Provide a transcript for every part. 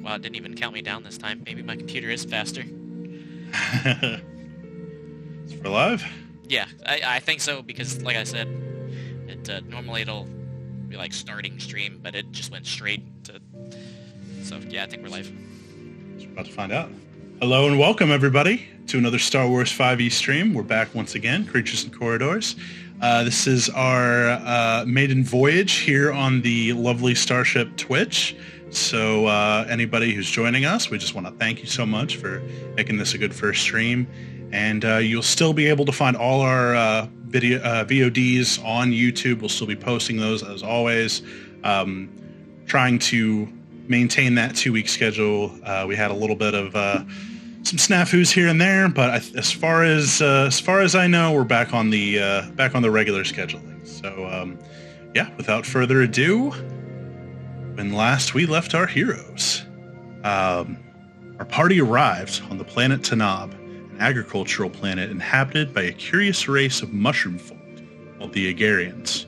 Wow, it didn't even count me down this time. Maybe my computer is faster. Is for live? Yeah, I think so because, like I said, normally it'll be like starting stream, but it just went straight to. So yeah, I think we're live. We're about to find out. Hello and welcome everybody to another Star Wars 5e stream. We're back once again, Creatures and Corridors. This is our maiden voyage here on the lovely Starship Twitch. So anybody who's joining us, we just want to thank you so much for making this a good first stream. And you'll still be able to find all our VODs on YouTube. We'll still be posting those as always. Trying to maintain that 2-week schedule. We had a little bit of some snafus here and there, but as far as I know, we're back on the regular scheduling. So yeah, without further ado, when last we left our heroes, our party arrived on the planet Tanab, an agricultural planet inhabited by a curious race of mushroom folk called the Agarians.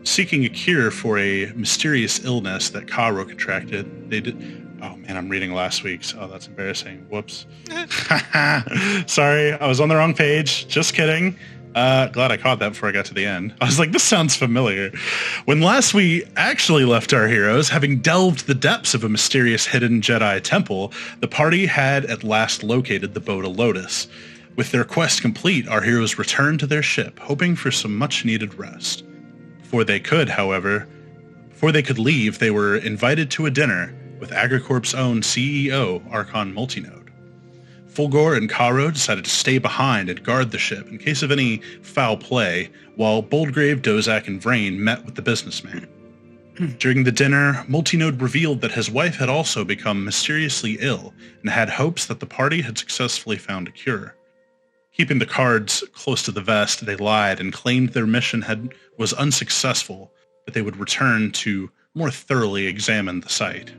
Seeking a cure for a mysterious illness that Karo contracted, they did. Oh man, I'm reading last week's. Oh, that's embarrassing. Whoops. Sorry, I was on the wrong page. Just kidding. Glad I caught that before I got to the end. I was like, this sounds familiar. When last we actually left our heroes, having delved the depths of a mysterious hidden Jedi temple, the party had at last located the Boda Lotus. With their quest complete, our heroes returned to their ship, hoping for some much-needed rest. Before they could leave, they were invited to a dinner with AgriCorp's own CEO, Archon Multinode. Fulgor and Karo decided to stay behind and guard the ship in case of any foul play, while Boldgrave, Dozak, and Vrain met with the businessman. During the dinner, Multinode revealed that his wife had also become mysteriously ill and had hopes that the party had successfully found a cure. Keeping the cards close to the vest, they lied and claimed their mission was unsuccessful, but they would return to more thoroughly examine the site.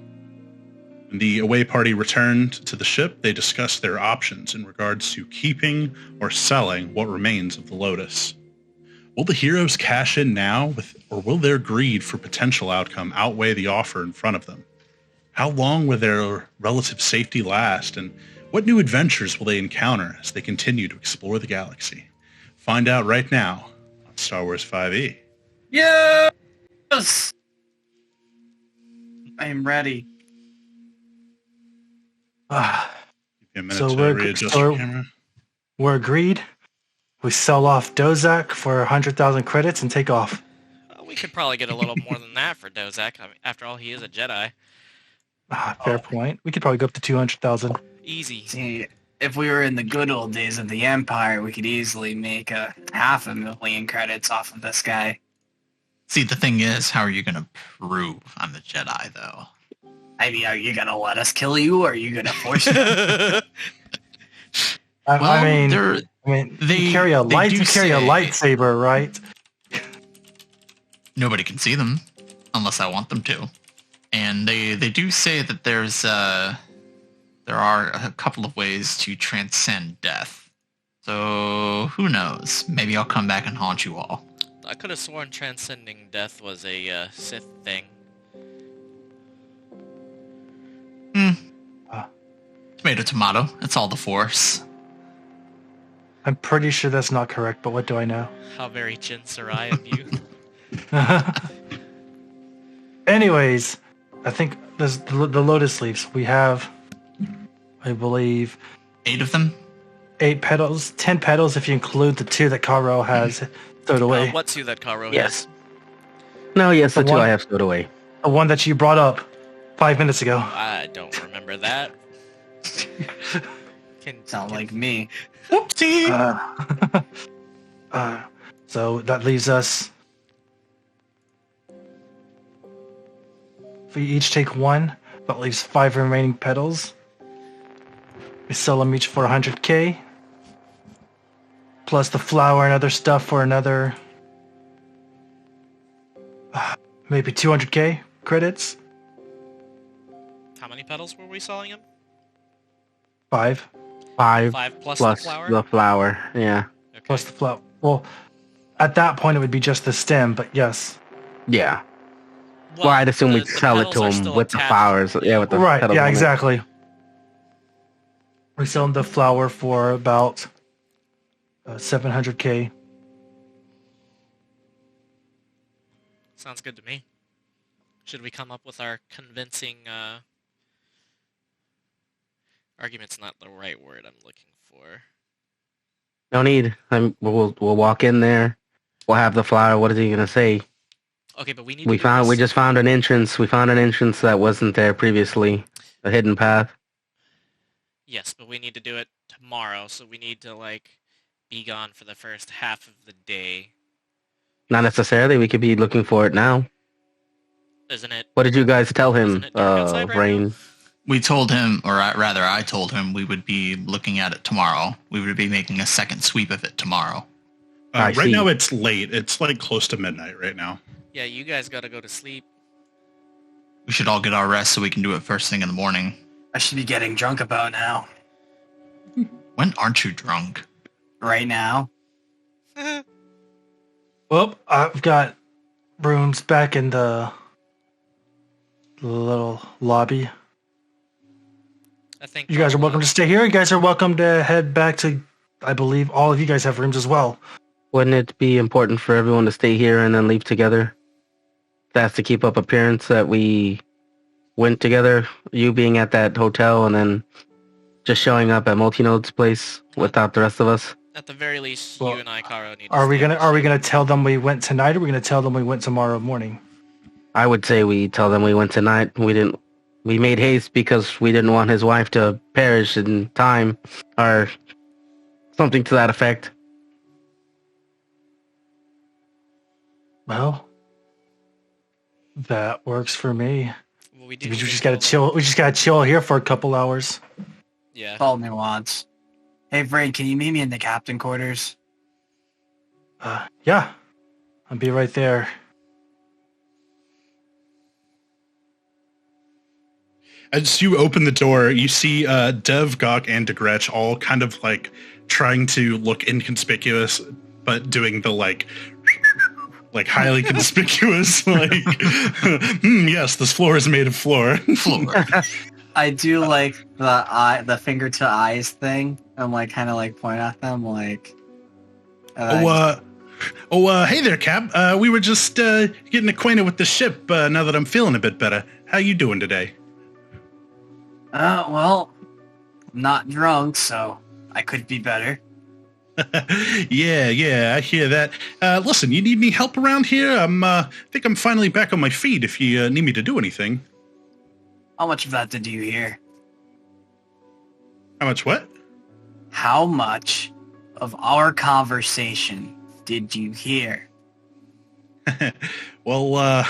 When the away party returned to the ship, they discussed their options in regards to keeping or selling what remains of the Lotus. Will the heroes cash in now, or will their greed for potential outcome outweigh the offer in front of them? How long will their relative safety last, and what new adventures will they encounter as they continue to explore the galaxy? Find out right now on Star Wars 5e. Yes! I am ready. Give you a minute to readjust your camera. We're agreed. We sell off Dozak for 100,000 credits and take off. We could probably get a little more than that for Dozak. I mean, after all, he is a Jedi. Fair point. We could probably go up to 200,000. Easy. See, if we were in the good old days of the Empire, we could easily make 500,000 credits off of this guy. See, the thing is, how are you going to prove I'm the Jedi, though? I mean, are you going to let us kill you, or are you going to force it? I mean, you carry a lightsaber, right? Nobody can see them, unless I want them to. And they do say that there are a couple of ways to transcend death. So, who knows? Maybe I'll come back and haunt you all. I could have sworn transcending death was a Sith thing. Tomato, tomato. It's all the Force. I'm pretty sure that's not correct, but what do I know? How very Jin Sarai of you. Anyways, I think there's the Lotus Leaves. We have, I believe, 8 of them? 8 petals, 10 petals if you include the 2 that Karo has stowed away. What 2 that Karo has? Yes. No, yes, the 2 I have stowed away. The one that you brought up 5 minutes ago. I don't remember that. Sound like me. Whoopsie! So that leaves us. If we each take 1, that leaves 5 remaining petals. We sell them each for 100k. Plus the flower and other stuff for another maybe 200k credits. How many petals were we selling him? 5. 5 plus plus the flower? Yeah. Okay. Plus the flower. Well, at that point it would be just the stem, but yes. Yeah. Well, I'd assume the we'd sell it petals to are him still with the attached flowers. to the Yeah, with the Right, petals yeah, on it. exactly. We sell them the flower for about 700K. Sounds good to me. Should we come up with our convincing argument's not the right word I'm looking for. No need. We'll walk in there. We'll have the flower. What is he gonna say? Okay, but we need We to do this. just found an entrance. We found an entrance that wasn't there previously. A hidden path. Yes, but we need to do it tomorrow, so we need to, like, be gone for the first half of the day. Not necessarily. We could be looking for it now. Isn't it? What did you guys tell him, Isn't it dark outside right Rain? now? We told him, or rather I told him, we would be looking at it tomorrow. We would be making a second sweep of it tomorrow. I Right see. now it's late. It's like close to midnight right now. Yeah, you guys gotta go to sleep. We should all get our rest so we can do it first thing in the morning. I should be getting drunk about now. When aren't you drunk? Right now. Well, I've got rooms back in the little lobby. I think You guys are welcome to stay here. You guys are welcome to head back to, I believe all of you guys have rooms as well. Wouldn't it be important for everyone to stay here and then leave together? That's to keep up appearance that we went together. You being at that hotel and then just showing up at Multinode's place without the rest of us. At the very least, Well, you and I, Caro, need to Are we stay gonna tell them we went tonight, or are we gonna tell them we went tomorrow morning? I would say we tell them we went tonight. We made haste because we didn't want his wife to perish in time, or something to that effect. Well, that works for me. Well, we do We need to just tell gotta them- chill. We just gotta chill here for a couple hours. Yeah. That's all nuance. Hey, Vrain, can you meet me in the captain quarters? Yeah, I'll be right there. As you open the door, you see Dev, Gok, and Degretch all kind of like trying to look inconspicuous, but doing the like highly conspicuous, like, yes, this floor is made of floor. I do like the finger to eyes thing. I'm like kind of like point at them like. Hey there, Cap. We were just getting acquainted with the ship. Now that I'm feeling a bit better, how you doing today? Well, I'm not drunk, so I could be better. Yeah, I hear that. Listen, you need any help around here? I think I'm finally back on my feet. If you need me to do anything. How much of that did you hear? How much what? How much of our conversation did you hear? Well, I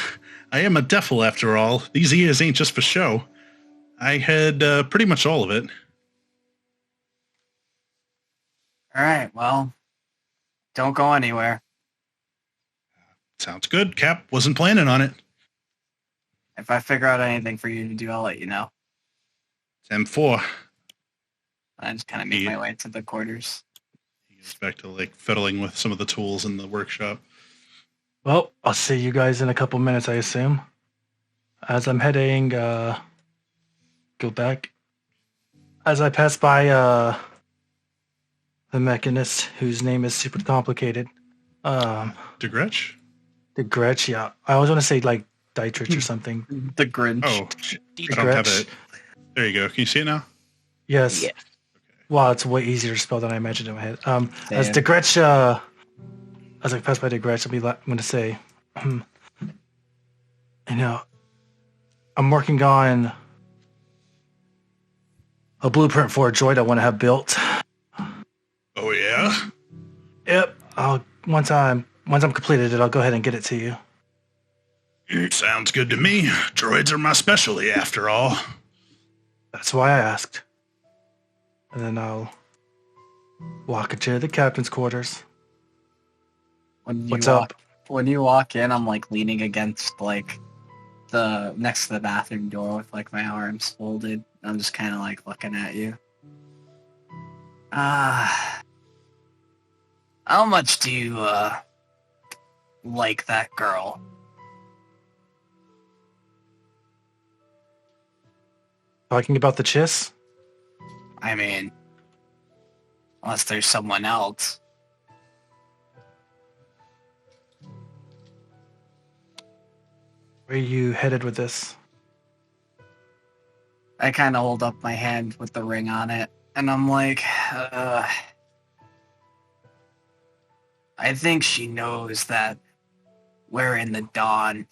am a devil after all. These ears ain't just for show. I had pretty much all of it. All right, well, don't go anywhere. Sounds good, Cap. Wasn't planning on it. If I figure out anything for you to do, I'll let you know. M4. I just kind of make Yeah. my way to the quarters. He goes back to like fiddling with some of the tools in the workshop. Well, I'll see you guys in a couple minutes, I assume. As I'm heading, go back. As I pass by the mechanist, whose name is super complicated. Degretch? The Gretsch, yeah. I always want to say like Dietrich or something. The Grinch. Oh, Deep- I don't have Gretsch. it. There you go. Can you see it now? Yes. Yes. Wow, it's way easier to spell than I imagined in my head. As Same. the Gretsch, as I pass by the Gretsch, I'm going to say, you know, I'm working on a blueprint for a droid I want to have built. Oh, yeah? Yep. Once I'm completed it, I'll go ahead and get it to you. Sounds good to me. Droids are my specialty, after all. That's why I asked. And then I'll walk into the captain's quarters. When you What's walk, up? When you walk in, I'm like leaning against like the next to the bathroom door with like my arms folded. I'm just kind of like looking at you. How much do you like that girl? Talking about the chiss? I mean, unless there's someone else. Where are you headed with this? I kind of hold up my hand with the ring on it, and I'm like, I think she knows that we're in the dawn.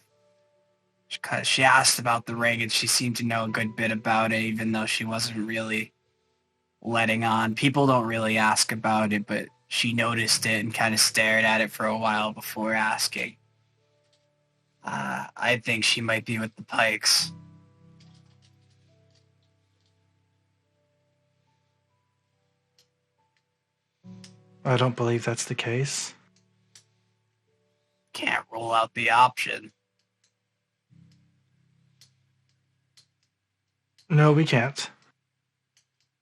Because she asked about the ring, and she seemed to know a good bit about it, even though she wasn't really letting on. People don't really ask about it, but she noticed it and kind of stared at it for a while before asking. I think she might be with the Pikes. I don't believe that's the case. Can't rule out the option. No, we can't.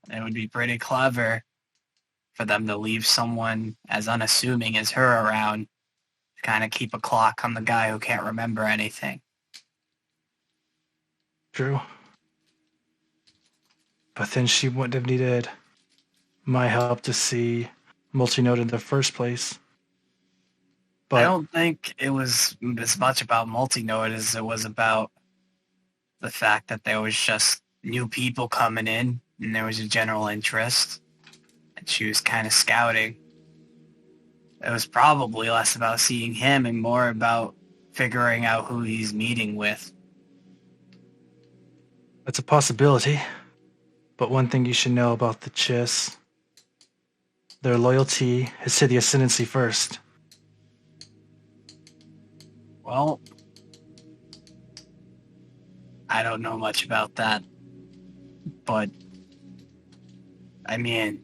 It would be pretty clever for them to leave someone as unassuming as her around to kind of keep a clock on the guy who can't remember anything. True. But then she wouldn't have needed my help to see multi-node in the first place. But I don't think it was as much about multi-node as it was about the fact that there was just new people coming in and there was a general interest and she was kind of scouting. It was probably less about seeing him and more about figuring out who he's meeting with. that's a possibility. But one thing you should know about the Chiss, their loyalty is to the Ascendancy first. Well, I don't know much about that, but I mean,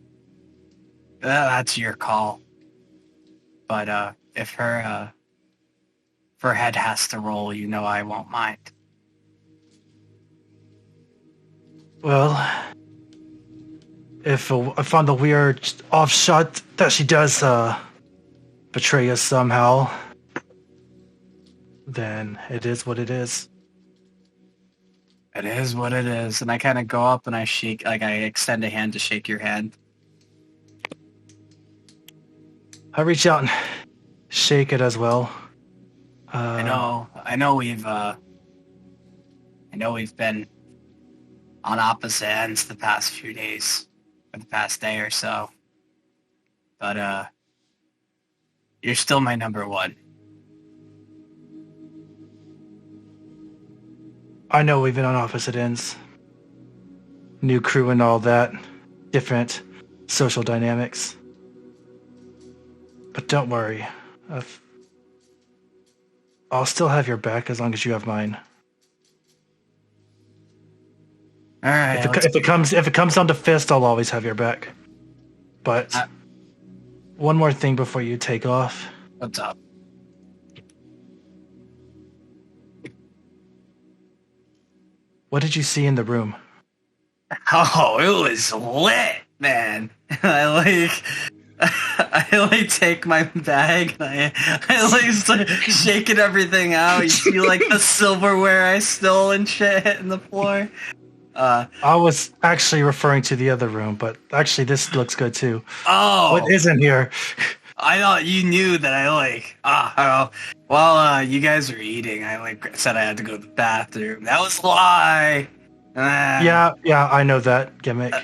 that's your call. But if her head has to roll, you know I won't mind. Well, if I found the weird offshot that she does betray us somehow, then it is what it is. It is what it is. And I kind of go up and I shake, like I extend a hand to shake your hand. I reach out and shake it as well. I know we've been on opposite ends the past few days, or the past day or so. But you're still my number one. I know we've been on opposite ends. New crew and all that. Different social dynamics. But don't worry. I'll still have your back as long as you have mine. All right. If it comes down to fist, I'll always have your back. But one more thing before you take off. What's up? What did you see in the room? Oh, it was lit, man. I take my bag and I start shaking everything out. You see like the silverware I stole and shit hitting the floor. I was actually referring to the other room, but actually this looks good too. Oh, What isn't here? I thought you knew that while you guys were eating, I said I had to go to the bathroom. That was a lie. Yeah, I know that gimmick.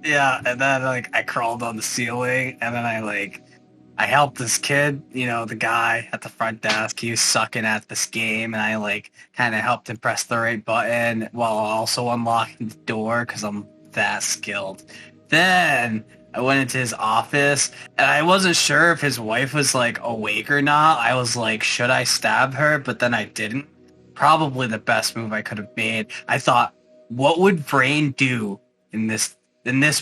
Yeah, and then I crawled on the ceiling, and then I helped this kid, the guy at the front desk. He was sucking at this game, and I kind of helped him press the right button while also unlocking the door because I'm that skilled. Then I went into his office, and I wasn't sure if his wife was awake or not. I was like, should I stab her? But then I didn't. Probably the best move I could have made. I thought, what would Brain do in this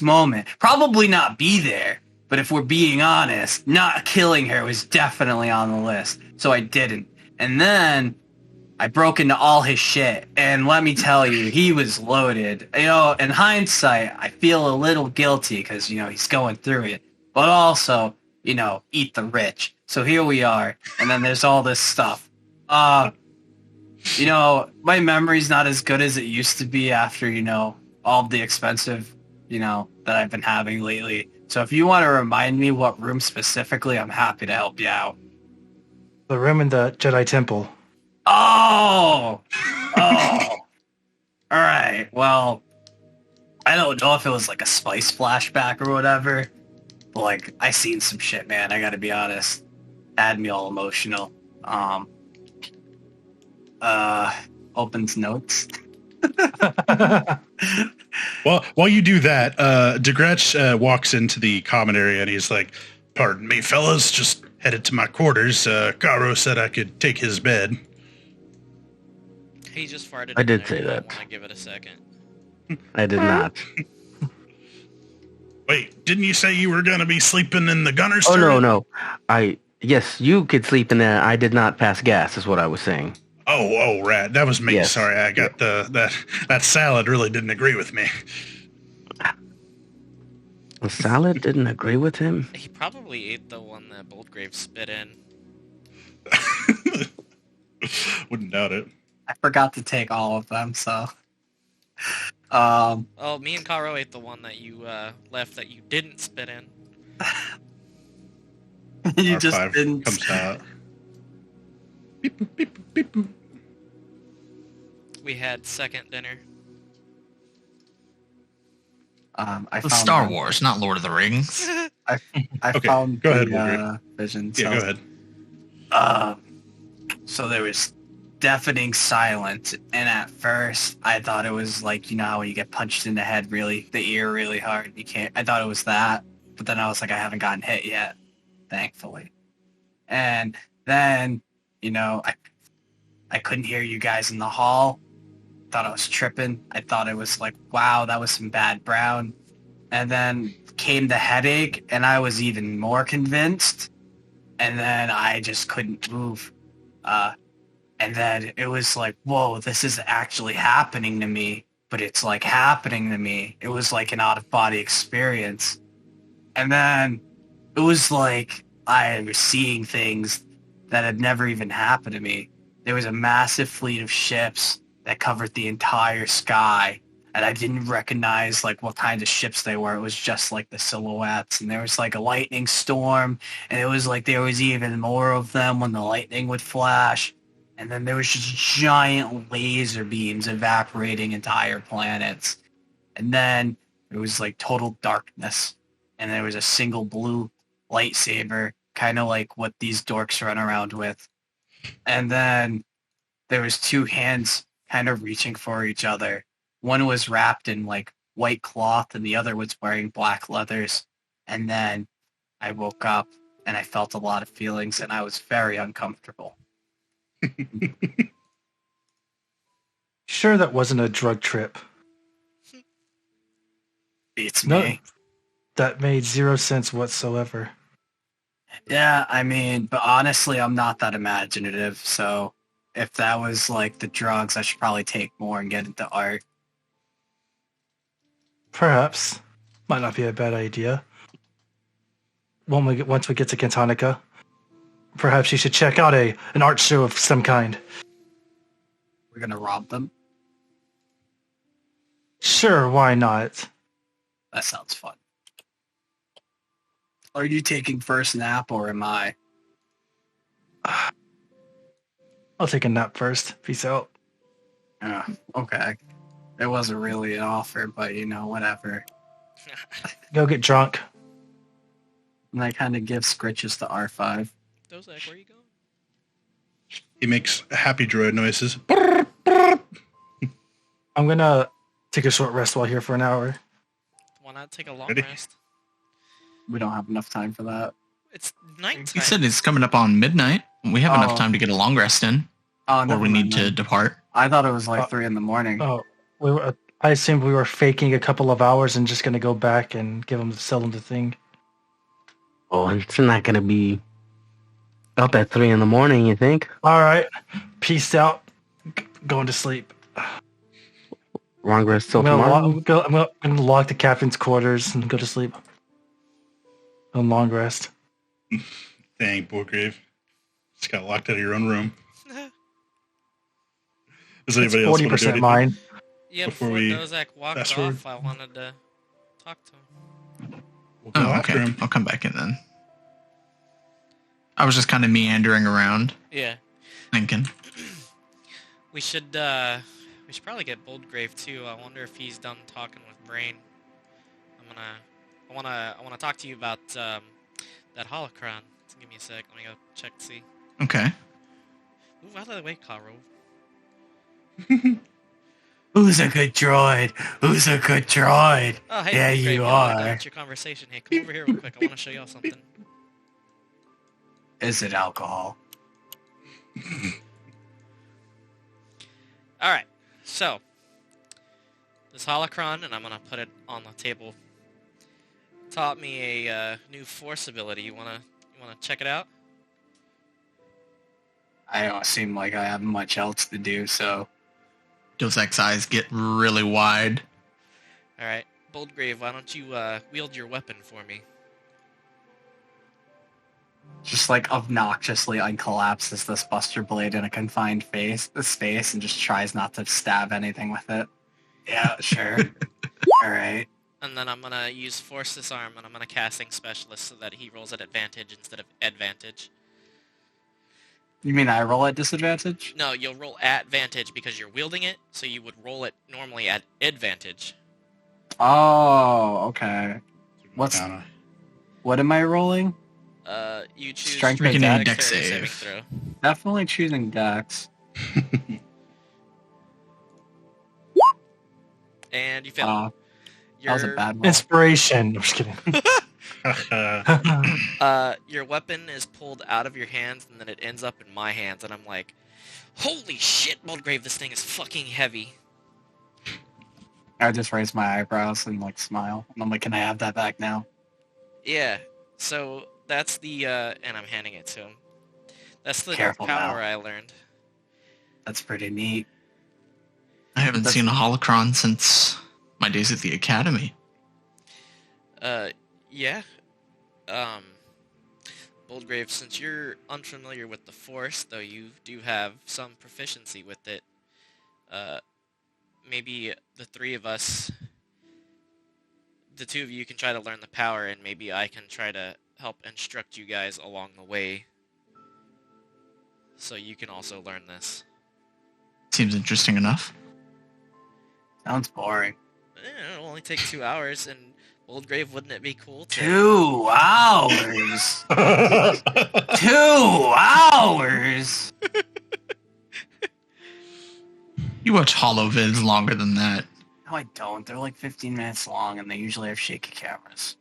moment? Probably not be there. But if we're being honest, not killing her was definitely on the list. So I didn't. And then I broke into all his shit. And let me tell you, he was loaded. In hindsight, I feel a little guilty because, he's going through it. But also, eat the rich. So here we are. And then there's all this stuff. My memory's not as good as it used to be after, all of the expensive, that I've been having lately. So if you want to remind me what room specifically, I'm happy to help you out. The room in the Jedi Temple. Oh! Oh! All right. Well, I don't know if it was like a spice flashback or whatever, but like I seen some shit, man. I gotta be honest. Had me all emotional. Opens notes. Well, while you do that, DeGretch walks into the common area and he's like, "Pardon me, fellas, just headed to my quarters. Garo said I could take his bed." He just farted. I in did there. say You might that. want to give it a second. I did not. Wait, didn't you say you were going to be sleeping in the gunner's Oh, turret? no. Yes, you could sleep in there. I did not pass gas, is what I was saying. Oh, rat. That was me. Yes. Sorry, I got that salad really didn't agree with me. The salad didn't agree with him? He probably ate the one that Boldgrave spit in. Wouldn't doubt it. I forgot to take all of them, so. Oh, me and Karo ate the one that you left that you didn't spit in. You R5 just didn't. comes out. Beep, boop, beep, boop, beep, boop. We had second dinner. I It's found Star Wars, not Lord of the Rings. I Okay, found go ahead, the Wolverine. vision. Yeah, so, go ahead. So there was deafening silence, and at first I thought it was like, how when you get punched in the head the ear really hard. I thought it was that, but then I was like, I haven't gotten hit yet, thankfully. And then, I couldn't hear you guys in the hall. Thought I was tripping. I thought it was like, wow, that was some bad brown. And then came the headache, and I was even more convinced. And then I just couldn't move. And then it was like, whoa, this is actually happening to me. But it's like happening to me. It was like an out-of-body experience. And then it was like I was seeing things that had never even happened to me. There was a massive fleet of ships that covered the entire sky, and I didn't recognize like what kind of ships they were. It was just like the silhouettes, and there was like a lightning storm, and it was like there was even more of them when the lightning would flash, and then there was just giant laser beams evaporating entire planets, and then it was like total darkness, and there was a single blue lightsaber, kind of like what these dorks run around with, and then there was two hands kind of reaching for each other. One was wrapped in like white cloth and the other was wearing black leathers. And then I woke up and I felt a lot of feelings and I was very uncomfortable. Sure, that wasn't a drug trip. It's No, me. that made zero sense whatsoever. Yeah, I mean, but honestly, I'm not that imaginative. So if that was like the drugs, I should probably take more and get into art. Perhaps. Might not be a bad idea. Once we get to Cantonica, perhaps you should check out an art show of some kind. We're going to rob them. Sure, why not? That sounds fun. Are you taking first nap or am I? I'll take a nap first. Peace out. Okay. It wasn't really an offer, but whatever. Go get drunk. And I kind of give Scritches to R5. Dozak, where are you going? He makes happy droid noises. I'm gonna take a short rest while here for an hour. Why not take a long Ready? rest? We don't have enough time for that. It's nighttime. He said it's coming up on midnight. We have enough time to get a long rest in, Oh, or never we need mind to then. depart. I thought it was like 3 in the morning. Oh, I assumed we were faking a couple of hours and just gonna go back and sell them the thing. Oh, it's not going to be up at 3 in the morning, you think? All right, peace out. Going to sleep. Long rest till I'm gonna, tomorrow? I'm gonna lock the captain's quarters and go to sleep. On long rest. Dang, Bourgrave. Just got locked out of your own room. Does anybody else want to do 40% anything? mine. Yeah, before before we Dozak walked fast forward? off, I wanted to talk to him. We'll go Oh, after okay. him. I'll come back in then. I was just kind of meandering around, Yeah. thinking. We should probably get Boldgrave too. I wonder if he's done talking with Brain. I wanna talk to you about that holocron. Give me a sec. Let me go check to see. Okay. Move out of the way, Karo. Who's a good droid? Who's a good droid? Oh, hey, Yeah, Boldgrave, you y'all are. done with your conversation. Hey, come over here real quick. I want to show y'all something. Is it alcohol? All right. So this holocron, and I'm gonna put it on the table, taught me a new force ability. You wanna check it out? I don't seem like I have much else to do, so Dozak's eyes get really wide. All right, Boldgrave, why don't you wield your weapon for me? just like obnoxiously uncollapses this Buster Blade in a confined space and just tries not to stab anything with it. Yeah, sure. All right. And then I'm gonna use Force Disarm, and I'm gonna casting Specialist so that he rolls at advantage instead of advantage. You mean I roll at disadvantage? No, you'll roll at advantage because you're wielding it, so you would roll it normally at advantage. Oh, okay. Kinda. What am I rolling? You choose Strength Making a dexterity dex saving save. throw. Definitely choosing Dex. And you fail. That was a bad roll. Inspiration. I'm just kidding. Your weapon is pulled out of your hands, and then it ends up in my hands, and I'm like, holy shit, Moldgrave, this thing is fucking heavy. I just raise my eyebrows and like smile. And I'm like, can I have that back now? Yeah, so that's the, and I'm handing it to him. That's the Careful power now. I learned. That's pretty neat. I haven't seen a holocron since my days at the academy. Yeah. Boldgrave, since you're unfamiliar with the Force, though you do have some proficiency with it, maybe the three of us, the two of you can try to learn the power, and maybe I can try to help instruct you guys along the way, so you can also learn this. Seems interesting enough. Sounds boring. It'll only take 2 hours, and Boldgrave, wouldn't it be cool to... 2 hours. 2 hours. You watch holo vids longer than that. No, I don't. They're like 15 minutes long, and they usually have shaky cameras.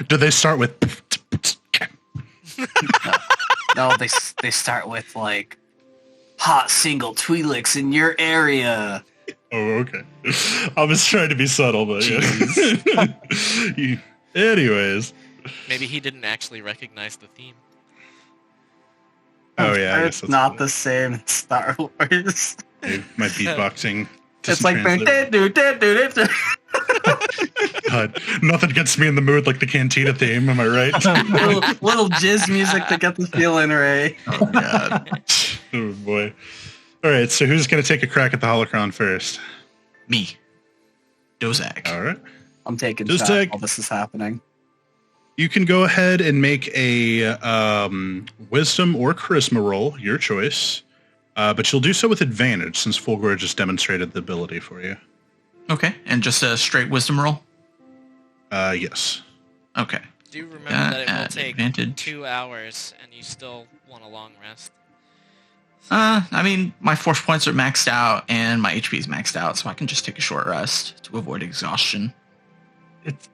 Do they start with? No, they start with like hot single Twi'leks in your area. Oh, okay. I was trying to be subtle, but yeah. Anyways. Maybe he didn't actually recognize the theme. Oh yeah, I guess It's that's not what the same as Star Wars. my beatboxing. It's like translator. God, nothing gets me in the mood like the Cantina theme. Am I right? little jizz music to get the feeling right. Oh god. Oh boy. All right, so who's going to take a crack at the holocron first? Me. Dozak. All right. I'm taking Just shots take- while this is happening. You can go ahead and make a wisdom or charisma roll, your choice. But you'll do so with advantage since Fulgor just demonstrated the ability for you. Okay, and just a straight wisdom roll? Yes. Okay. Do remember That that it will at take advantage. 2 hours, and you still want a long rest. I mean, my force points are maxed out, and my HP is maxed out, so I can just take a short rest to avoid exhaustion.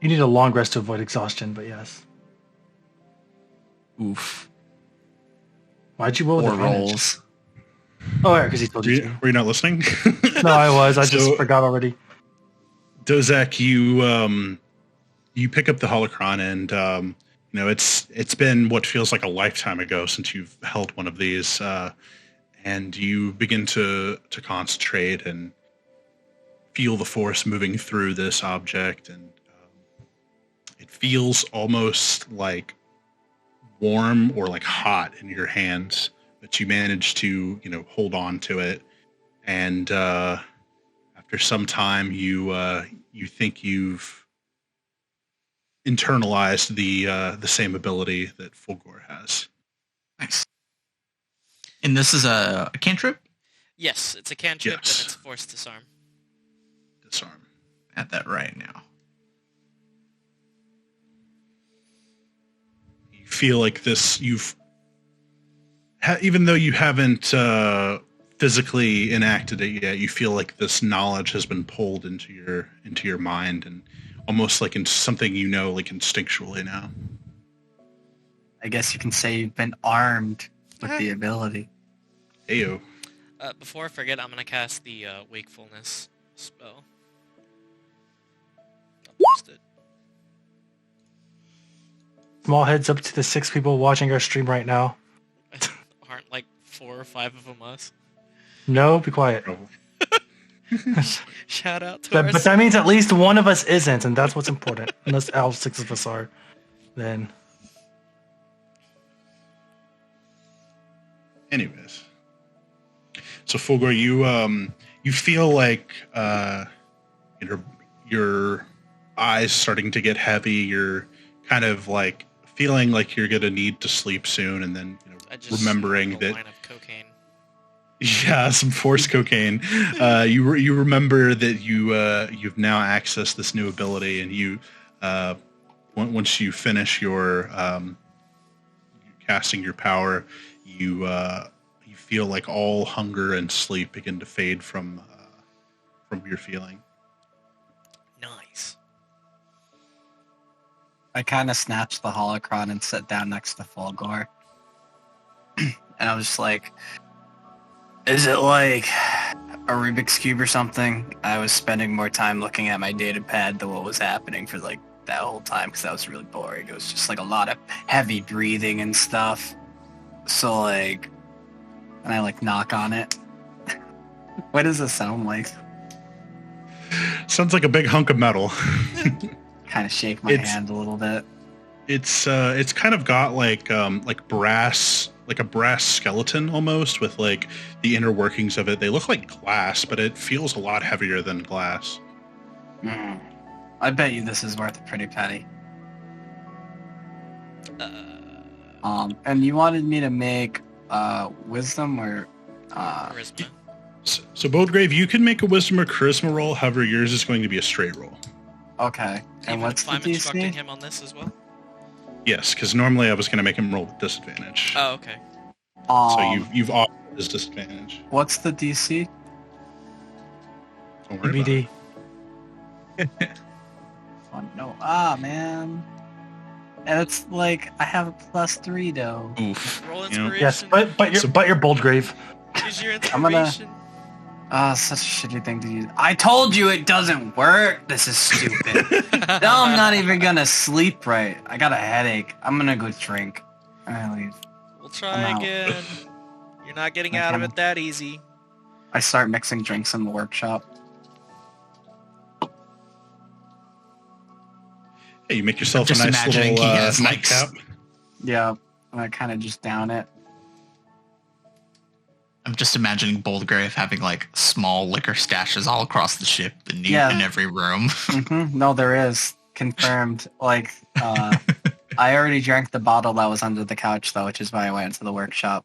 You need a long rest to avoid exhaustion, but yes. Oof. Why'd you roll with Four advantage? rolls. Oh, yeah, because he told Were you you, to. were you not listening? No, I was. I just So- forgot already. Dozak, you pick up the holocron, and it's been what feels like a lifetime ago since you've held one of these, and you begin to concentrate and feel the force moving through this object, and it feels almost like warm or like hot in your hands, but you manage to hold on to it, and after some time, you think you've internalized the same ability that Fulgore has. Nice. And this is a cantrip? Yes, it's a cantrip Yes. and it's force disarm. Disarm. At that right now. You feel like this. Even though you haven't physically enacted it yet, you feel like this knowledge has been pulled into your mind, and almost like into something like instinctually now. I guess you can say you've been armed with the ability. Heyo. Before I forget, I'm gonna cast the wakefulness spell. I'll post it. Small heads up to the 6 people watching our stream right now. Aren't like 4 or 5 of them us? No, be quiet. Shout out to But that means at least one of us isn't, and that's what's important. Unless all 6 of us are, then. Anyways, so Fulgore, you feel like your eyes starting to get heavy. You're kind of like feeling like you're gonna need to sleep soon, and then remembering smoked a that. line of cocaine. Yeah, some force cocaine. You remember that you've now accessed this new ability, and you once you finish your casting your power, you feel like all hunger and sleep begin to fade from your feeling. Nice. I kind of snatched the holocron and sat down next to Fulgore. And I was just like, is it like a Rubik's Cube or something? I was spending more time looking at my data pad than what was happening for like that whole time because that was really boring. It was just like a lot of heavy breathing and stuff. So like, and I like knock on it. What does it sound like? Sounds like a big hunk of metal. Kind of shake my hand a little bit. It's kind of got like brass, like a brass skeleton almost, with like the inner workings of it. They look like glass, but it feels a lot heavier than glass. I bet you this is worth a pretty penny. And you wanted me to make wisdom or Charisma. So Boldgrave, you can make a wisdom or charisma roll. However, yours is going to be a straight roll. Okay. And Even what's if the I'm instructing DC? him on this as well? Yes, because normally I was going to make him roll with disadvantage. Oh, okay. So you've offered his disadvantage. What's the DC? Don't worry about it. BBD. Oh no. Ah man. And it's like I have a +3 though. Oof. Roll Yeah. inspiration. Yes, but you're bold grave. Use your I'm gonna- inspiration. Ah, such a shitty thing to use. I told you it doesn't work. This is stupid. Now I'm not even gonna sleep right. I got a headache. I'm gonna go drink. I leave. We'll try I'm out. again. You're not getting out of it that easy. I start mixing drinks in the workshop. Hey, you make yourself a Just nice imagining little he has, like, nightcap. Yeah. I kind of just down it. I'm just imagining Boldgrave having like small liquor stashes all across the ship and Yeah. in every room. No, there is. Confirmed. Like, I already drank the bottle that was under the couch, though, which is why I went to the workshop.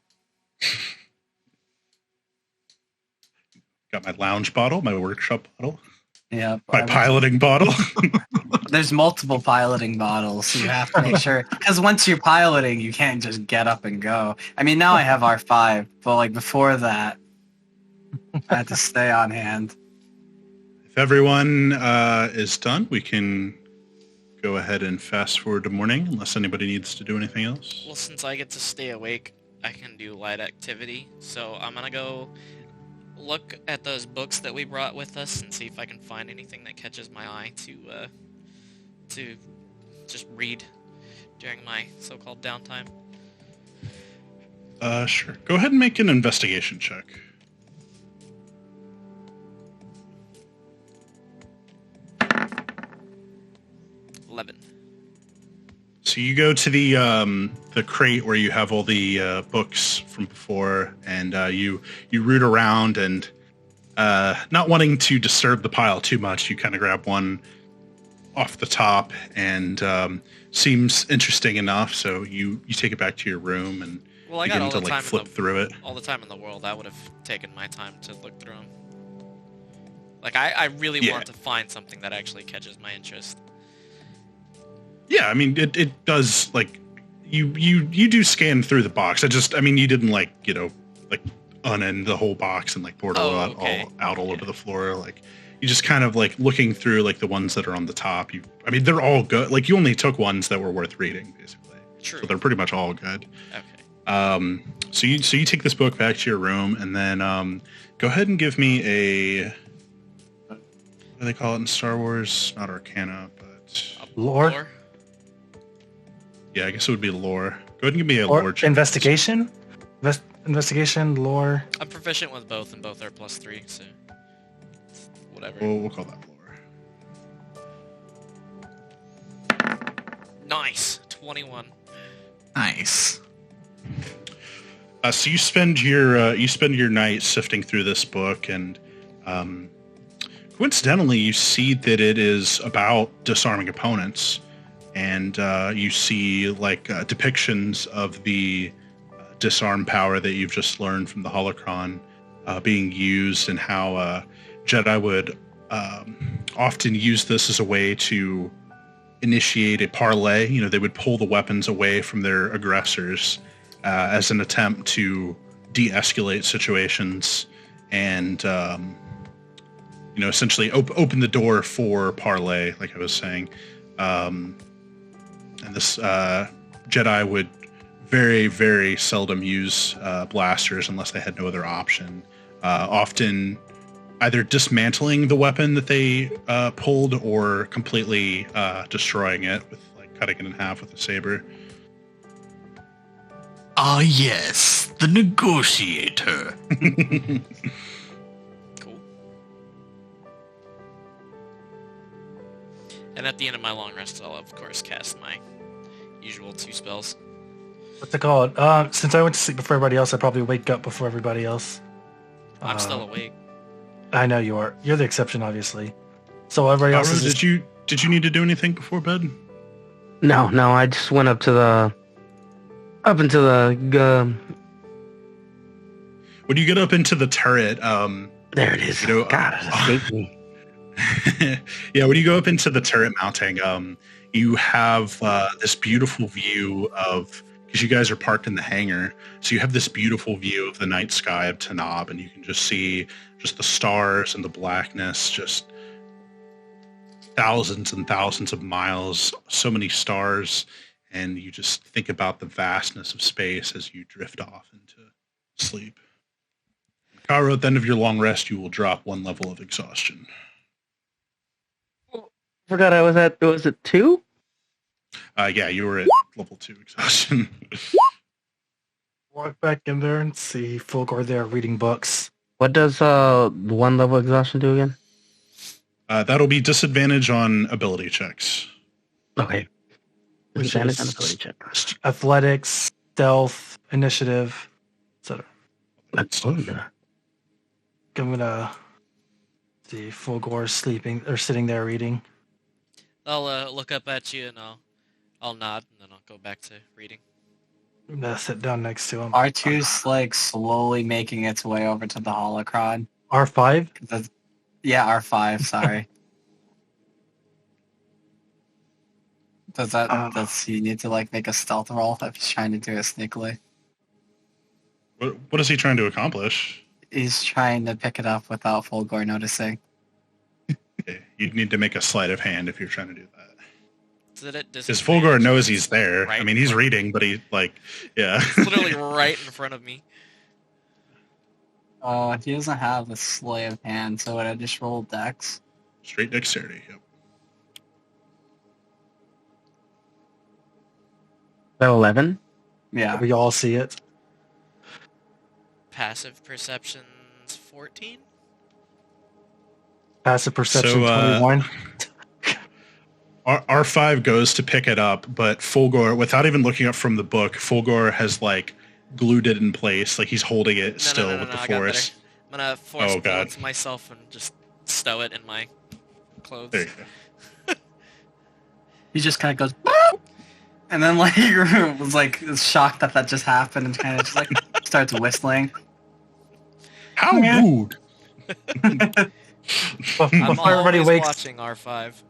Got my lounge bottle, my workshop bottle, Yeah. my piloting bottle. There's multiple piloting bottles, so you have to make sure. Because once you're piloting, you can't just get up and go. I mean, now I have R5, but like before that, I had to stay on hand. If everyone is done, we can go ahead and fast forward to morning, unless anybody needs to do anything else. Well, since I get to stay awake, I can do light activity. So I'm gonna go look at those books that we brought with us and see if I can find anything that catches my eye to just read during my so-called downtime. Sure. Go ahead and make an investigation check. So you go to the crate where you have all the books from before, and you root around, and not wanting to disturb the pile too much, you kind of grab one off the top, and seems interesting enough. So you take it back to your room and Well, I got begin all to the like time flip through it. all the time in the world. I would have taken my time to look through them. Like, I really want to find something that actually catches my interest. Yeah, I mean, it does, like, you do scan through the box. I mean, you didn't, like, like, unend the whole box and, like, pour it all over the floor. Like, you just kind of, like, looking through, like, the ones that are on the top. I mean, they're all good. Like, you only took ones that were worth reading, basically. True. So they're pretty much all good. Okay. So you take this book back to your room, and then go ahead and give me a... What do they call it in Star Wars? Not Arcana, but... Lore? Yeah, I guess it would be lore. Go ahead and give me a Or lore check. investigation? Investigation, lore. I'm proficient with both, and both are +3, so... Whatever. We'll call that lore. Nice! 21. Nice. So you spend your night sifting through this book, and coincidentally, you see that it is about disarming opponents, and you see like depictions of the disarm power that you've just learned from the holocron being used, and how Jedi would often use this as a way to initiate a parlay. They would pull the weapons away from their aggressors as an attempt to de-escalate situations and essentially open the door for parlay, like I was saying. And this Jedi would very, very seldom use blasters unless they had no other option. Often either dismantling the weapon that they pulled or completely destroying it with like cutting it in half with a saber. Ah, yes, the negotiator. Cool. And at the end of my long rest, I'll of course cast my usual 2 spells. What's it called? Since I went to sleep before everybody else, I probably wake up before everybody else. I'm still awake. I know you are. You're the exception, obviously. So everybody else is Did you need to do anything before bed? No, I just went up into the When you get up into the turret, there it is. God, it escaped me. yeah, when you go up into the turret mounting, you have this beautiful view of, because you guys are parked in the hangar, so you have this beautiful view of the night sky of Tanab, and you can just see just the stars and the blackness, just thousands and thousands of miles, so many stars, and you just think about the vastness of space as you drift off into sleep. Cairo, at the end of your long rest, you will drop 1 level of exhaustion. Forgot I was at, was it 2? Yeah, you were at level 2 exhaustion. walk back in there and see Fulgor there reading books. What does 1 level exhaustion do again? That'll be disadvantage on ability checks. Okay. Which Disadvantage on is ability check. athletics, stealth, initiative, etc. That's good. I'm gonna see Fulgor sleeping or sitting there reading. I'll look up at you and I'll nod, and then I'll go back to reading. I'm gonna sit down next to him. R2's like slowly making its way over to the holocron. R5? Yeah, R5, sorry. Does he need to like make a stealth roll if he's trying to do it sneakily? What is he trying to accomplish? He's trying to pick it up without Fulgor noticing. Okay, you'd need to make a sleight of hand if you're trying to do that. Because Because Fulgor knows he's there. Right I mean, he's reading, but he, yeah. It's literally right in front of me. He doesn't have a sleight of hand, so would I just roll dex? Straight dexterity, yep. Level 11? Yeah. We all see it. Passive perception's 14? Passive perception So, 21. R5 goes to pick it up, but Fulgor, without even looking up from the book, Fulgor has, like, glued it in place. Like, he's holding it still with the force. I'm gonna force Oh, pull God. it to myself and just stow it in my clothes. There you go. He just kind of goes, "Boop!" And then like was like shocked that just happened, and kind of just like starts whistling. How Yeah. rude. I'm Before everybody always wakes, watching R5.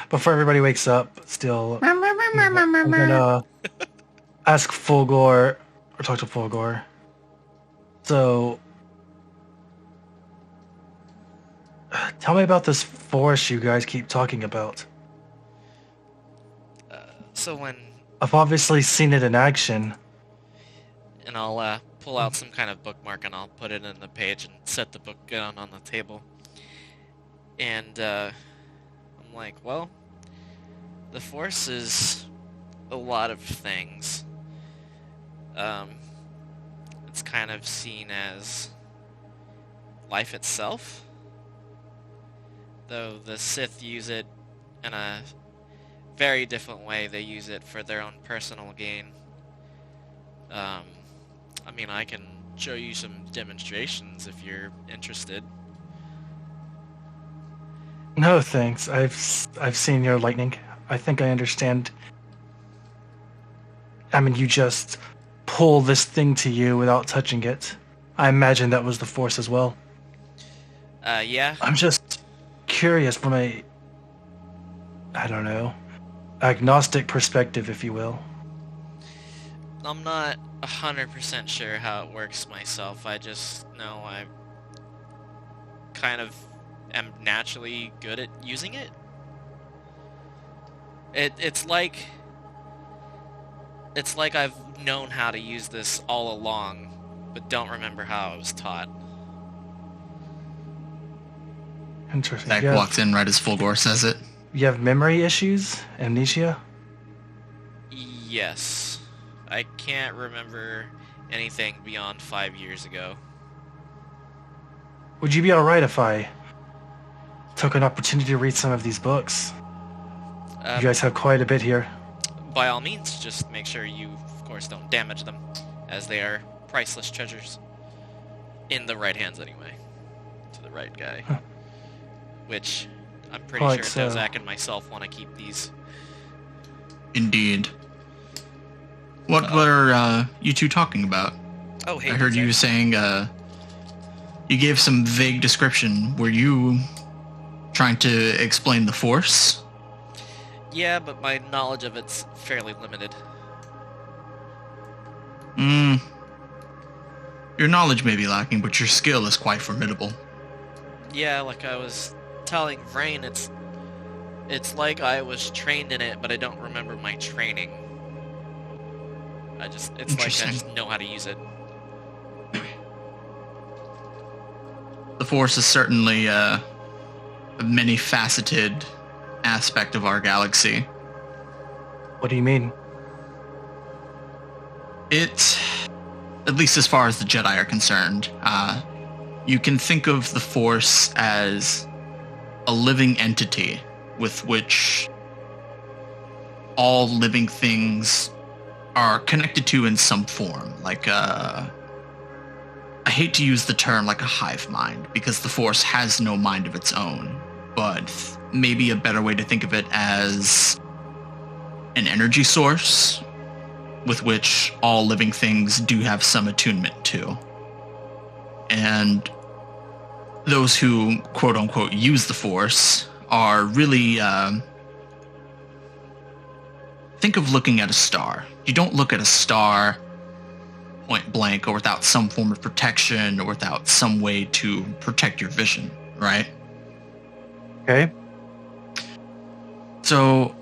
before everybody wakes up, still, I'm gonna ask Fulgore or talk to Fulgore. So, tell me about this force you guys keep talking about. So when, I've obviously seen it in action. and I'll pull out some kind of bookmark and I'll put it in the page and set the book down on the table. And I'm like, well, the Force is a lot of things. It's kind of seen as life itself, though the Sith use it in a very different way. They use it for their own personal gain. I mean, I can show you some demonstrations if you're interested. No, thanks. I've seen your lightning. I think I understand. I mean, you just pull this thing to you without touching it. I imagine that was the Force as well. Yeah. I'm just curious from a, I don't know, agnostic perspective, if you will. I'm not 100% sure how it works myself. I just know I kind of am naturally good at using it. It's like I've known how to use this all along, but don't remember how I was taught. Interesting. Zach You have, walks in right as Fulgore says it. you have memory issues? Amnesia? Yes. I can't remember anything beyond 5 years ago. Would you be alright if I took an opportunity to read some of these books? You guys have quite a bit here. By all means, just make sure you, of course, don't damage them, as they are priceless treasures. In the right hands, anyway. To the right guy. Huh. Which, I'm pretty Quite sure so. Dozak and myself want to keep these. Indeed. What were you two talking about? Oh, hey, I heard you Dozak. saying you gave some vague description. Were you trying to explain the Force? Yeah, but my knowledge of it's fairly limited. Your knowledge may be lacking, but your skill is quite formidable. Yeah, like I was telling Vrain, it's like I was trained in it, but I don't remember my training. It's like I Interesting. just know how to use it. The Force is certainly a many-faceted aspect of our galaxy. What do you mean? It, at least as far as the Jedi are concerned, you can think of the Force as a living entity with which all living things are connected to in some form. Like I hate to use the term like a hive mind, because the Force has no mind of its own, but maybe a better way to think of it as an energy source with which all living things do have some attunement to. And those who, quote-unquote, use the Force are really... think of looking at a star. You don't look at a star point blank or without some form of protection or without some way to protect your vision, right? Okay. So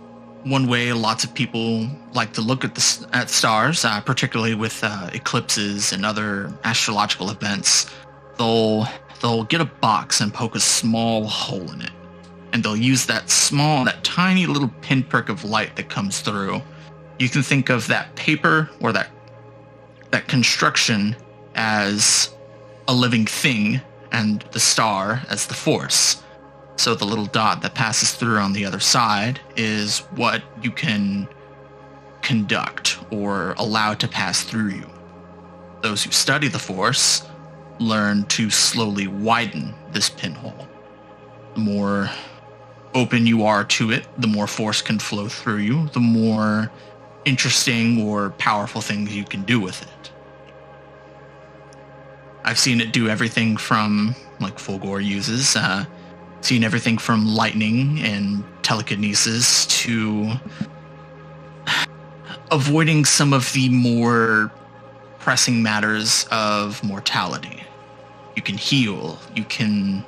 one way lots of people like to look at at stars, particularly with eclipses and other astrological events, they'll get a box and poke a small hole in it, and they'll use that tiny little pinprick of light that comes through. You can think of that paper or that construction as a living thing, and the star as the Force. So the little dot that passes through on the other side is what you can conduct or allow to pass through you. Those who study the Force learn to slowly widen this pinhole. The more open you are to it, the more force can flow through you, the more interesting or powerful things you can do with it. I've seen it do everything from, like Fulgore uses, seen everything from lightning and telekinesis to avoiding some of the more pressing matters of mortality. You can heal, you can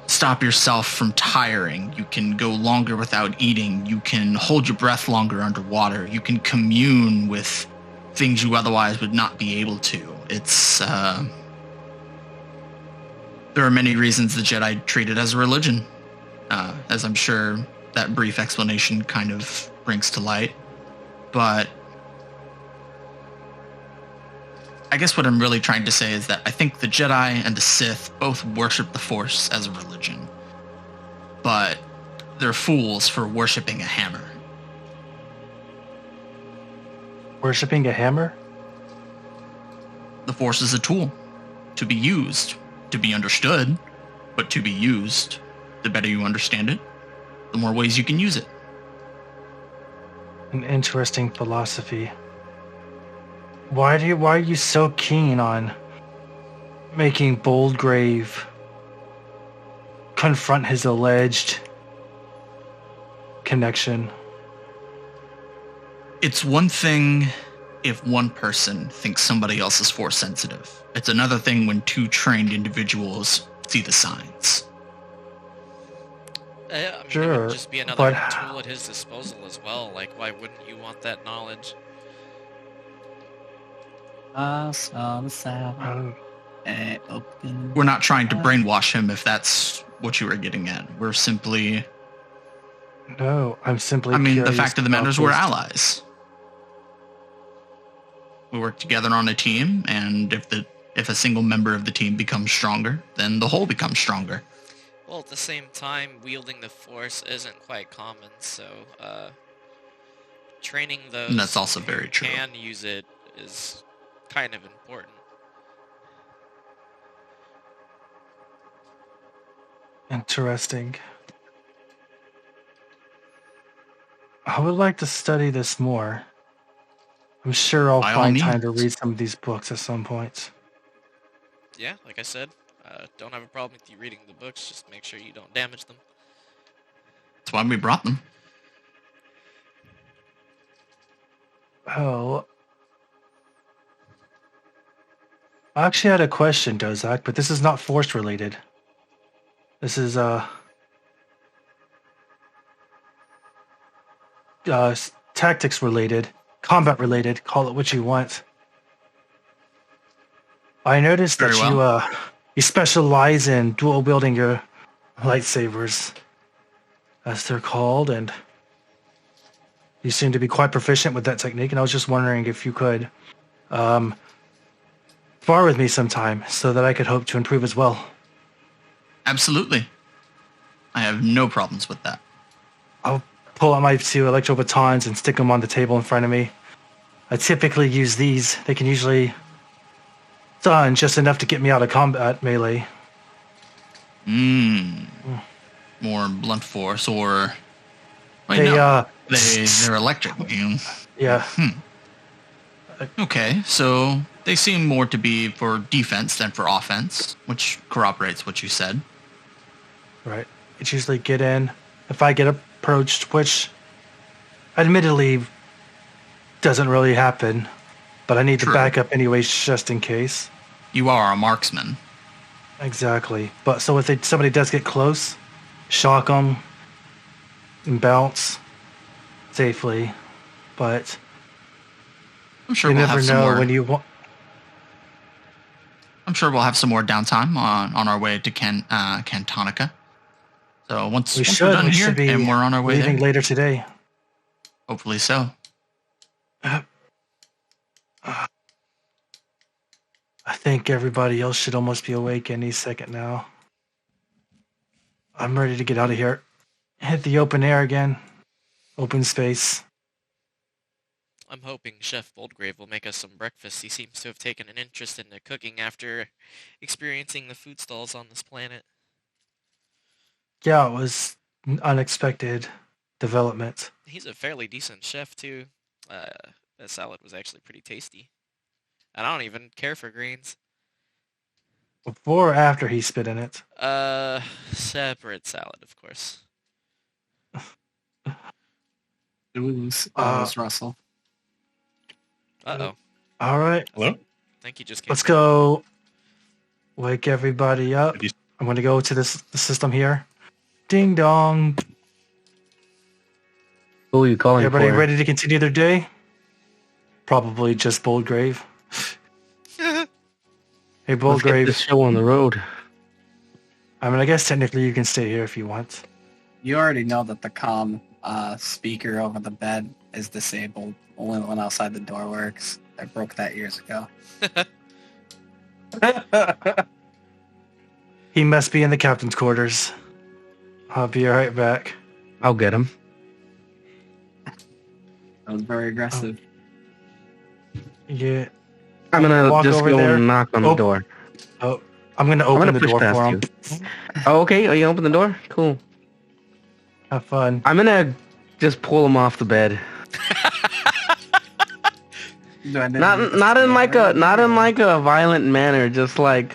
stop yourself from tiring, you can go longer without eating, you can hold your breath longer underwater, you can commune with things you otherwise would not be able to. It's, there are many reasons the Jedi treat it as a religion, as I'm sure that brief explanation kind of brings to light. But I guess what I'm really trying to say is that I think the Jedi and the Sith both worship the Force as a religion, but they're fools for worshiping a hammer. Worshipping a hammer? The Force is a tool to be used, to be understood, but to be used. The better you understand it, the more ways you can use it. An interesting philosophy. Why are you so keen on making Boldgrave confront his alleged connection? It's one thing if one person thinks somebody else is force sensitive. It's another thing when two trained individuals see the signs. I mean, it Sure, would just be another but tool at his disposal as well. Like, why wouldn't you want that knowledge? Saw the sound. We're not trying to brainwash him if that's what you were getting at. We're simply... no, I'm simply. I mean, the curious fact of the matter about is we're this. allies. We work together on a team, and if a single member of the team becomes stronger, then the whole becomes stronger. Well, at the same time, wielding the Force isn't quite common, so training those And that's also who very true. can use it is kind of important. Interesting. I would like to study this more. I'm sure I'll By all find time to means. read some of these books at some point. Yeah, like I said, don't have a problem with you reading the books, just make sure you don't damage them. That's why we brought them. Oh. I actually had a question, Dozak, but this is not force related. This is tactics related, combat related, call it what you want. I noticed Very that well. you specialize in dual wielding your lightsabers, as they're called, and you seem to be quite proficient with that technique. And I was just wondering if you could spar with me sometime so that I could hope to improve as well. Absolutely. I have no problems with that. I'll pull out my two electro batons and stick them on the table in front of me. I typically use these. They can usually stun just enough to get me out of combat melee. More blunt force or... Wait, They, no. They're electric. Yeah. Okay, so they seem more to be for defense than for offense, which corroborates what you said. Right. It's usually get in. If I get approached, which admittedly doesn't really happen, but I need True. to back up anyways just in case. You are a marksman. Exactly. But so if somebody does get close, shock them and bounce safely. But I'm sure you we'll never have some know more. when you want. I'm sure we'll have some more downtime on our way to Cantonica. So once we're done We here should be and we're on our way leaving there, later today. hopefully so. I think everybody else should almost be awake any second now. I'm ready to get out of here. Hit the open air again. Open space. I'm hoping Chef Boldgrave will make us some breakfast. He seems to have taken an interest in the cooking after experiencing the food stalls on this planet. Yeah, it was an unexpected development. He's a fairly decent chef, too. That salad was actually pretty tasty. And I don't even care for greens. Before or after he spit in it? Separate salad, of course. It was Russell. Uh-oh. All right, Hello? I think he just came let's back. go wake everybody up. Have you- I'm going to go to the system here. Ding dong. Who are you calling Everybody for? ready to continue their day? Probably just Boldgrave. Hey, Let's get Boldgrave. this show on the road. I mean, I guess technically you can stay here if you want. You already know that the comm speaker over the bed is disabled. Only the one outside the door works. I broke that years ago. He must be in the captain's quarters. I'll be right back. I'll get him. That was very aggressive. Yeah. I'm gonna Walk just over go there. and knock on the Oh. door. Oh, I'm going to I'm open gonna the push door past for him. you. Oh, okay. Oh, you open the door? Cool. Have fun. I'm gonna just pull him off the bed. Do I need Not to- not in like a violent manner. Just like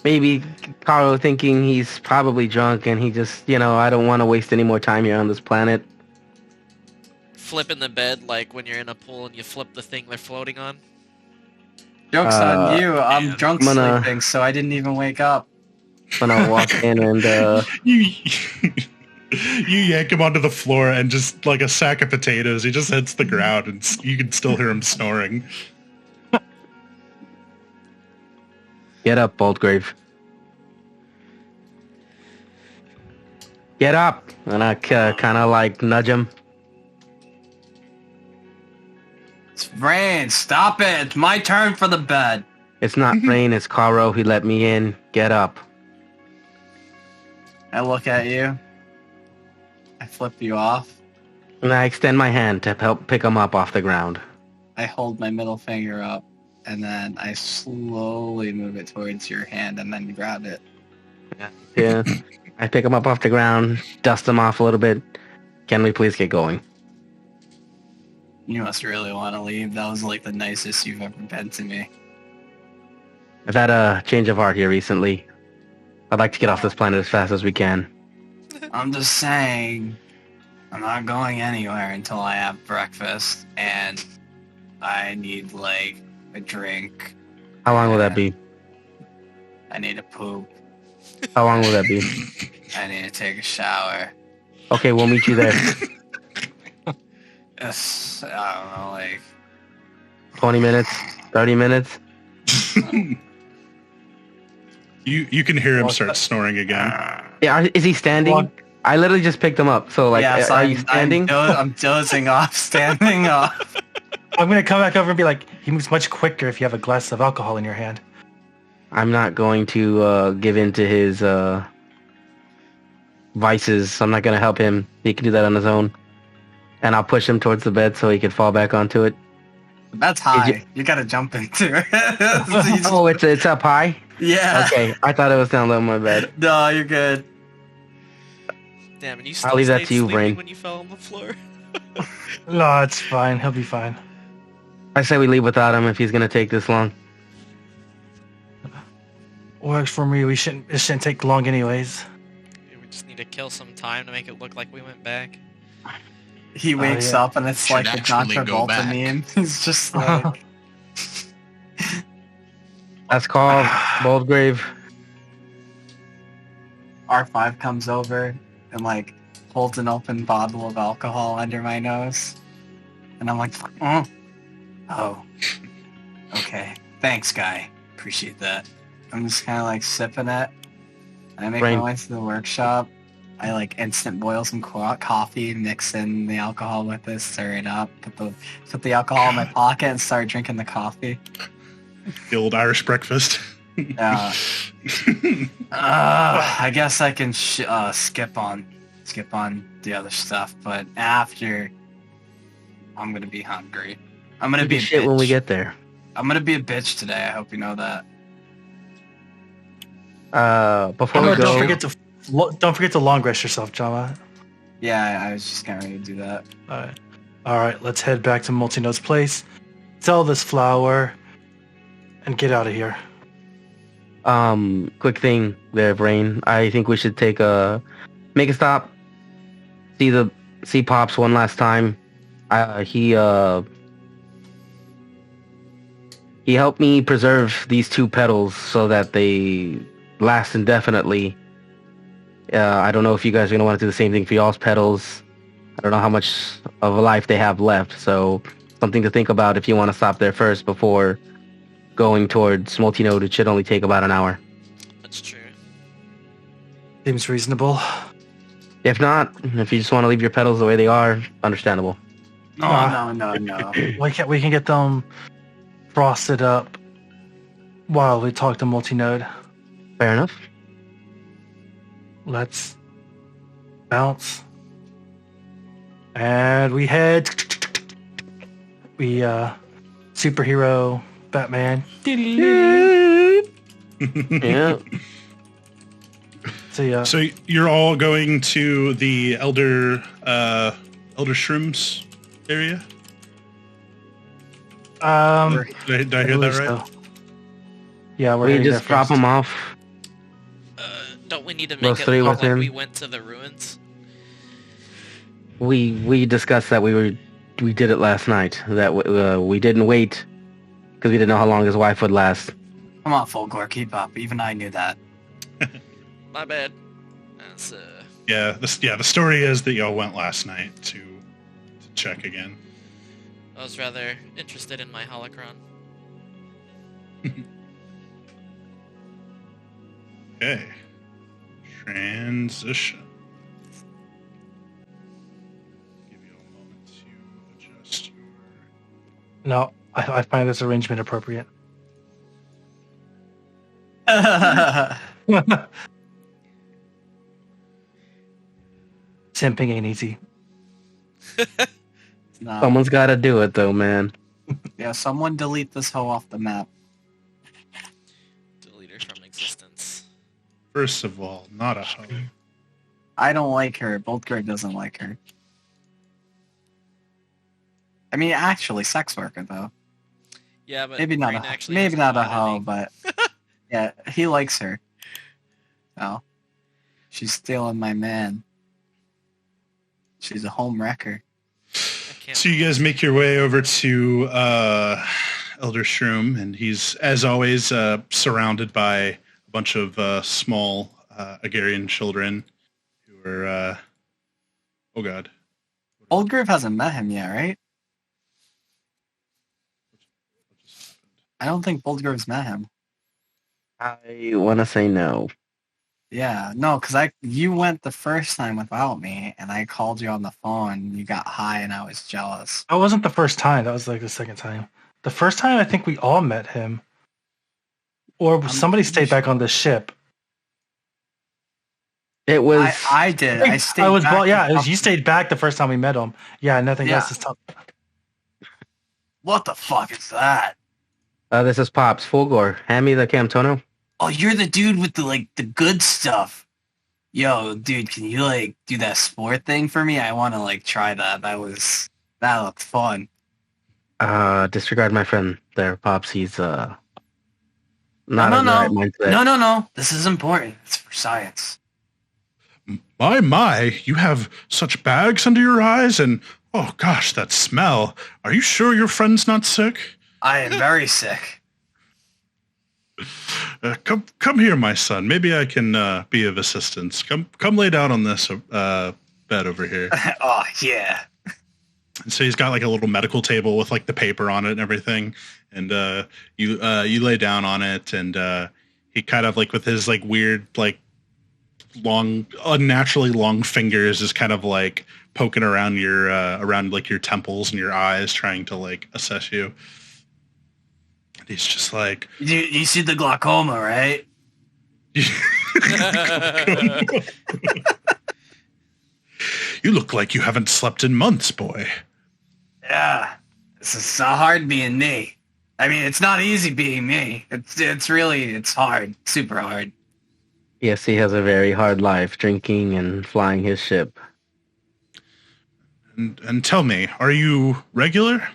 maybe Caro thinking he's probably drunk and he just I don't want to waste any more time here on this planet. Flipping the bed like when you're in a pool and you flip the thing they're floating on. Joke's on you. I'm man. drunk I'm gonna- sleeping, so I didn't even wake up. When I walk in and You you yank him onto the floor and just like a sack of potatoes, he just hits the ground and you can still hear him snoring. get up, Boldgrave. Get up, and I kind of like nudge him. It's Rain. Stop it. It's my turn for the bed. It's not Rain, it's Caro. He let me in. Get up. I look at you. I flip you off. And I extend my hand to help pick him up off the ground. I hold my middle finger up, and then I slowly move it towards your hand, and then you grab it. Yeah. I pick him up off the ground, dust him off a little bit. Can we please get going? You must really want to leave. That was like the nicest you've ever been to me. I've had a change of heart here recently. I'd like to get off this planet as fast as we can. I'm just saying, I'm not going anywhere until I have breakfast, and I need like a drink. How long will that be? I need to poop. How long will that be? I need to take a shower. Okay, we'll meet you there. It's, I don't know, like 20 minutes? 30 minutes? You can hear him start snoring again. Yeah, is he standing? Well, I literally just picked him up. So, like, yes, are you standing? I'm dozing off, standing off. I'm going to come back over and be like, he moves much quicker if you have a glass of alcohol in your hand. I'm not going to give in to his vices. I'm not going to help him. He can do that on his own. And I'll push him towards the bed so he can fall back onto it. That's high. You gotta jump into it. Oh, it's up high? Yeah. Okay, I thought it was down low on my bed. No, you're good. Damn, and you I'll leave that stayed to you, sleeping Brain. when you fell on the floor. No, it's fine. He'll be fine. I say we leave without him if he's going to take this long. Works for me. It shouldn't take long anyways. We just need to kill some time to make it look like we went back. He wakes yeah. up and it's Should like the John actually go Travolta back. meme. He's just like, That's called Boldgrave. R5 comes over and like holds an open bottle of alcohol under my nose. And I'm like, oh, okay. Thanks, guy. Appreciate that. I'm just kind of like sipping it. And I make Brain. my way to the workshop. I like instant boil some coffee, mix in the alcohol with it, stir it up, put the alcohol in my pocket and start drinking the coffee. The old Irish breakfast. I guess I can skip on the other stuff, but after I'm gonna be hungry. I'm gonna Give be me a shit bitch. when we get there. I'm gonna be a bitch today. I hope you know that. Before we Oh, go, don't forget to long rest yourself, Jama. Yeah, I was just getting ready to do that. All right, let's head back to Multinode's place, sell this flower, and get out of here. quick thing there, Brain. I think we should make a stop. See Pops one last time. He helped me preserve these 2 petals so that they last indefinitely. I don't know if you guys are gonna want to do the same thing for y'all's petals. I don't know how much of a life they have left, so something to think about if you want to stop there first before going towards Multinode. It should only take about an hour. That's true. Seems reasonable. If not, if you just want to leave your petals the way they are, understandable. No. We can get them frosted up while we talk to Multinode. Fair enough. Let's bounce. And we head. We superhero Batman. Yeah. So yeah. So you're all going to the Elder Shrooms area? Did I hear that right? So. Yeah, we're We heading just there drop first. them off. Don't we need to Those make it three look with like him. we went to the ruins? We discussed that we did it last night. That we didn't wait because we didn't know how long his wife would last. Come on, Fulgore, keep up. Even I knew that. My bad. That's Yeah, the story is that y'all went last night to check again. I was rather interested in my holocron. Okay. Transition. Give you a moment to adjust your... No, I find this arrangement appropriate. Simping ain't easy. No. Someone's got to do it though, man. Yeah, someone delete this hoe off the map. Delete her from existence. First of all, not a hoe. I don't like her. Boldgard doesn't like her. I mean, actually, sex worker though. Yeah, but Maybe not Brain a actually maybe doesn't not a want hoe, any. but yeah, he likes her. Oh, she's stealing my man. She's a home wrecker. I can't. So you guys make your way over to Elder Shroom, and he's, as always, surrounded by a bunch of small Agarian children who are... oh god. Boldgrove hasn't met him yet, right? I don't think Boldgrove's met him. I want to say no. Yeah, no, because you went the first time without me, and I called you on the phone. You got high, and I was jealous. That wasn't the first time. That was like the second time. The first time, I think we all met him, or somebody stayed back on the ship. It was. I did. I stayed. I was. back Yeah, and it was, you stayed back the first time we met him. Yeah, nothing Yeah. else is tough. What the fuck is that? This is Pops. Fulgore. Hand me the Camtono. Oh, you're the dude with the good stuff. Yo, dude, can you do that sport thing for me? I want to try that. That looked fun. Disregard my friend there, Pops. He's not No, in the no. right mindset. No. This is important. It's for science. My, you have such bags under your eyes, and oh gosh, that smell. Are you sure your friend's not sick? I am very sick. Come here, my son. Maybe I can be of assistance. Come lay down on this bed over here. Oh, yeah. And so he's got like a little medical table with like the paper on it and everything. And you lay down on it, and he kind of like with his like weird like long, unnaturally long fingers is kind of like poking around your around like your temples and your eyes, trying to like assess you. And he's just like, You see the glaucoma, right? you look like you haven't slept in months, boy. Yeah, this is so hard being me. I mean, it's not easy being me. It's hard, super hard. Yes, he has a very hard life, drinking and flying his ship. And tell me, are you regular?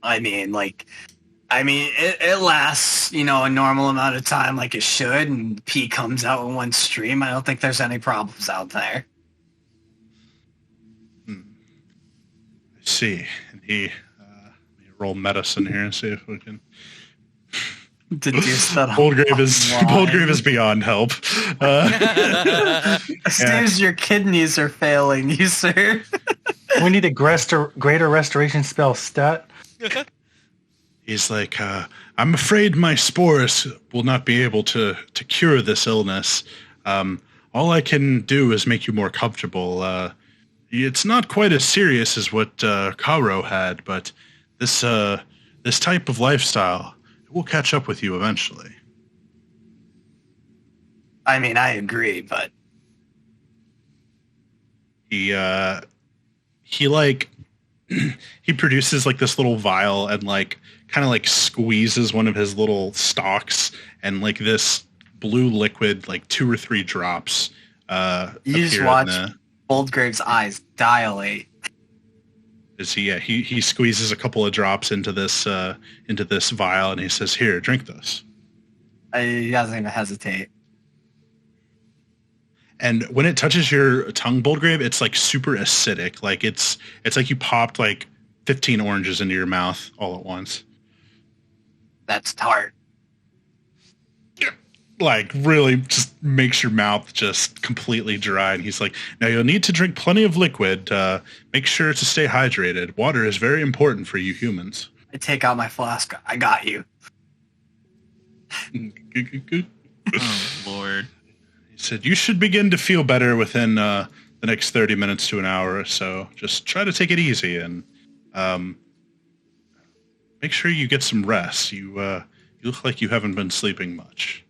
I mean, it lasts, a normal amount of time like it should, and pee comes out in one stream. I don't think there's any problems out there. I see. And he roll medicine here and see if we can. Deduce that. Boldgrave is beyond help. Steve's, your kidneys are failing you, sir. We need a greater restoration spell stat. He's like, I'm afraid my spores will not be able to cure this illness. All I can do is make you more comfortable. It's not quite as serious as what Karo had, but this type of lifestyle will catch up with you eventually. I mean, I agree, but He like he produces like this little vial and like kind of like squeezes one of his little stalks, and like this blue liquid, like 2 or 3 drops. You just watch Boldgrave's eyes dilate. Is he squeezes a couple of drops into this vial, and he says, "Here, drink this." He doesn't even hesitate. And when it touches your tongue, Boldgrave, it's like super acidic. Like it's like you popped like 15 oranges into your mouth all at once. That's tart. Like really just makes your mouth just completely dry. And he's like, now you'll need to drink plenty of liquid. Make sure to stay hydrated. Water is very important for you humans. I take out my flask. I got you. Oh, Lord. He said, you should begin to feel better within the next 30 minutes to an hour or so. Just try to take it easy and make sure you get some rest. You look like you haven't been sleeping much.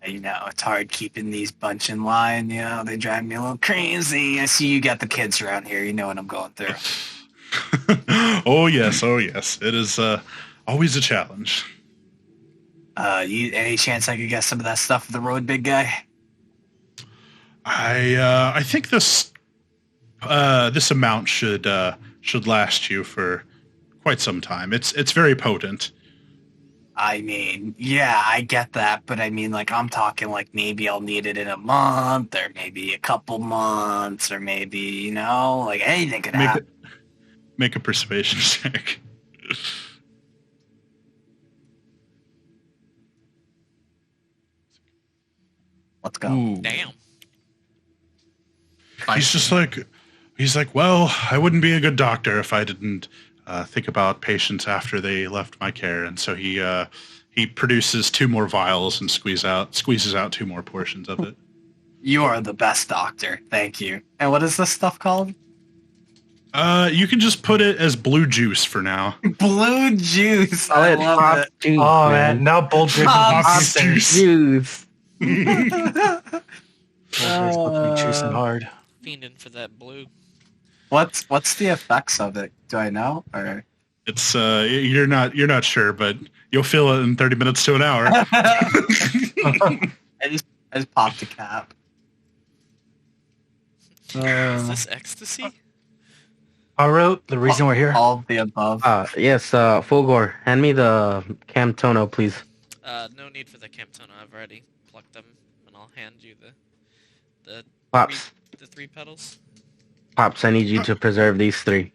It's hard keeping these bunch in line. They drive me a little crazy. I see you got the kids around here. You know what I'm going through. Oh, yes. It is always a challenge. Any chance I could get some of that stuff for the road, big guy? I think this amount should last you for quite some time. It's very potent. I mean, yeah, I get that, but I mean, like, I'm talking like maybe I'll need it in a month, or maybe a couple months, or maybe, like anything could happen. Make a persuasion check. Let's go. Ooh. Damn. He's like, well, I wouldn't be a good doctor if I didn't think about patients after they left my care. And so he produces 2 more vials and squeezes out 2 more portions of it. You are the best doctor. Thank you. And what is this stuff called? You can just put it as blue juice for now. Blue juice. I love pop it. juice, Oh man, now Boldgrave Pop is juice. Juice. Boldgrave's looking juicing hard. Fiending for that blue. What's the effects of it? Do I know? Or It's you're not sure, but you'll feel it in 30 minutes to an hour. I just popped a cap. Is this ecstasy? Aro, the reason we're here. All of the above. Yes, Fulgor, hand me the Camtono, please. No need for the Camptona. I've already plucked them, and I'll hand you the Pops. the 3 petals. Pops, I need you to preserve these 3.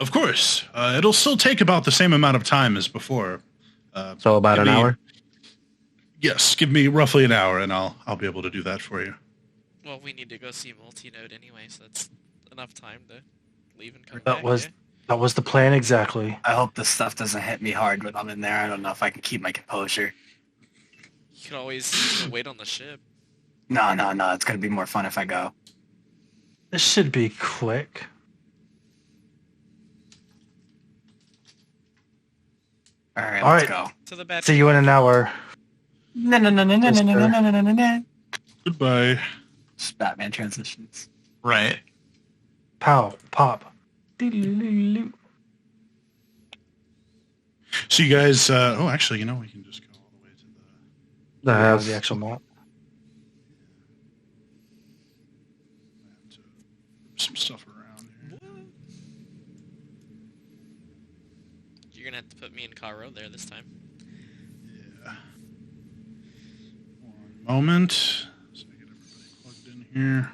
Of course. It'll still take about the same amount of time as before. So about an hour? Yes, give me roughly an hour, and I'll be able to do that for you. Well, we need to go see Multinode anyway, so that's enough time to leave and come That back. was yeah? that was the plan exactly. I hope this stuff doesn't hit me hard when I'm in there. I don't know if I can keep my composure. You can always wait on the ship. No. It's going to be more fun if I go. This should be quick. All right, All let's right. go. To the bad. See you in an hour. No. Goodbye. Batman transitions. Right. Pow, pop. So you guys, actually, we can just go all the way to The house. the actual map. some stuff around here. You're gonna have to put me and Caro there this time. Yeah. One moment. So I get everybody plugged in here.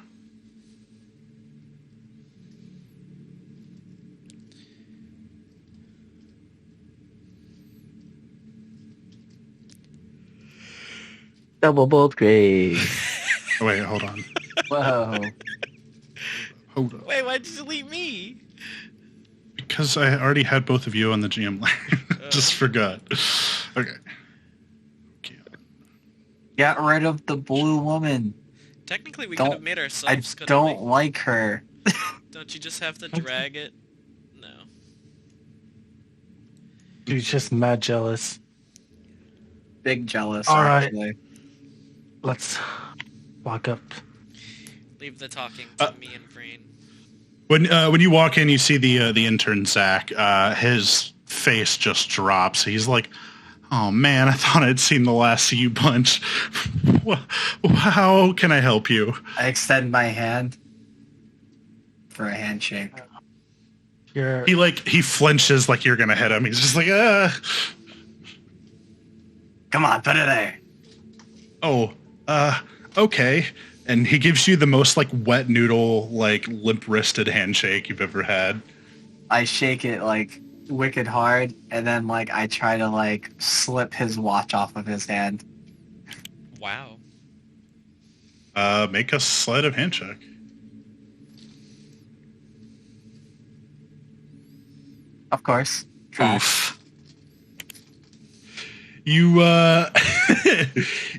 Double bolt grade. Oh, wait, hold on. Whoa. Hold up. Wait, why'd you delete me? Because I already had both of you on the GM line. Just forgot. Okay. Get rid of the blue woman. Technically, we Don't- could have made I ourselves. couldn't don't we? like her. Don't you just have to drag it? No. Dude's just mad jealous. Big jealous, All right. actually. Let's walk up. Leave the talking to me and Vrain. When you walk in, you see the intern Zach. His face just drops. He's like, "Oh man, I thought I'd seen the last of you bunch. How can I help you?" I extend my hand for a handshake. You're He flinches like you're gonna hit him. He's just like, Come on, put it there. "Oh, okay." And he gives you the most like wet noodle, like limp wristed handshake you've ever had. I shake it like wicked hard, and then like I try to like slip his watch off of his hand. Wow. Make a sleight of hand check. Of course. Trash. You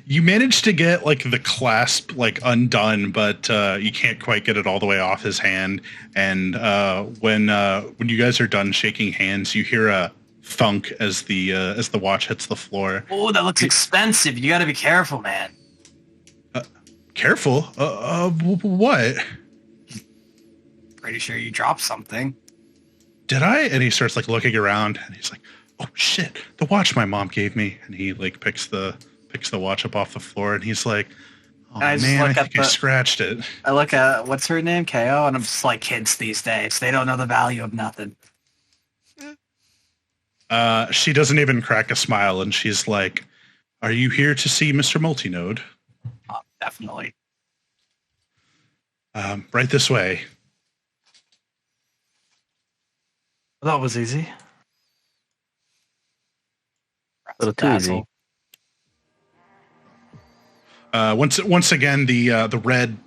you managed to get like the clasp like undone, but you can't quite get it all the way off his hand. And when you guys are done shaking hands, you hear a thunk as the watch hits the floor. Oh, that looks expensive. You gotta be careful, man. Careful. What? Pretty sure you dropped something. Did I? And he starts like looking around, and he's like, "Oh shit, the watch my mom gave me." And he like picks the watch up off the floor, and he's like, "Oh And I just man, I look at think I the- scratched it." I look at what's her name, KO, and I'm just like, kids these days, they don't know the value of nothing. She doesn't even crack a smile, and she's like, "Are you here to see Mr. Multinode?" Definitely. Right this way. that was easy. Little too easy. Once again, the red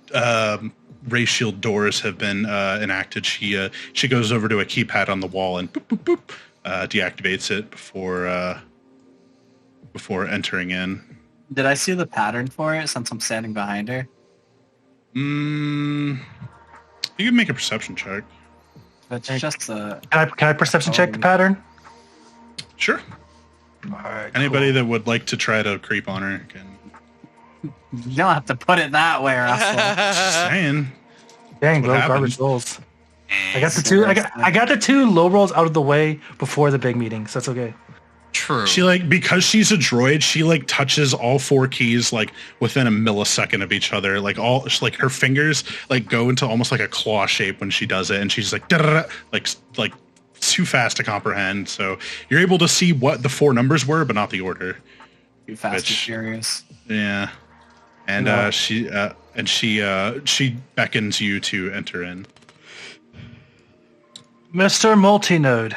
ray shield doors have been enacted. She goes over to a keypad on the wall and boop boop boop deactivates it before entering in. Did I see the pattern for it since I'm standing behind her? You can make a perception check. It's just a... Can I perception check the pattern? Sure. All right. Anybody that would like to try to creep on her can. You don't have to put it that way, Russell. Just saying. Dang, what low happened. garbage rolls. I got the two. I got the two low rolls out of the way before the big meeting, so that's okay. True. She because she's a droid, she touches all four keys within a millisecond of each other. Her fingers go into almost like a claw shape when she does it, and she's like too fast to comprehend. So you're able to see what the four numbers were, but not the order. Too fast and Which- furious. Yeah, and No. she beckons you to enter in. Mr. Multinode.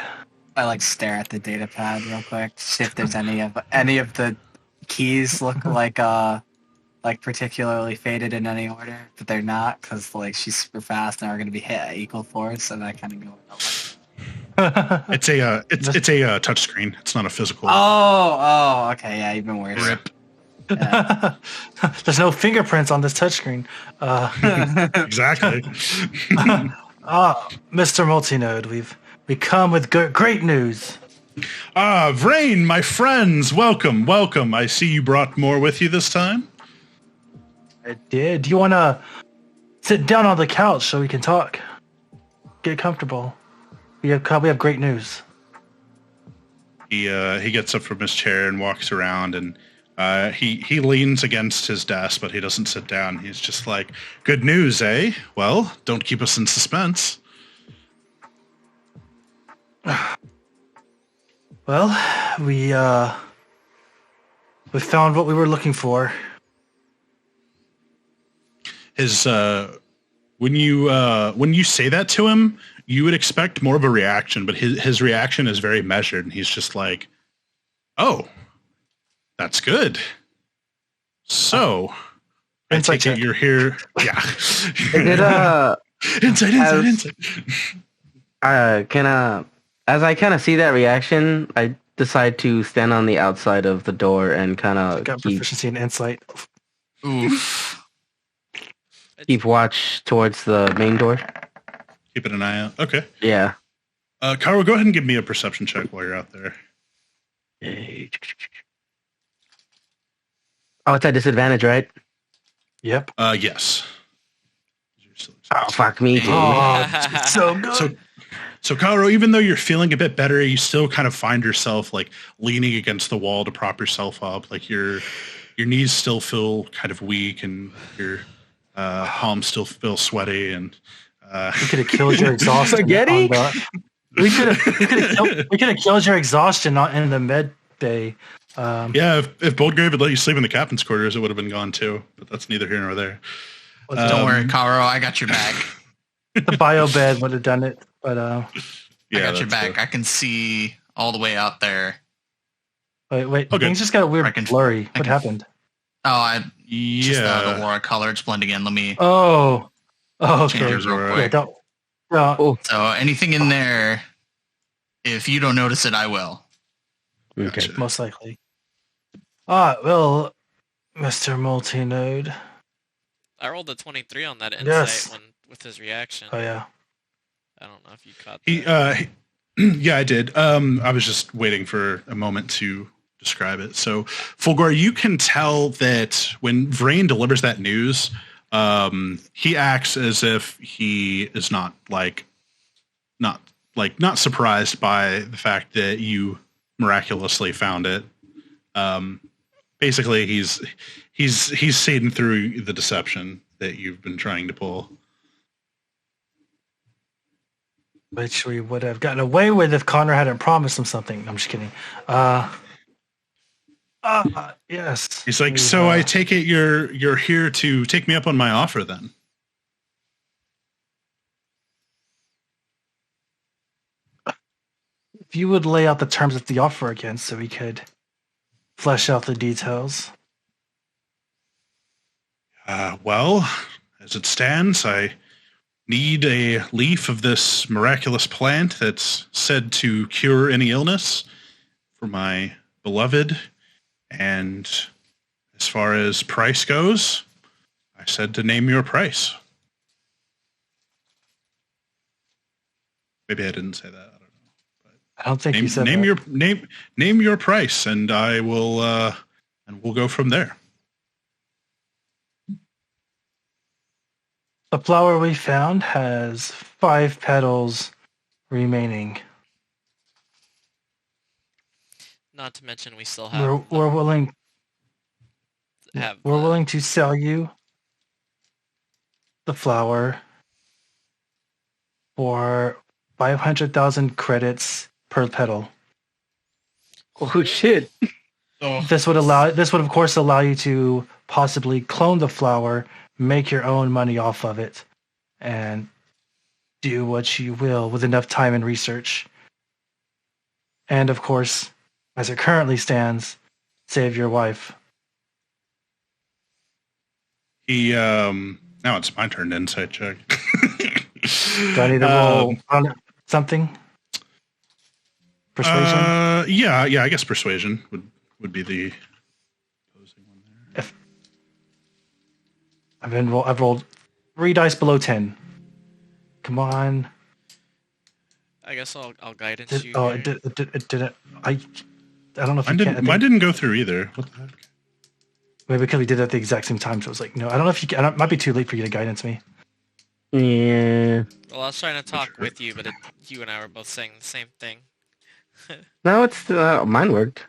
I stare at the data pad real quick, see if there's any of the keys look like particularly faded in any order, but they're not because she's super fast and are going to be hit at equal force, and I kind of go. It's a touch screen. It's not a physical. Oh, okay, yeah, even worse. Rip. Yeah. There's no fingerprints on this touchscreen. Exactly. Mr. Multinode, we come with great news. Vrain, my friends, welcome. I see you brought more with you this time. I did. Do you want to sit down on the couch so we can talk? Get comfortable. We have great news. He gets up from his chair and walks around, and he leans against his desk, but he doesn't sit down. He's just like, "Good news, eh? Well, don't keep us in suspense." Well, we found what we were looking for. His when you say that to him, you would expect more of a reaction, but his reaction is very measured, and he's just like, "Oh, that's good. So, I Insight take it check. you're here." Yeah. Is it Insight. as I kind of see that reaction, I decide to stand on the outside of the door and kind of Got proficiency in insight. Oof. keep watch towards the main door. Keeping an eye out. Okay. Yeah. Karo, go ahead and give me a perception check while you're out there. Oh, it's at disadvantage, right? Yep. Yes. Oh, fuck me too. Oh, it's so good. So Karo, even though you're feeling a bit better, you still kind of find yourself like leaning against the wall to prop yourself up. Like your knees still feel kind of weak, and your palms still feel sweaty. And we could have killed your exhaustion. Spaghetti? We could have killed your exhaustion in the med bay. yeah, if Boldgrave had let you sleep in the captain's quarters, it would have been gone too. But that's neither here nor there. Don't worry, Karo. I got your back. The bio bed would have done it, but I got your back. I can see all the way out there. wait. Okay. Things just got weird, I can- blurry. I What can- happened? Oh, just the Yeah. aura color. It's blending in. Let me Oh, change okay. it real Yeah, Yeah, quick. don't. No, Oh, So anything in there, if you don't notice it, I will. okay. Gotcha. most likely. Well, Mr. Multinode. I rolled a 23 on that insight Yes. one with his reaction. Oh yeah. I don't know if you caught He, that. yeah, I did. I was just waiting for a moment to describe it. So, Fulgor, you can tell that when Vrain delivers that news, he acts as if he is not surprised by the fact that you miraculously found it. Basically, he's seen through the deception that you've been trying to pull. Which we would have gotten away with if Connor hadn't promised him something. I'm just kidding. Yes. He's like, We've, so I take it you're here to take me up on my offer then? if you would lay out the terms of the offer again so we could flesh out the details. Well, as it stands, I need a leaf of this miraculous plant that's said to cure any illness for my beloved. And as far as price goes, I said to name your price. Maybe I didn't say that. I don't know. I don't think you said Name that. name your price, and I will and we'll go from there. The flower we found has 5 petals remaining. Not to mention we still have We're willing have we're willing to sell you the flower for 500,000 credits per petal. Oh shit. This would of course allow you to possibly clone the flower, make your own money off of it, and do what you will with enough time and research. And of course, as it currently stands, save your wife. He now it's my turn to insight check. Do I need to roll on something? Persuasion? Yeah, I guess persuasion would be the opposing one there. I've rolled 3 dice below 10. Come on. I guess I'll guidance Did, you. oh, here. it didn't. I don't know if Mine you can. I didn't, mine think, didn't go through either. What the heck? maybe because we did it at the exact same time. So it was like, no, I don't know if you can. It might be too late for you to guidance me. Yeah. Well, I was trying to talk Sure. with you, but you and I were both saying the same thing. No, it's mine worked.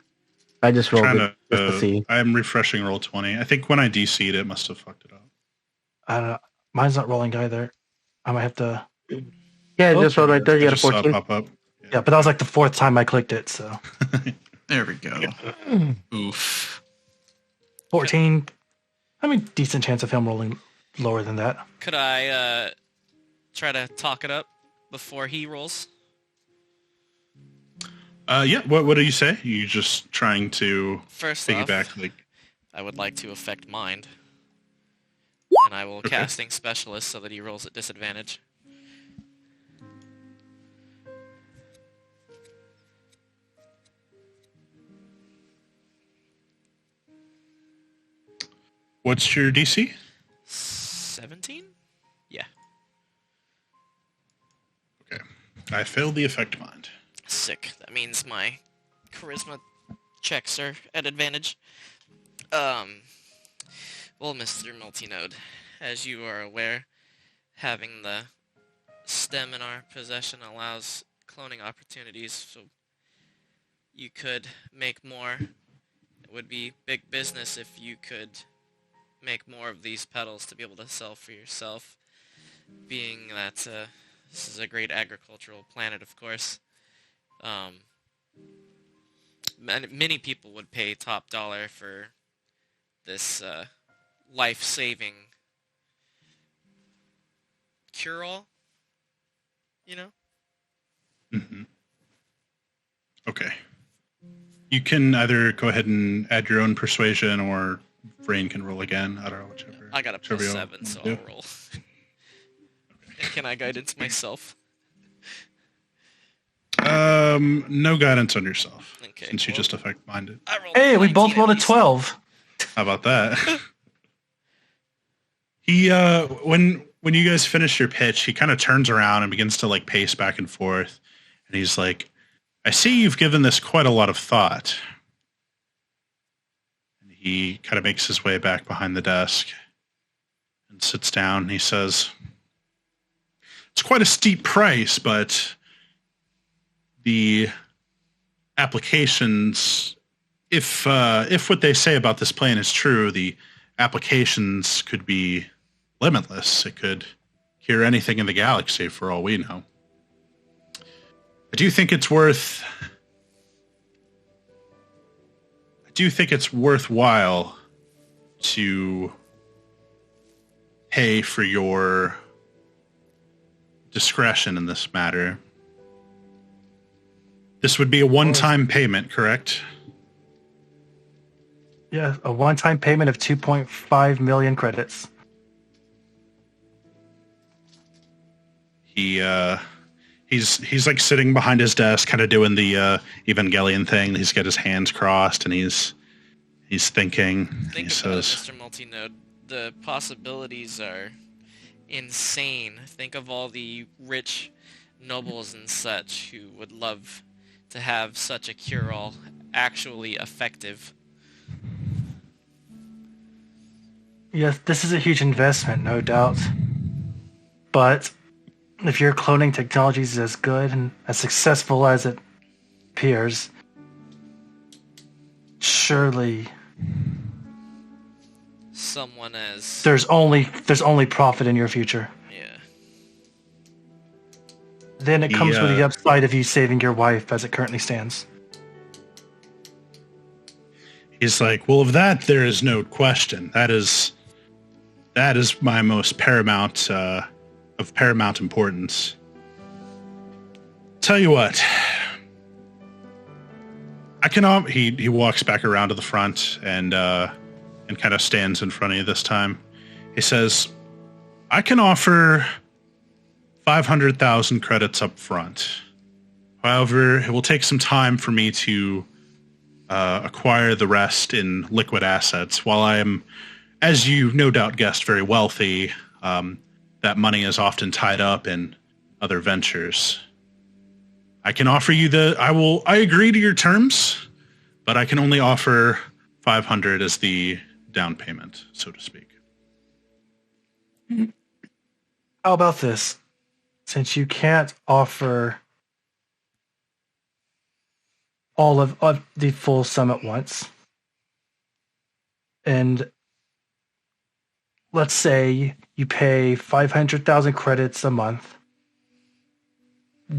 I just rolled Trying it just to to. see. I'm refreshing roll 20. I think when I DC'd it, must have fucked it up. I don't know. Mine's not rolling either. I might have to. Yeah, Oh, just rolled right there. You I got a just saw it 14. pop up. Yeah, but that was like the fourth time I clicked it, so There we go. Oof. 14. I mean, decent chance of him rolling lower than that. Could I try to talk it up before he rolls? Yeah. What do you say? You just trying to First piggyback? off, Like, I would like to affect mind, and I will Okay. casting specialist so that he rolls at disadvantage. what's your DC? 17? Yeah. Okay. I failed the effect mind. Sick. That means my charisma checks are at advantage. Well, Mr. Multinode, as you are aware, having the stem in our possession allows cloning opportunities, so you could make more. It would be big business if you could make more of these petals to be able to sell for yourself, being that this is a great agricultural planet, of course. Many people would pay top dollar for this life-saving cure-all, you know? Mm-hmm. Okay. You can either go ahead and add your own persuasion, or Rain can roll again. I don't know, whichever. I got a whichever plus you 7, want so to I'll do. roll. And can I guidance myself? No guidance on yourself, Okay, since you well, just affect minded. I rolled Hey, we 19 both at rolled a least. 12. How about that? He when you guys finish your pitch, he kind of turns around and begins to like pace back and forth, and he's like, "I see you've given this quite a lot of thought." And he kind of makes his way back behind the desk and sits down. And he says, "It's quite a steep price, but the applications, if what they say about this plane is true, the applications could be limitless. It could cure anything in the galaxy for all we know. I do think it's worthwhile to pay for your discretion in this matter. This would be a one-time payment, correct?" Yeah, a one-time payment of 2.5 million credits. He's like sitting behind his desk, kind of doing the Evangelion thing. He's got his hands crossed, and he's thinking. Think He about it, says, Mr. Multinode. The possibilities are insane. Think of all the rich nobles and such who would love to have such a cure-all actually effective. Yes, this is a huge investment, no doubt. But if your cloning technology is as good and as successful as it appears, surely Someone as... there's only profit in your future. Yeah. Then it He, comes with the upside of you saving your wife as it currently stands. he's like, "Well, of that there is no question. That is my most paramount of paramount importance. Tell you what, I can." He walks back around to the front and kind of stands in front of you this time. He says, "I can offer 500,000 credits up front. However, it will take some time for me to acquire the rest in liquid assets. While I am, as you no doubt guessed, very wealthy, that money is often tied up in other ventures. I can offer you I agree to your terms, but I can only offer 500 as the down payment, so to speak." How about this? Since you can't offer all of the full sum at once, and let's say you pay 500,000 credits a month,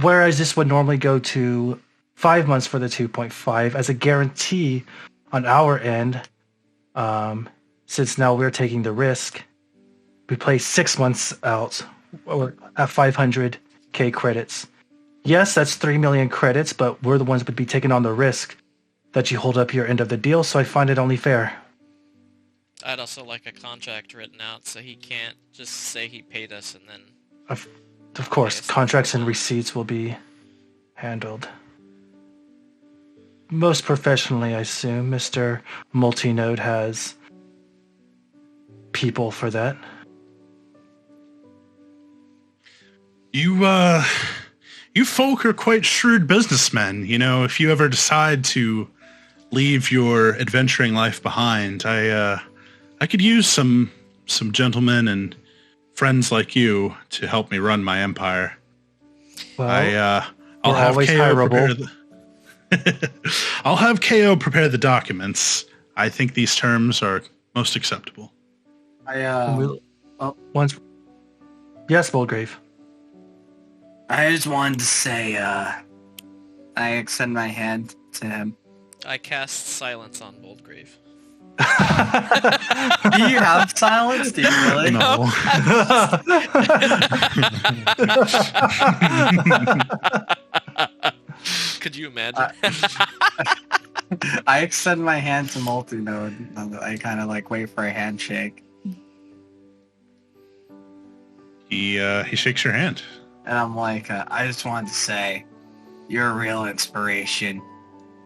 whereas this would normally go to 5 months for the 2.5 as a guarantee on our end. Since now we're taking the risk, we play 6 months out or at 500k credits. Yes, that's 3 million credits, but we're the ones that would be taking on the risk that you hold up your end of the deal, so I find it only fair. I'd also like a contract written out so he can't just say he paid us and then... Of course, contracts and receipts will be handled most professionally, I assume. Mr. Multinode has people for that. You folk are quite shrewd businessmen. You know, if you ever decide to leave your adventuring life behind, I could use some gentlemen and friends like you to help me run my empire. Well, I'll have always KO prepare hireable. I'll have KO prepare the documents. I think these terms are most acceptable. Once, yes, Boldgrave. I just wanted to say, I extend my hand to him. I cast silence on Boldgrave. Do you have silence? Do you really? No. Could you imagine? I extend my hand to Multinode, and I kind of like wait for a handshake. He shakes your hand. And I'm like, I just wanted to say, you're a real inspiration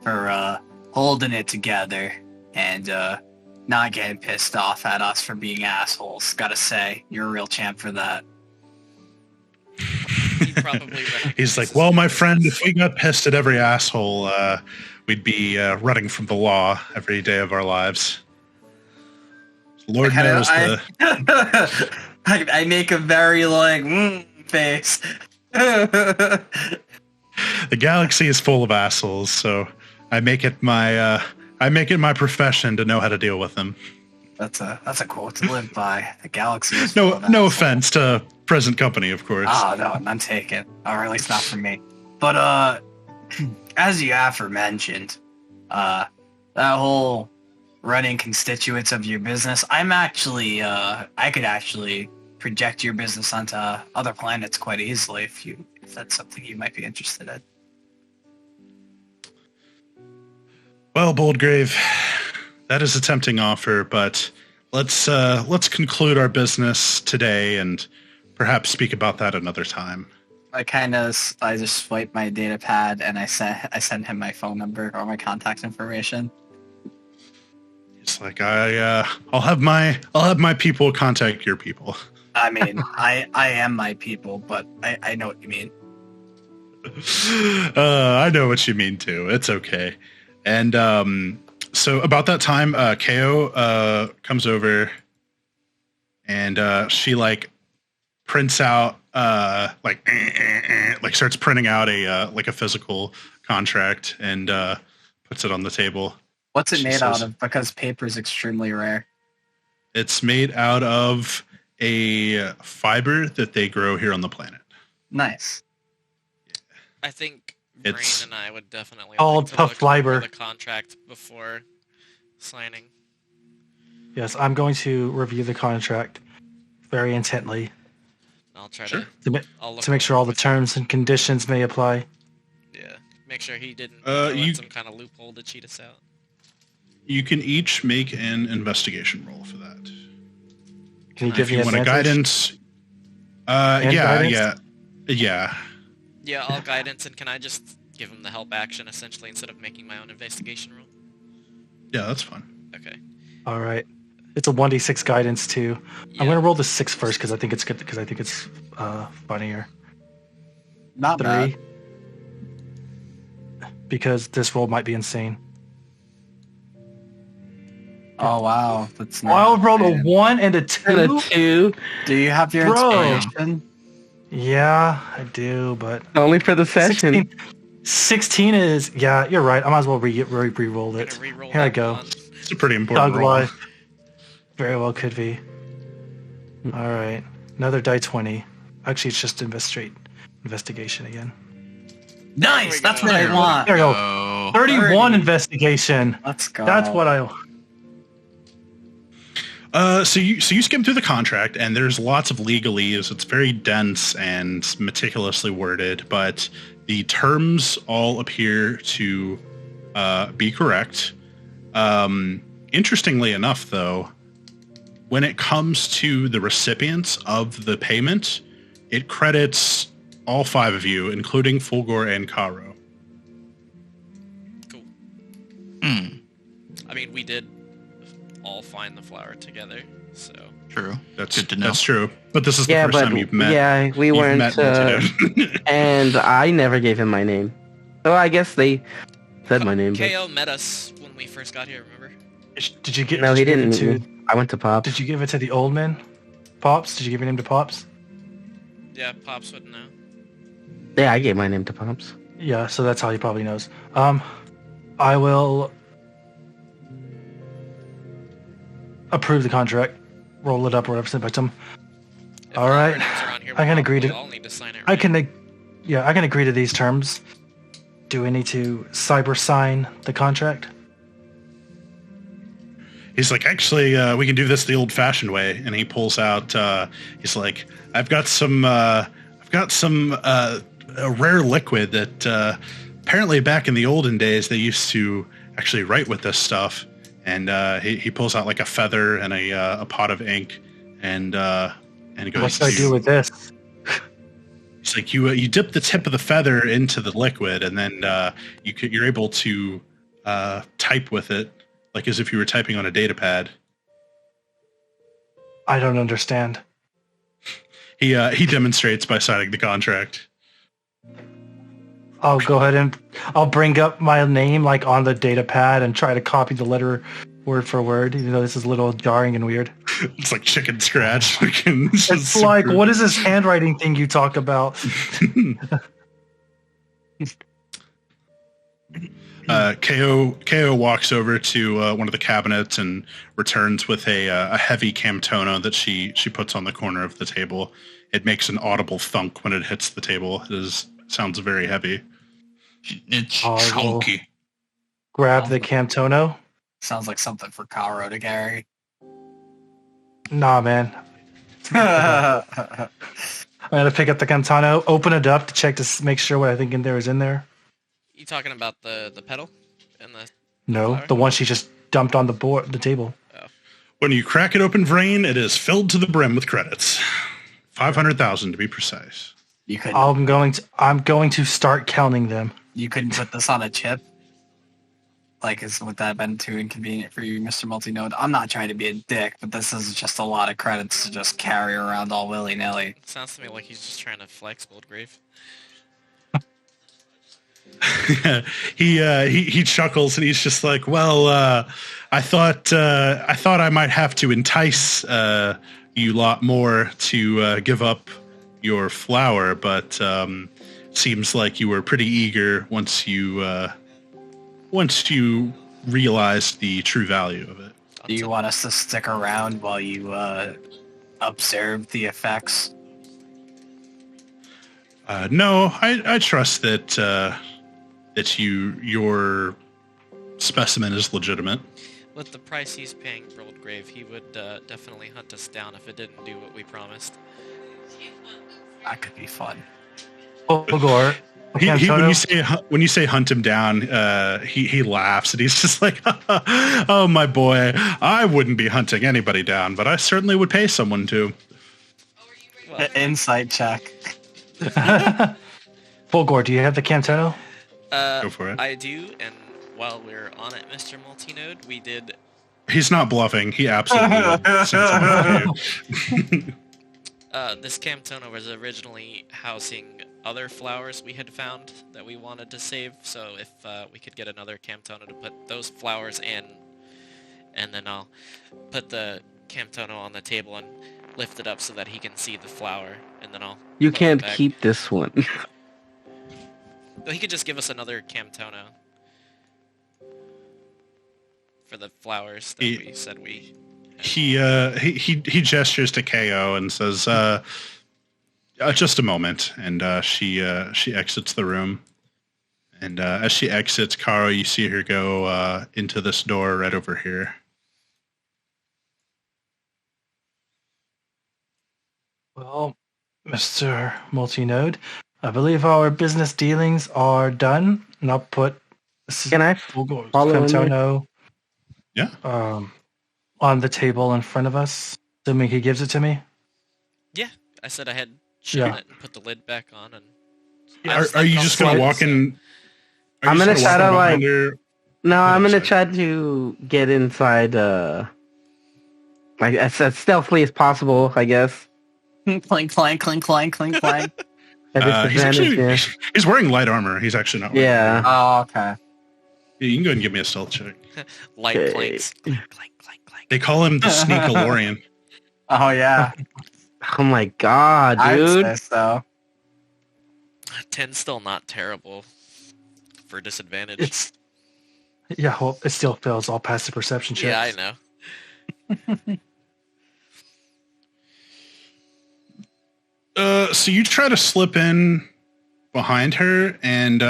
for holding it together and not getting pissed off at us for being assholes. Gotta say, you're a real champ for that. He probably He's like, well, my friend, if we got pissed at every asshole, we'd be running from the law every day of our lives. Lord knows I make a very like face. the galaxy is full of assholes, so I make it my profession to know how to deal with them. That's a quote to live by. The galaxy is full of No assholes. offense to present company, of course. Oh no, none taken. Or at least not from me. But as you aforementioned, that whole running constituents of your business, I'm actually I could actually project your business onto other planets quite easily if that's something you might be interested in. Well, Boldgrave, that is a tempting offer, but let's conclude our business today and perhaps speak about that another time. I just swipe my data pad and I send him my phone number or my contact information. It's like I'll have my people contact your people. I mean, I am my people, but I know what you mean. I know what you mean too. It's okay. And so about that time, KO comes over and she like prints out like starts printing out a physical contract and puts it on the table. What's it She made out says- of? Because paper is extremely rare. It's made out of a fiber that they grow here on the planet. Nice. I think It's Brain and I would definitely all like to tough look fiber. over the contract before signing. Yes, I'm going to review the contract very intently I'll try Sure. I'll look to make sure all over the with terms and conditions may apply. him. Yeah, make sure he didn't Uh, throw in you- some kind of loophole to cheat us out. You can each make an investigation roll for that. Can you If give me you want a advantage? guidance, And guidance? yeah. Yeah, all guidance, and can I just give him the help action essentially instead of making my own investigation roll? Yeah, that's fine. Okay. All right. It's a 1d6 guidance too. Yeah. I'm going to roll the 6 first because I think it's good because I think it's funnier. Not 3. bad. Because this roll might be insane. Oh wow, that's Oh, I not rolled a bad. 1 and a 2. And a 2. Do you have your Bro. inspiration? Yeah, I do, but Only for the session. 16 is, yeah, you're right. I might as well re-roll Gonna it. re-roll Here I that go. one. It's a pretty important Dog roll. life. Very well could be. All right, another die 20. Actually, it's just investigation again. Nice, There we that's go. what I want. There you go. Oh. 31 30. investigation. Let's go. That's what I. So you skim through the contract, and there's lots of legalese. It's very dense and meticulously worded, but the terms all appear to be correct. Interestingly enough, though, when it comes to the recipients of the payment, it credits all 5 of you, including Fulgor and Karo. Cool. Hmm. I mean, we did all find the flower together, so True. That's Good to know. That's true. But this is the Yeah, first but time you've met. yeah, we you've weren't. met Multitude. And I never gave him my name. So I guess they said my name. But KO met us when we first got here. Remember? Did you get? no, did he you give didn't it meet me. I went to Pops. Did you give it to the old man? Pops? Did you give your name to Pops? Yeah, Pops wouldn't know. Yeah, I gave my name to Pops. Yeah, so that's how he probably knows. I will approve the contract, roll it up, or whatever, send it back to him. If All all our right. names are on here, I can we'll agree to- probably all need to sign it. I Right? can, yeah, I can agree to these terms. Do we need to cyber sign the contract? He's like, actually, we can do this the old-fashioned way, and he pulls out. He's like, I've got some a rare liquid that apparently back in the olden days they used to actually write with this stuff. And he pulls out like a feather and a pot of ink, and he goes, What should I do with this? It's like you dip the tip of the feather into the liquid, and then you're able to type with it, like as if you were typing on a data pad. I don't understand. He demonstrates by signing the contract. I'll go ahead and I'll bring up my name like on the data pad and try to copy the letter word for word. You know, this is a little jarring and weird. It's like chicken scratch. It's like, what is this handwriting thing you talk about? KO walks over to one of the cabinets and returns with a heavy camtono that she puts on the corner of the table. It makes an audible thunk when it hits the table. Sounds very heavy. It's I will chunky. grab the Camtono. Sounds like something for Karo to carry. Nah, man. I'm gonna pick up the Camtono, open it up to check to make sure what I think in there is in there. You talking about the pedal and the No, flower? the one she just dumped on the table. When you crack it open, Vrain, it is filled to the brim with credits. 500,000 to be precise. You couldn't. I'm going to start counting them. You couldn't put this on a chip. Like, would that have been too inconvenient for you, Mr. Multinode? I'm not trying to be a dick, but this is just a lot of credits to just carry around all willy-nilly. It sounds to me like he's just trying to flex Goldgrave. He chuckles and he's just like, well, I thought I might have to entice you lot more to give up your flower, but seems like you were pretty eager once you realized the true value of it. Do you want us to stick around while you observe the effects? No, I trust that your specimen is legitimate. With the price he's paying for Goldgrave, he would definitely hunt us down if it didn't do what we promised. That could be fun. Ogor, When you say hunt him down, he laughs and he's just like, "Oh my boy, I wouldn't be hunting anybody down, but I certainly would pay someone to." Well, Insight check. Fulgor, do you have the Camtono? Go for it. I do, and while we're on it, Mr. Multinode, we did... He's not bluffing. He absolutely would. Send someone to you. This Camtono was originally housing other flowers we had found that we wanted to save, so if we could get another Camtono to put those flowers in and then I'll put the Camtono on the table and lift it up so that he can see the flower, and then I'll You put it can't back. keep this one. Well, he could just give us another Camtono for the flowers that we said we. He gestures to KO and says, "Just a moment." And she exits the room. And as she exits, Karo, you see her go into this door right over here. Well, Mr. Multinode, I believe our business dealings are done, and I'll put Can I follow in there? Camtono Yeah. on the table in front of us, assuming he gives it to me. Yeah, I said I had shut Yeah. it and put the lid back on, and Are you just gonna walk in? I'm gonna try to, like- Her? No, I'm gonna sorry. try to get inside, like as stealthily as possible, I guess. Clink, clank, clink, clank, clink, clank. At He's disadvantage, actually he's wearing light armor. He's actually not. Wearing Yeah. Oh, okay. Yeah, you can go ahead and give me a stealth check. light Okay. clanks. Clank, clank, clank, clank. They call him the Sneakalorian. Oh, yeah. Oh my god, I'd dude! say so. 10's still not terrible for disadvantage. It's well, it still fails all passive perception checks. Yeah, I know. So you try to slip in behind her, and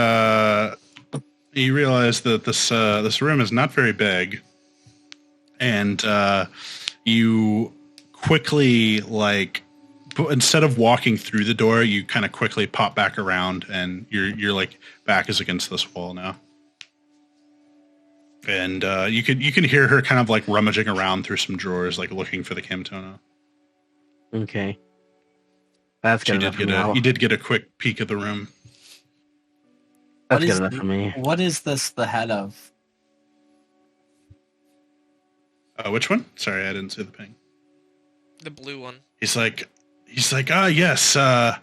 you realize that this room is not very big, and you quickly instead of walking through the door, you kind of quickly pop back around, and your like back is against this wall now. And you can hear her kind of like rummaging around through some drawers, like looking for the Camtono. Okay, that's good enough for me. You did get a quick peek of the room. That's What good is enough for me. What is this the head of? Which one? Sorry, I didn't see the ping. The blue one. He's like, yes, I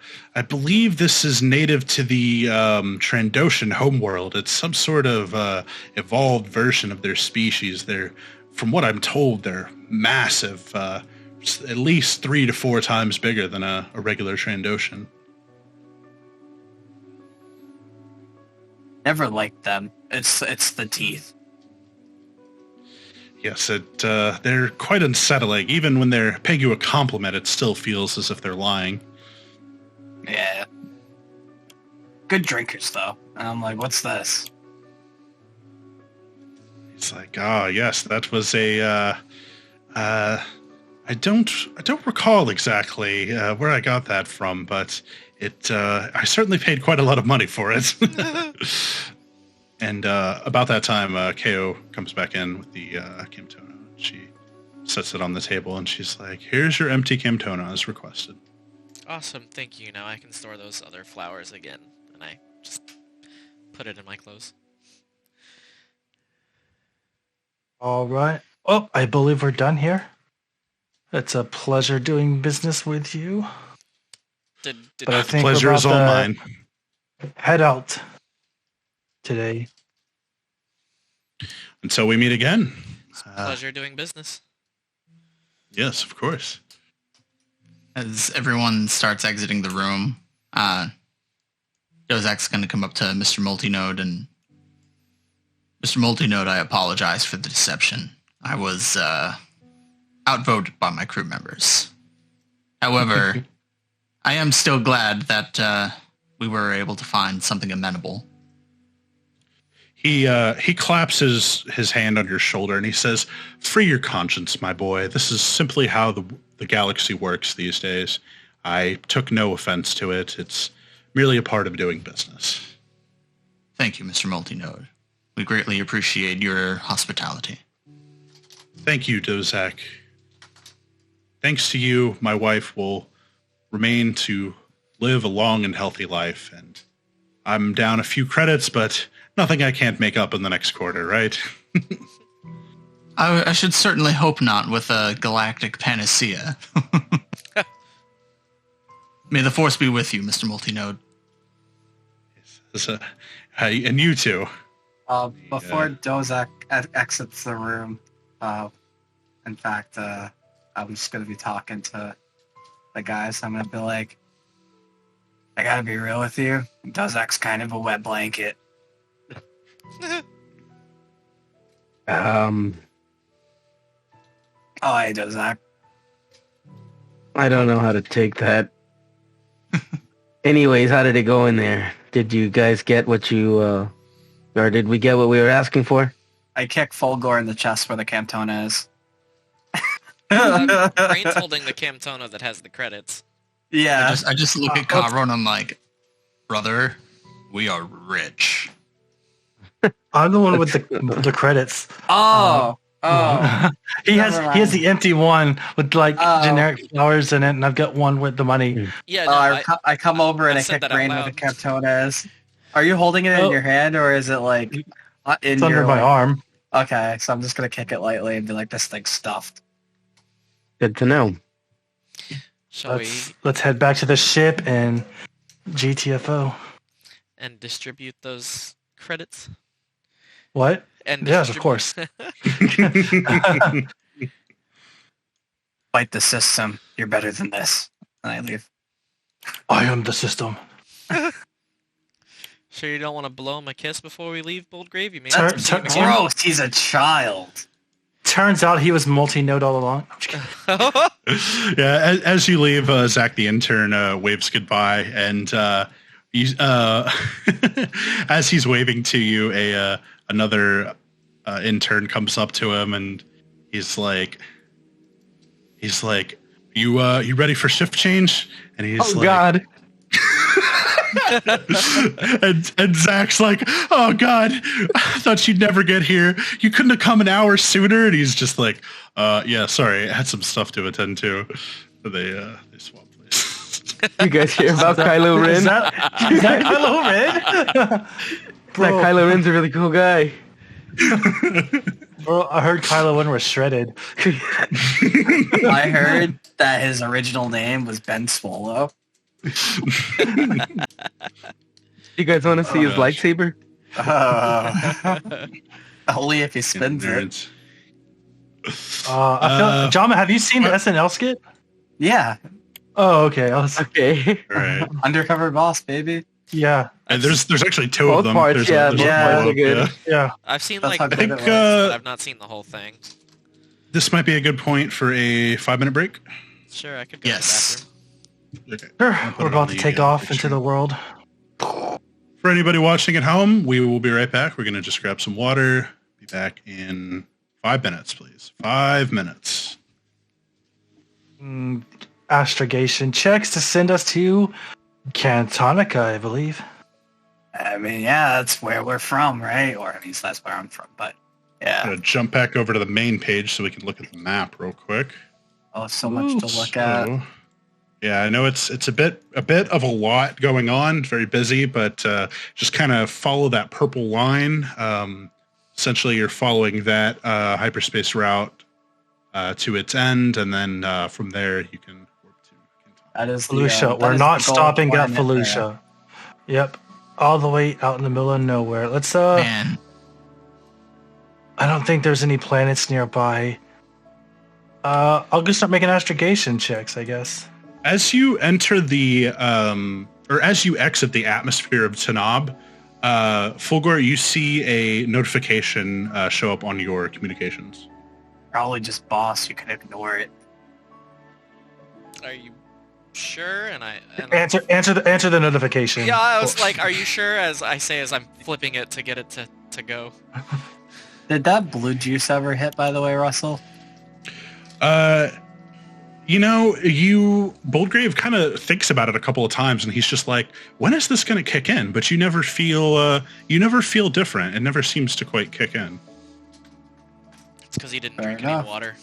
believe this is native to the Trandoshan homeworld. It's some sort of evolved version of their species. From what I'm told, they're massive, at least 3 to 4 times bigger than a regular Trandoshan. Never liked them. It's the teeth. Yes, they're quite unsettling. Even when they're paying you a compliment, it still feels as if they're lying. Yeah. Good drinkers though. And I'm like, what's this? It's like, yes, that was a. I don't recall exactly where I got that from, but I certainly paid quite a lot of money for it. And about that time, KO comes back in with the Camtono. She sets it on the table, and she's like, "Here's your empty Camtono as requested." Awesome, thank you. Now I can store those other flowers again, and I just put it in my clothes. All right. Oh, I believe we're done here. It's a pleasure doing business with you. Did But I The think pleasure we're is all about mine. to head out today. Until we meet again. pleasure doing business. Yes, of course. As everyone starts exiting the room, Dozak's going to come up to Mr. Multinode and... Mr. Multinode, I apologize for the deception. I was outvoted by my crew members. However, I am still glad that we were able to find something amenable. He claps his hand on your shoulder and he says, "Free your conscience, my boy. This is simply how the galaxy works these days. I took no offense to it. It's merely a part of doing business." Thank you, Mr. Multinode. We greatly appreciate your hospitality. Thank you, Dozak. Thanks to you, my wife will remain to live a long and healthy life, and I'm down a few credits, but nothing I can't make up in the next quarter, right? I should certainly hope not with a galactic panacea. May the force be with you, Mr. Multinode. And you too. Before Dozak exits the room, In fact, I'm just gonna be talking to the guys. I'm gonna be like, I gotta be real with you. Dozak's kind of a wet blanket. Um, Oh, hey, Dozak. I don't know how to take that. Anyways, how did it go in there? Did you guys get what you, or did we get what we were asking for? I kick Fulgore in the chest where the Camtona is. Brain's holding the Camtona that has the credits. Yeah. I just look at Karo and I'm like, brother, we are rich. I'm the one with the credits. Oh. he Never has the empty one with like generic flowers in it, and I've got one with the money. Yeah, Oh, I come over and I said kick that out Brain where the loud. Camtona is. Are you holding it in your hand, or is it like in It's your under my arm. Okay, so I'm just gonna kick it lightly and be like, this thing's stuffed. Good to know. Shall we Let's head back to the ship and GTFO. and distribute those credits? What? And Yes, of course. Fight the system. You're better than this. And I leave. I am the system. Sure you don't want to blow him a kiss before we leave Boldgrave? You may Tur- have to see him tur- again. Gross. He's a child. Turns out he was multi-node all along. I'm just kidding. Yeah, as you leave, Zach the intern waves goodbye, and as he's waving to you, another intern comes up to him, and he's like, "You ready for shift change?" And he's Oh like, God! and Zach's like, "Oh God, I thought you'd never get here. You couldn't have come an hour sooner." And he's just like, "Yeah, sorry, I had some stuff to attend to." So they swap places. You guys hear about Kylo Ren? Is that Kylo Ren? Bro, That Kylo Ren's a really cool guy. bro, I heard Kylo Ren was shredded. I heard that his original name was Ben Swallow. You guys want to see his gosh. lightsaber? Only if he spins it. Nerds. I feel, Jama, have you seen the SNL skit? Yeah. Oh, okay. I was, Okay. All right. Undercover boss, baby. yeah, And there's actually two Both of them. parts, There's yeah, there's both parts follow-up, are good. yeah. yeah. I've seen That's like how I good think it was. but I've not seen the whole thing. this might be a good point for a 5-minute break. Sure, I could go Yes. to Okay. Sure. put We're it about on to the, take uh, off big into screen. the world. For anybody watching at home, we will be right back. We're going to just grab some water. Be back in 5 minutes, please. 5 minutes. Astrogation checks to send us to Cantonica, I believe. I mean, yeah, that's where we're from, right? Or at least that's where I'm from. But I'm yeah, going to jump back over to the main page so we can look at the map real quick. oh, so much to look at. So, yeah, I know it's a bit of a lot going on. Very busy, but just kind of follow that purple line. Essentially, you're following that hyperspace route to its end, and then from there you can warp to Kentucky. That is the, Felucia. that We're is not the goal stopping at coordinate there. Felucia. Yep. All the way out in the middle of nowhere. Let's Man, I don't think there's any planets nearby. I'll just start making astrogation checks, I guess. As you enter the or as you exit the atmosphere of Tanab, Fulgor, you see a notification show up on your communications. Probably just boss. You can ignore it. Are you sure? And I Answer the notification. yeah, I was like, are you sure? As I say, as I'm flipping it to get it to go. Did that blue juice ever hit, by the way, Russell? Boldgrave kind of thinks about it a couple of times, and he's just like, "When is this going to kick in?" But you never feel different. It never seems to quite kick in. It's because he didn't Fair drink enough. any water.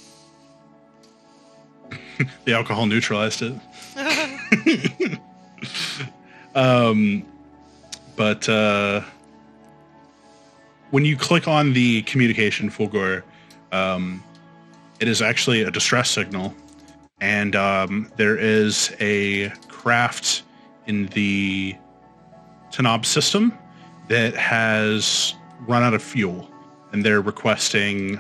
The alcohol neutralized it. But when you click on the communication, Fulgor, it is actually a distress signal, and there is a craft in the Tanab system that has run out of fuel, and they're requesting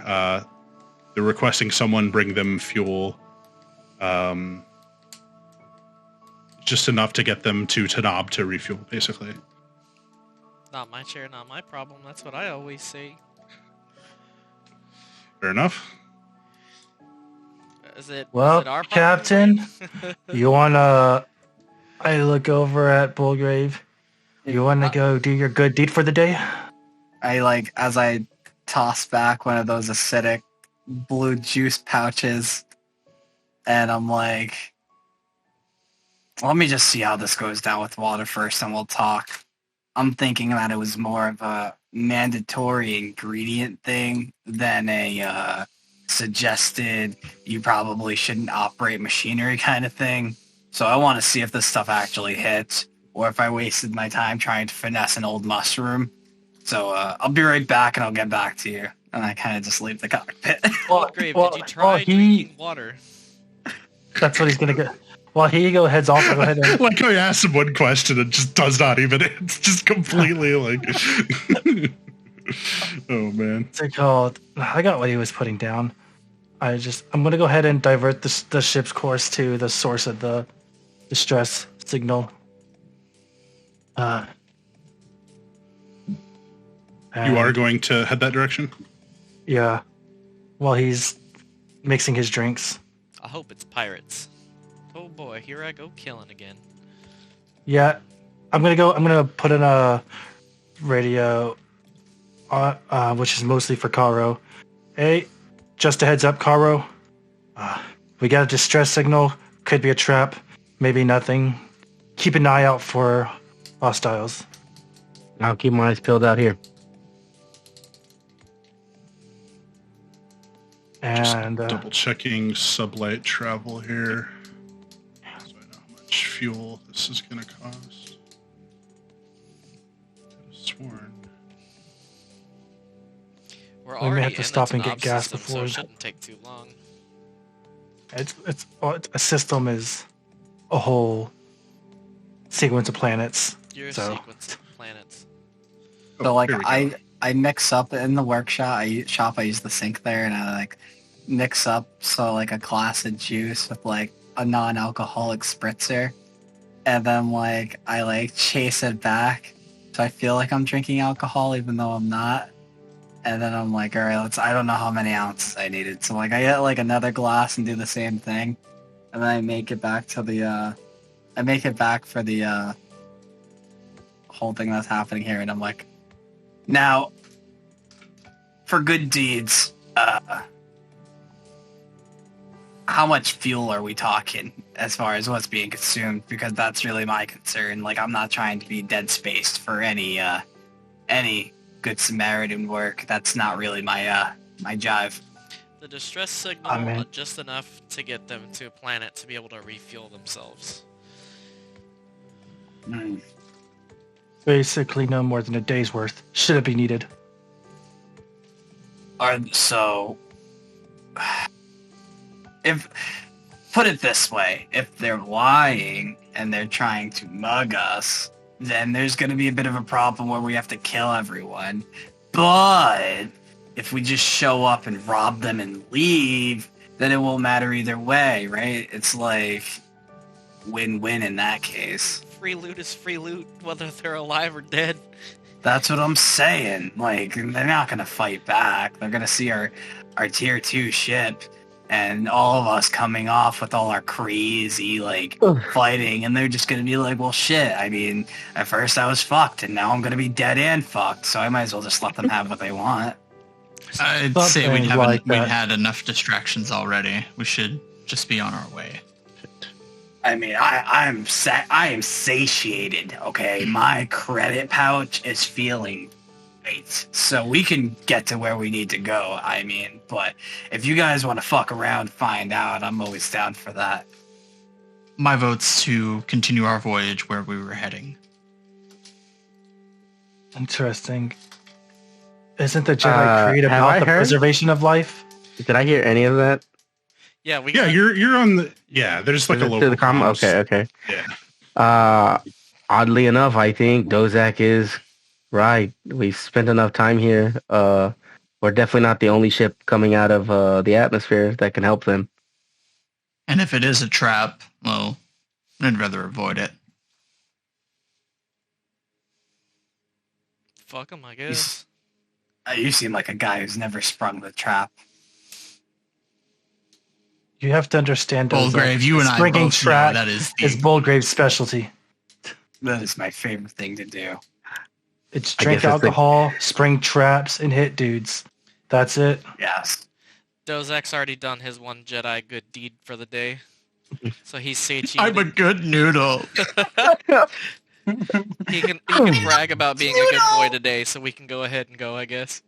they're requesting someone bring them fuel, just enough to get them to Tanab to refuel, basically. Not my chair, not my problem. That's what I always say. Fair enough. Is it Well, our problem, Captain, Dwayne? you wanna? I look over at Bullgrave. You wanna go do your good deed for the day? As I toss back one of those acidic blue juice pouches, and I'm like, let me just see how this goes down with water first, and we'll talk. I'm thinking that it was more of a mandatory ingredient thing than a suggested you probably shouldn't operate machinery kind of thing. So I want to see if this stuff actually hits, or if I wasted my time trying to finesse an old mushroom. So I'll be right back, and I'll get back to you. And I kind of just leave the cockpit. Grave, did you try drinking water? That's what he's gonna get. Well, here you go. Heads off. I'll go ahead and. Like I asked him one question and just does not even. It's just completely like. Oh man. What's it called? I got what he was putting down. I'm gonna go ahead and divert the ship's course to the source of the distress signal. You are going to head that direction? Yeah. While he's mixing his drinks. I hope it's pirates. Oh boy, here I go killing again. Yeah. I'm gonna put in a radio, which is mostly for Caro. Hey, just a heads up, Caro. We got a distress signal. Could be a trap. Maybe nothing. Keep an eye out for hostiles. I'll keep my eyes peeled out here. And double checking sublight travel here. So I know how much fuel this is going to cost. Could have sworn. We're We may already have to in stop the and get Tanab gas system, so before- it shouldn't take too long. it's a system is a whole sequence of planets. You're a So- sequence of planets. So here we go. I mix up in the workshop. I use the sink there, and I mix up a glass of juice with a non-alcoholic spritzer, and then I chase it back, so I feel like I'm drinking alcohol even though I'm not. And then I'm like, all right, I don't know how many ounces I needed, so I get another glass and do the same thing, and then I make it back to the for the whole thing that's happening here, and I'm like, now, for good deeds, how much fuel are we talking as far as what's being consumed? Because that's really my concern. I'm not trying to be dead spaced for any good Samaritan work. That's not really my jive. The distress signal, man. just enough to get them to a planet to be able to refuel themselves. Mm. Basically, no more than a day's worth. Should it be needed? If put it this way, if they're lying and they're trying to mug us, then there's going to be a bit of a problem where we have to kill everyone. But if we just show up and rob them and leave, then it won't matter either way, right? It's win-win in that case. Free loot is free loot, whether they're alive or dead. That's what I'm saying. They're not going to fight back. They're going to see our tier 2 ship and all of us coming off with all our crazy, fighting, and they're just going to be like, well, shit, I mean, at first I was fucked, and now I'm going to be dead and fucked, so I might as well just let them have what they want. I'd say Something like we'd that. had enough distractions already. We should just be on our way. I mean, I am satiated, okay? My credit pouch is feeling great. So we can get to where we need to go, I mean. But if you guys want to fuck around and find out, I'm always down for that. My vote's to continue our voyage where we were heading. Interesting. Isn't the Jedi Creed have I about the heard? preservation of life? Did I hear any of that? Yeah, we Yeah, got- you're on the. Yeah, there's like Is a it local. to the comms. Okay. Yeah. Oddly enough, I think Dozak is right. We've spent enough time here. We're definitely not the only ship coming out of the atmosphere that can help them. And if it is a trap, well, I'd rather avoid it. Fuck him, I guess. You seem like a guy who's never sprung the trap. You have to understand, Bullgrave, you and I springing both know trap that is is Bullgrave's specialty. That is my favorite thing to do. It's I drink guess it's alcohol, spring traps, and hit dudes. That's it. Yes. Dozak's already done his one Jedi good deed for the day. So he's Seichi. I'm a good noodle. He can brag about being a good boy today, so we can go ahead and go, I guess.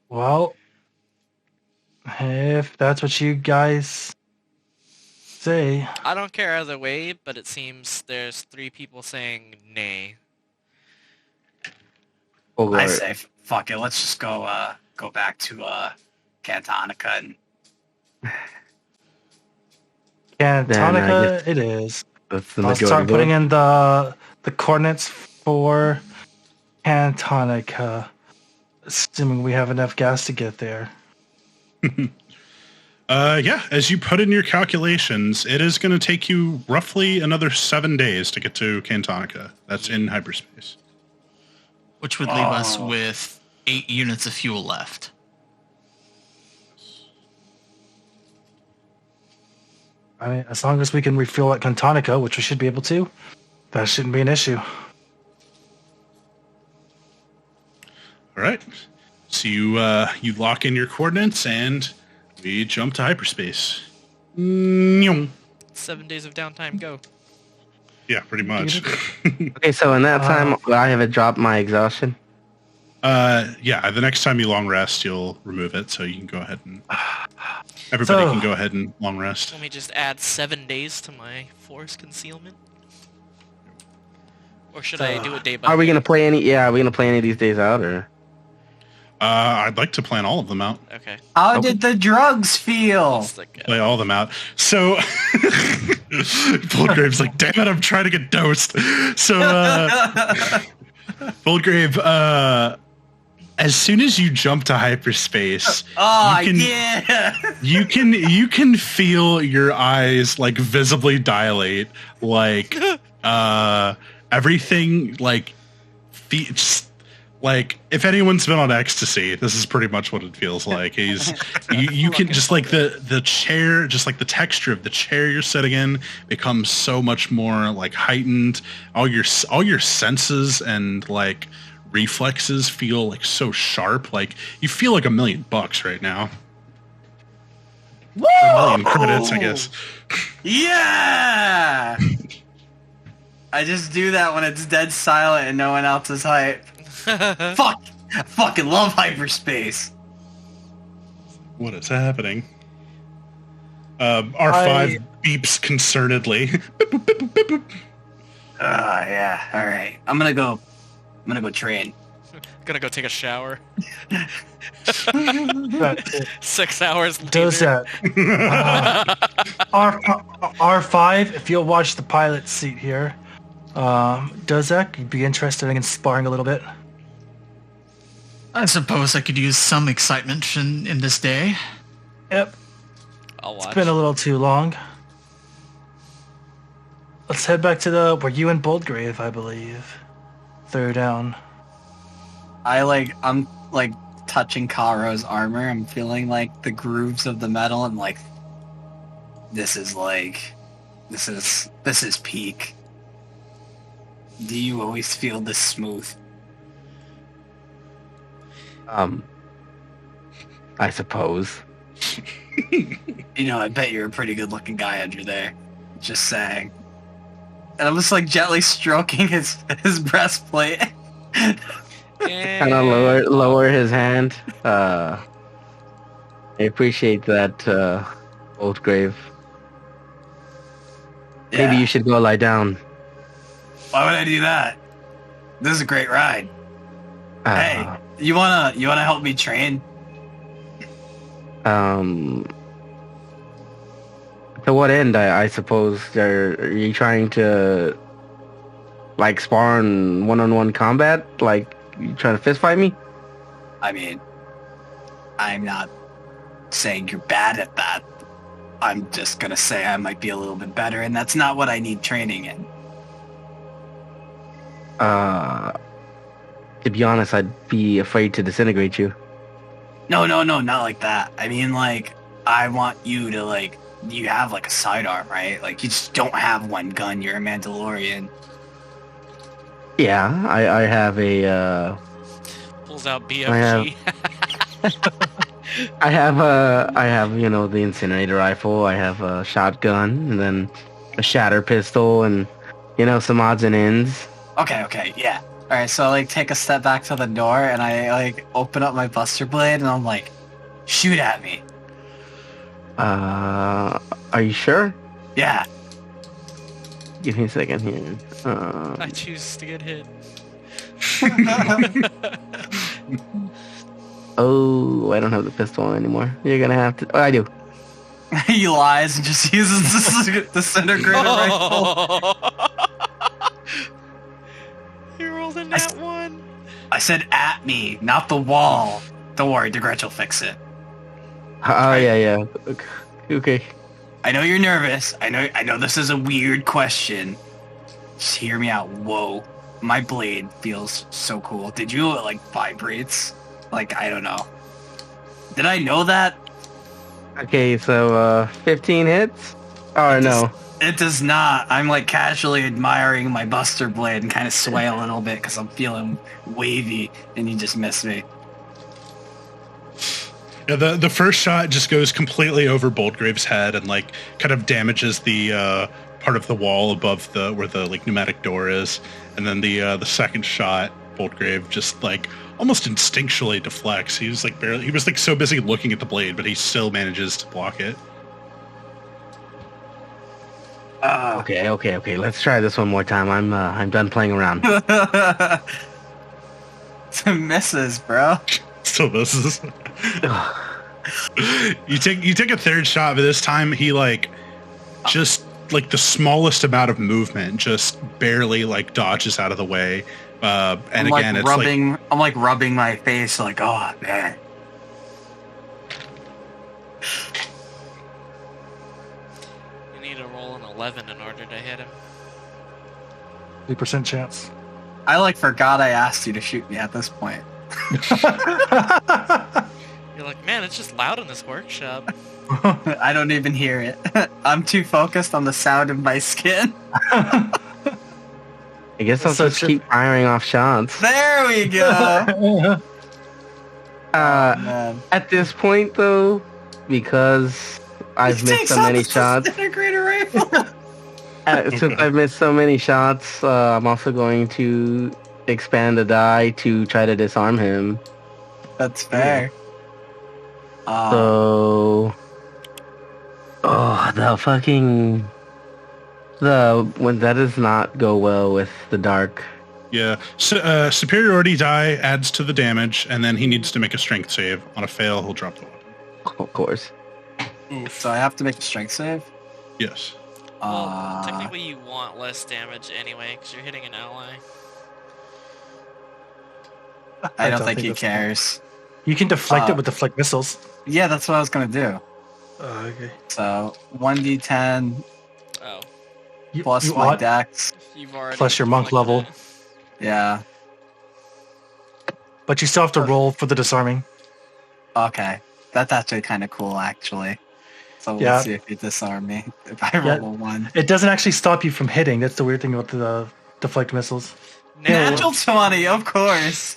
Well, if that's what you guys say. I don't care either way, but it seems there's 3 people saying nay. I say, fuck it. Let's just go back to Cantonica and Cantonica, it is. That's the I'll majority start putting vote. in the coordinates for Cantonica, assuming we have enough gas to get there. Yeah, as you put in your calculations, it is going to take you roughly another 7 days to get to Cantonica. That's in hyperspace. Which would leave us with 8 units of fuel left. I mean, as long as we can refuel at Cantonica, which we should be able to, that shouldn't be an issue. All right. So you lock in your coordinates and we jump to hyperspace. Nyum. 7 days of downtime, go. Yeah, pretty much. Okay, so in that time, I haven't dropped my exhaustion. Yeah, the next time you long rest, you'll remove it, so you can go ahead and everybody can go ahead and long rest. Let me just add 7 days to my force concealment. Or should I do it day by day? Are we gonna play any? Yeah, are we gonna play any of these days out, or? I'd like to plan all of them out. Okay. how did the drugs feel? It's like, Play all of them out. So Bullgrave's like, damn it, I'm trying to get dosed. So Bullgrave, as soon as you jump to hyperspace, Oh you can, yeah. you can feel your eyes like visibly dilate, like everything like just, like if anyone's been on ecstasy, this is pretty much what it feels like. You can just like the chair, just like the texture of the chair you're sitting in becomes so much more like heightened. All your senses and like reflexes feel like so sharp. Like you feel like $1 million right now. Woo! $1 million credits, I guess. Yeah. I just do that when it's dead silent and no one else is hype. Fuck! I fucking love hyperspace. What is happening? R5 beeps concernedly. Yeah. All right. I'm gonna go train. gonna go take a shower. But 6 hours later. does that. R5, if you'll watch the pilot seat here, does that you'd be interested in sparring a little bit? I suppose I could use some excitement in this day. Yep, I'll watch. it's been a little too long. Let's head back to where you and Boldgrave, I believe. Throw down. I'm like touching Karo's armor. I'm feeling like the grooves of the metal and like this is peak. Do you always feel this smooth? I suppose. You know, I bet you're a pretty good looking guy under there. Just saying. And I'm just like gently stroking his breastplate. Kind of lower his hand. I appreciate that, Old Grave. Yeah. Maybe you should go lie down. Why would I do that? This is a great ride. Hey, Uh, you wanna help me train? To what end, I suppose? Are you trying to Like spar in one-on-one combat? Like you trying to fist fight me? I mean, I'm not saying you're bad at that. I'm just gonna say I might be a little bit better, and that's not what I need training in. To be honest, I'd be afraid to disintegrate you. No, not like that. I mean, like, I want you to, like, you have, like, a sidearm, right? Like, you just don't have one gun. You're a Mandalorian. Yeah, I have a, Pulls out BFG. I have, you know, the incinerator rifle, I have a shotgun, and then a shatter pistol, and, you know, some odds and ends. Okay, yeah. Alright, so I, like, take a step back to the door, and I, like, open up my Buster Blade, and I'm like, shoot at me. Are you sure? Yeah. Give me a second here. I choose to get hit. Oh, I don't have the pistol anymore. You're gonna have to... Oh, I do. He lies and just uses the disintegrator rifle. You rolled a nat one. I said at me, not the wall. Don't worry, DeGretch will fix it. Oh, yeah. Okay. I know you're nervous. I know this is a weird question. Just hear me out. Whoa. My blade feels so cool. Did you know it, like, vibrates? Like, I don't know. Did I know that? Okay, so, 15 hits? Oh, no. It does not. I'm, like, casually admiring my Buster Blade and kind of sway a little bit because I'm feeling wavy, and you just missed me. Yeah, the first shot just goes completely over Boldgrave's head and like kind of damages the part of the wall above where the like pneumatic door is, and then the second shot, Boldgrave just like almost instinctually deflects. He was like so busy looking at the blade, but he still manages to block it. Okay. Let's try this one more time. I'm done playing around. Misses, bro. Still misses. You take a third shot, but this time he like just like the smallest amount of movement just barely like dodges out of the way. And I'm again, like it's rubbing, like I'm like rubbing my face, like, oh man. You need to roll an 11 in order to hit him. 3% chance. I like forgot I asked you to shoot me at this point. You're like, man, it's just loud in this workshop. I don't even hear it. I'm too focused on the sound of my skin. I guess I'll just keep firing off shots. There we go. Man. At this point, though, because I've missed so many shots, Disintegrator rifle. since I've missed so many shots, I'm also going to expand the die to try to disarm him. That's fair. So, when that does not go well with the dark. yeah. So, superiority die adds to the damage, and then he needs to make a strength save. On a fail, he'll drop the weapon. Of course. So I have to make a strength save? Yes. Well, technically you want less damage anyway, because you're hitting an ally. I don't think he that's cares. You can deflect it with deflect missiles. Yeah, that's what I was going to do. Okay. So 1d10 Oh, plus you my ought- dex. you've already... Plus your monk selected level. it. Yeah. But you still have to roll for the disarming. Okay. That's actually kind of cool, actually. So we'll Yeah. see if you disarm me. If I roll a 1. It doesn't actually stop you from hitting. That's the weird thing about the deflect missiles. Natural 20, of course.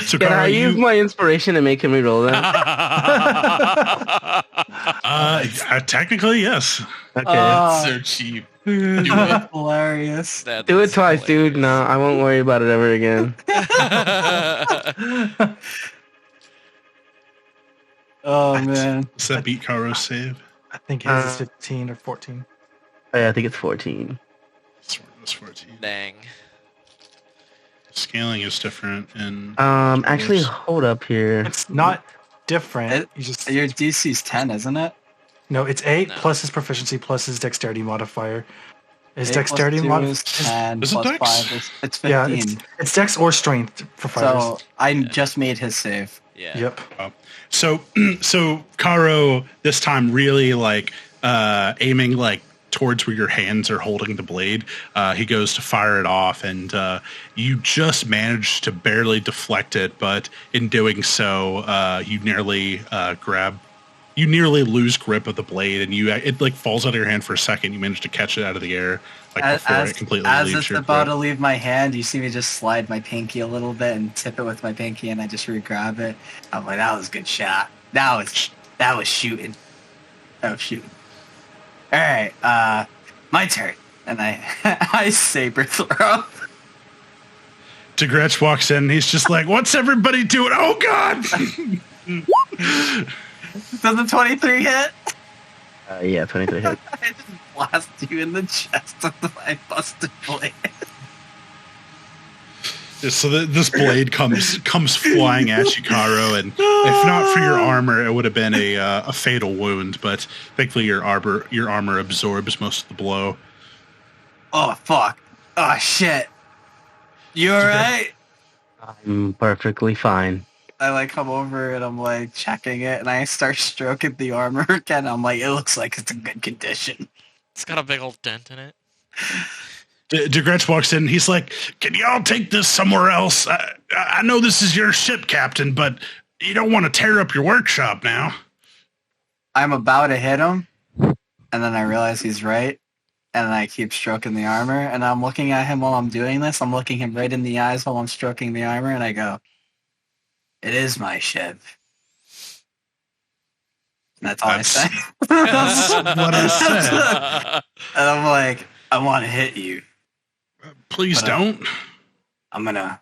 So, Can I Kara, use my inspiration to make him reroll that? technically, yes. Okay. So cheap. That's hilarious. That Do it is twice, dude. No, I won't worry about it ever again. hilarious. Oh, man. Does that beat Karo's save? I think his is 15 or 14. I think it's 14. It's 14. Dang. Scaling is different. And Actually, hold up here. It's not different. You just Your DC's 10, isn't it? no, it's 8 No. plus his proficiency plus his dexterity modifier. Is 8 dexterity plus 2 is mod? 10 Is it plus dex? 5 is it's 15. Yeah, it's dex or strength for fighters. So I just made his save. Yeah. Yep. So Karo this time really like aiming like towards where your hands are holding the blade. He goes to fire it off, and you just manage to barely deflect it, but in doing so, you nearly you nearly lose grip of the blade, and it like falls out of your hand for a second. You manage to catch it out of the air, like before it completely as leaves it's your about grip. to leave my hand, you see me just slide my pinky a little bit and tip it with my pinky, and I just re-grab it. I'm like, that was a good shot. That was shooting. That was shooting. All right, my turn, and I saber throw. DeGretsch walks in. He's just like, "What's everybody doing? Oh God!" Does the 23 hit? Yeah, 23 hit. I just blast you in the chest with my busted blade. So this blade comes flying at you, Karo, and if not for your armor, it would have been a fatal wound. But thankfully, your armor absorbs most of the blow. Oh fuck! Oh shit! You alright? I'm perfectly fine. I like come over and I'm like checking it, and I start stroking the armor again. I'm like, it looks like it's in good condition. It's got a big old dent in it. DeGretsch walks in. He's like, "Can y'all take this somewhere else? I know this is your ship, Captain, but you don't want to tear up your workshop now." I'm about to hit him, and then I realize he's right, and then I keep stroking the armor, and I'm looking at him while I'm doing this. I'm looking him right in the eyes while I'm stroking the armor, and I go, "It is my ship." And that's all I say. That's what I said. And I'm like, I want to hit you. Please But, don't. I'm gonna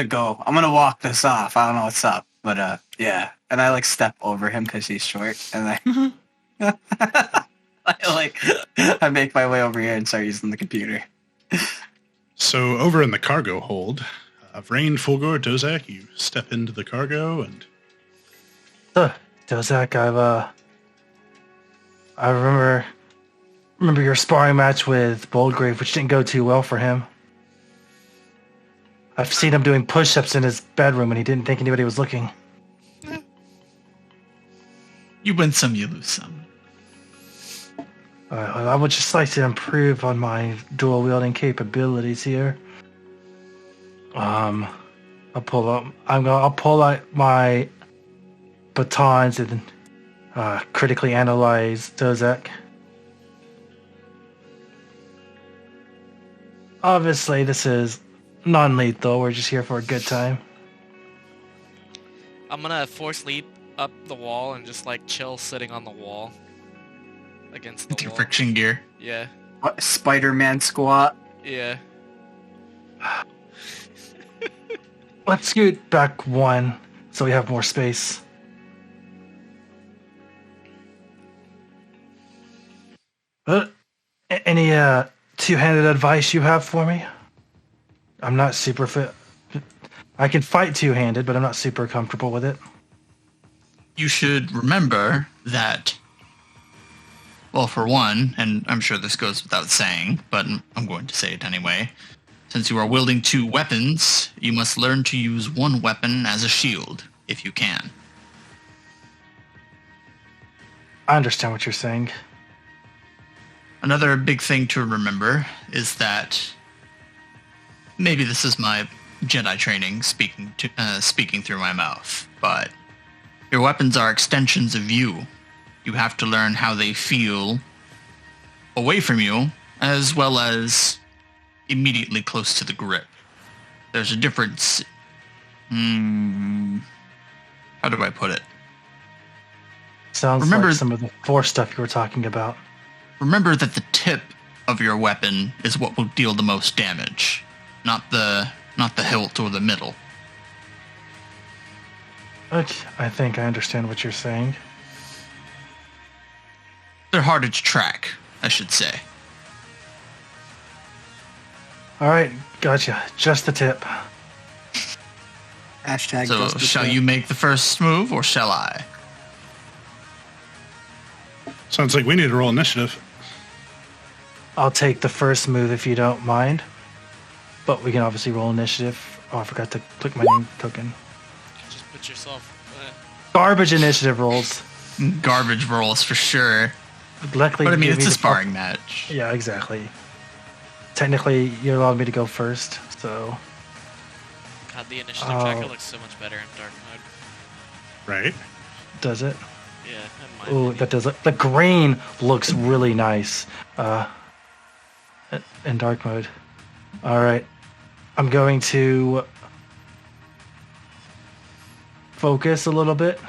go. I'm gonna walk this off. I don't know what's up, but yeah. And I like step over him because he's short, and I make my way over here and start using the computer. So over in the cargo hold, Vrain, Fulgor, Dozak, you step into the cargo and Dozak, I remember your sparring match with Boldgrave, which didn't go too well for him. I've seen him doing push-ups in his bedroom, and he didn't think anybody was looking. You win some, you lose some. I would just like to improve on my dual wielding capabilities here. I'll pull out my batons and critically analyze Dozak. Obviously, this is non-lethal. We're just here for a good time. I'm gonna force leap up the wall and just like chill sitting on the wall. Against the With your wall. friction gear. Yeah. What, Spider-Man squat? Yeah. Let's scoot back one so we have more space. Any two-handed advice you have for me? I'm not super fit. I can fight two-handed, but I'm not super comfortable with it. You should remember that, well, for one, and I'm sure this goes without saying, but I'm going to say it anyway, since you are wielding two weapons, you must learn to use one weapon as a shield, if you can. I understand what you're saying. Another big thing to remember is that maybe this is my Jedi training speaking through my mouth, but your weapons are extensions of you. You have to learn how they feel away from you, as well as immediately close to the grip. There's a difference. How do I put it? Sounds Remember- like some of the Force stuff you were talking about. Remember that the tip of your weapon is what will deal the most damage, not the hilt or the middle. Okay, I think I understand what you're saying. They're harder to track, I should say. All right, gotcha. Just the tip. Hashtag So just a shall tip. you make the first move, or shall I? sounds like we need to roll initiative. I'll take the first move if you don't mind. But we can obviously roll initiative. Oh, I forgot to click my name token. Just put yourself. Garbage initiative rolls. Garbage rolls for sure. Luckily, But I you mean, gave it's me a the sparring match. Yeah, exactly. Technically, you allowed me to go first, so. God, the initiative tracker looks so much better in dark mode. Right? Does it? Yeah, in my Oh, opinion. that does it. The green looks really nice in dark mode. All right. I'm going to focus a little bit.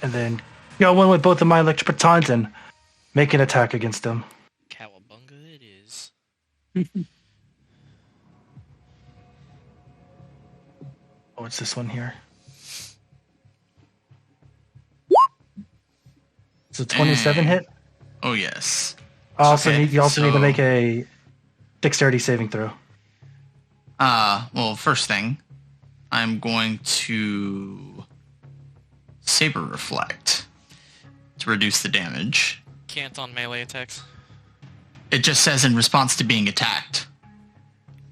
And then go in with both of my electric batons and make an attack against them. Cowabunga it is. Oh, it's this one here. It's a 27 hit. Oh, yes. Also, Okay, you also need to so- make a dexterity saving throw. Well, first thing, I'm going to Saber Reflect to reduce the damage. Can't on melee attacks. It just says in response to being attacked.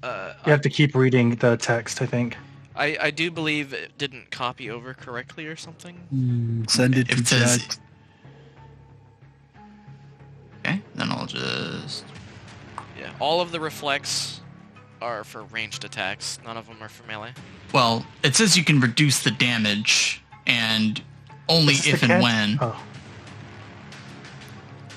You have to keep reading the text, I think. I do believe it didn't copy over correctly or something. Send it to It says... chat. Okay, then I'll just... Yeah, all of the reflects are for ranged attacks. None of them are for melee. Well, it says you can reduce the damage, and only Is this if the and cat? when...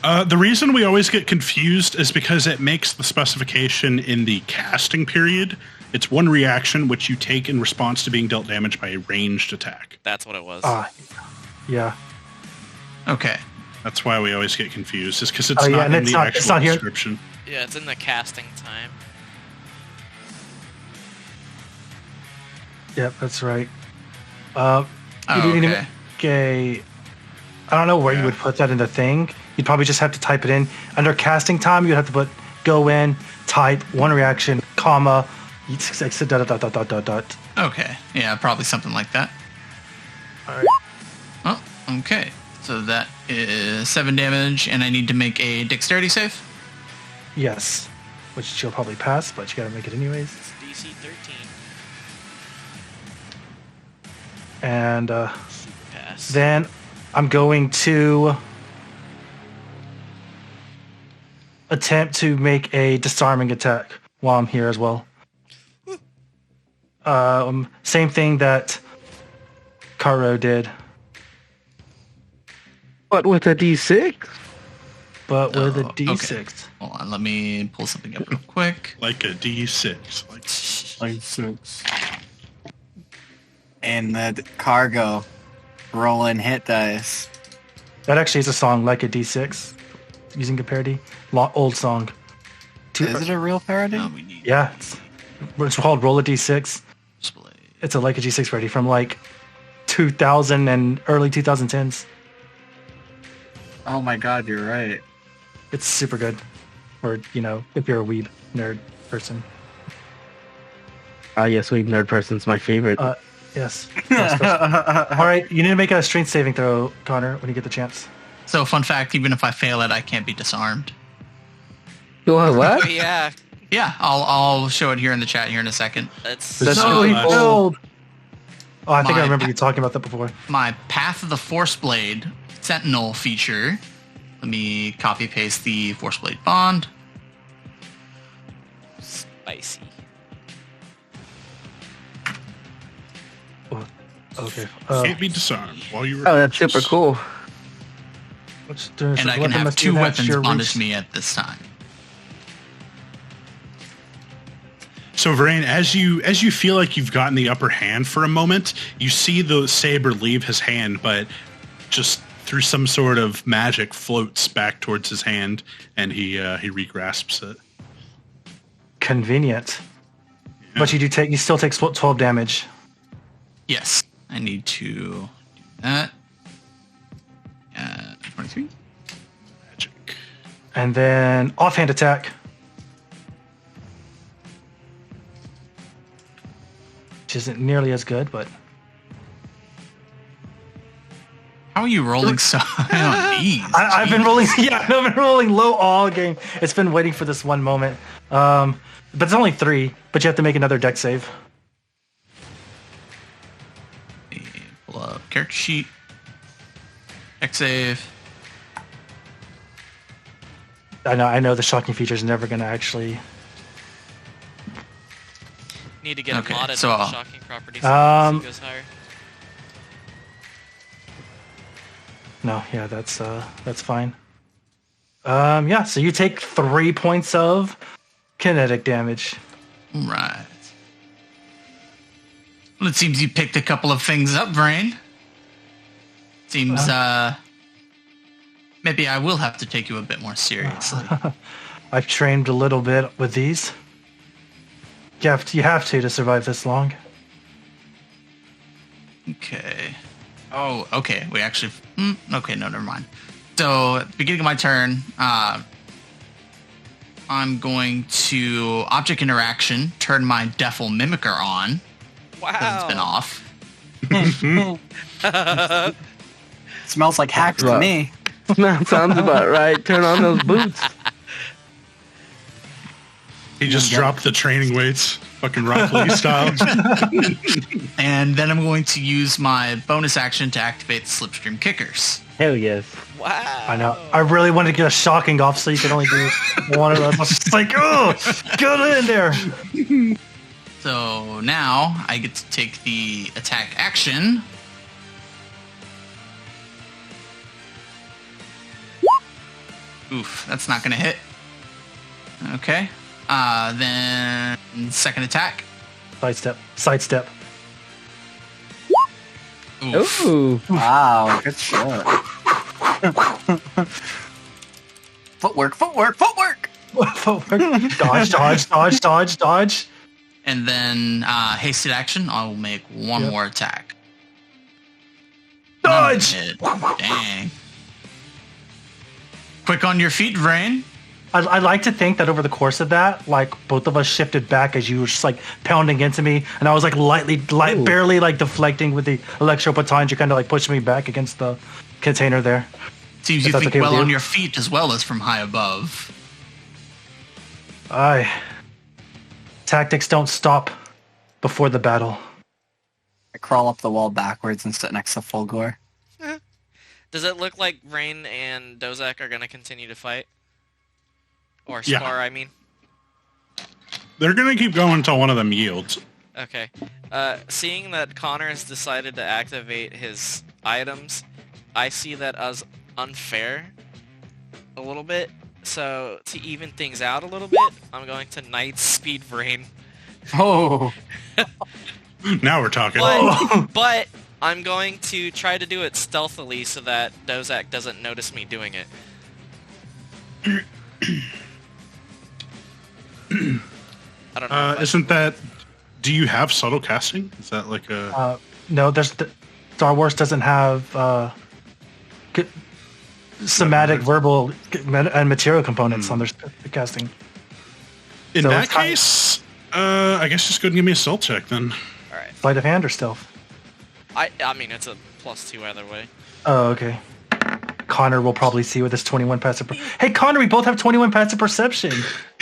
Oh, The reason we always get confused is because it makes the specification in the casting period. It's one reaction which you take in response to being dealt damage by a ranged attack. That's what it was. yeah. Okay. That's why we always get confused. Is because it's Oh, yeah, not and in it's the not- actual it's not here. description. Yeah, it's in the casting time. Yep, that's right. You Oh, didn't even okay. make a... I don't know where you Yeah. would put that in the thing. You'd probably just have to type it in. Under casting time, you'd have to put go in, type, one reaction, comma, dot, dot, dot, dot, dot, dot. Okay. Yeah, probably something like that. All right. Oh, okay. So that is 7 damage, and I need to make a dexterity save? Yes. Which she'll probably pass, but you gotta make it anyways. It's DC 13. And Super pass. then I'm going to attempt to make a disarming attack while I'm here as well. Same thing that Karo did, But with a D6? but with a Oh, okay. D6. Hold on, let me pull something up real quick. Like a D6. Like 6. And the cargo rolling hit dice. That actually is a song, like a D6, using a parody. Old song. Is it a real parody? Now we need Yeah, it's called Roll a D6. display. It's a like a G6 parody from like 2000 and early 2010s. Oh my god, you're right. It's super good. Or, you know, if you're a weeb nerd person. Ah, yes, Weeb Nerd Person's my favorite. Yes. All right, you need to make a strength saving throw, Connor, when you get the chance. So, fun fact, even if I fail it, I can't be disarmed. What? Oh What? yeah, Yeah, I'll show it here in the chat here in a second. that's That's So, really uh, cool. Oh, I think I My- remember you talking about that before. My Path of the Force Blade Sentinel feature. Let me copy paste the Force Blade bond. spicy. Okay. Can't be disarmed while you Oh, that's super cool. And I can have 2 weapons bonded to me at this time. So, Varain, as you feel like you've gotten the upper hand for a moment, you see the saber leave his hand, but just through some sort of magic floats back towards his hand, and he regrasps it. Convenient. But you still take 12 damage. Yes, I need to do that. 23. Magic. And then offhand attack. Which isn't nearly as good, but How How are you rolling so high on these? I've been rolling. Yeah, I've been rolling low all game. It's been waiting for this one moment. But it's only 3. But you have to make another deck save. Pull up character sheet. Deck save. I know the shocking feature is never going to actually. Need to get Okay, a modded so, shocking properties so it goes higher. No, yeah, that's fine. Yeah, so you take 3 points of kinetic damage. Right. Well, it seems you picked a couple of things up, Brain. Seems, maybe I will have to take you a bit more seriously. I've trained a little bit with these. You have to survive this long. Okay. Oh, okay. We actually... okay, no, never mind. So, at the beginning of my turn, I'm going to Object Interaction, turn my Defil Mimicker on. Wow. It's been off. Smells like hacks to me. That sounds about right. Turn on those boots. He just dropped the training weights, fucking Rock Lee style. And then I'm going to use my bonus action to activate Slipstream Kickers. Hell yes. Wow. I know. I really wanted to get a shocking off so you could only do one of those. I was just like, oh, get in there. So now I get to take the attack action. Oof, that's not going to hit. Okay. Then second attack. Sidestep. Oof. Ooh. Wow, good shot. Footwork. Dodge. And then hasted action, I'll make one more attack. Dodge! Hit. Dang. Quick on your feet, Vrain. I like to think that over the course of that, like both of us shifted back as you were just like pounding into me, and I was like barely like deflecting with the electro batons. You kind of like pushed me back against the container there. Seems you think well on your feet as well as from high above. Tactics don't stop before the battle. I crawl up the wall backwards and sit next to Fulgore. Does it look like Rain and Dozak are going to continue to fight? Or Yeah. spar, I mean? They're going to keep going until one of them yields. Okay. Seeing that Connor has decided to activate his items, I see that as unfair a little bit. So, to even things out a little bit, I'm going to Night Speed Rain. Oh. Now we're talking. But I'm going to try to do it stealthily so that Dozak doesn't notice me doing it. I don't know. Isn't that... Do you have subtle casting? Is that like a... No, Star Wars doesn't have somatic, verbal, and material components on their casting. In so that it's kind of- case, I guess just go and give me a stealth check then. Alright. Sleight of hand or stealth? I mean, it's a +2 either way. Oh, okay. Connor will probably see with his 21 passive. Hey, Connor, we both have 21 passive perception.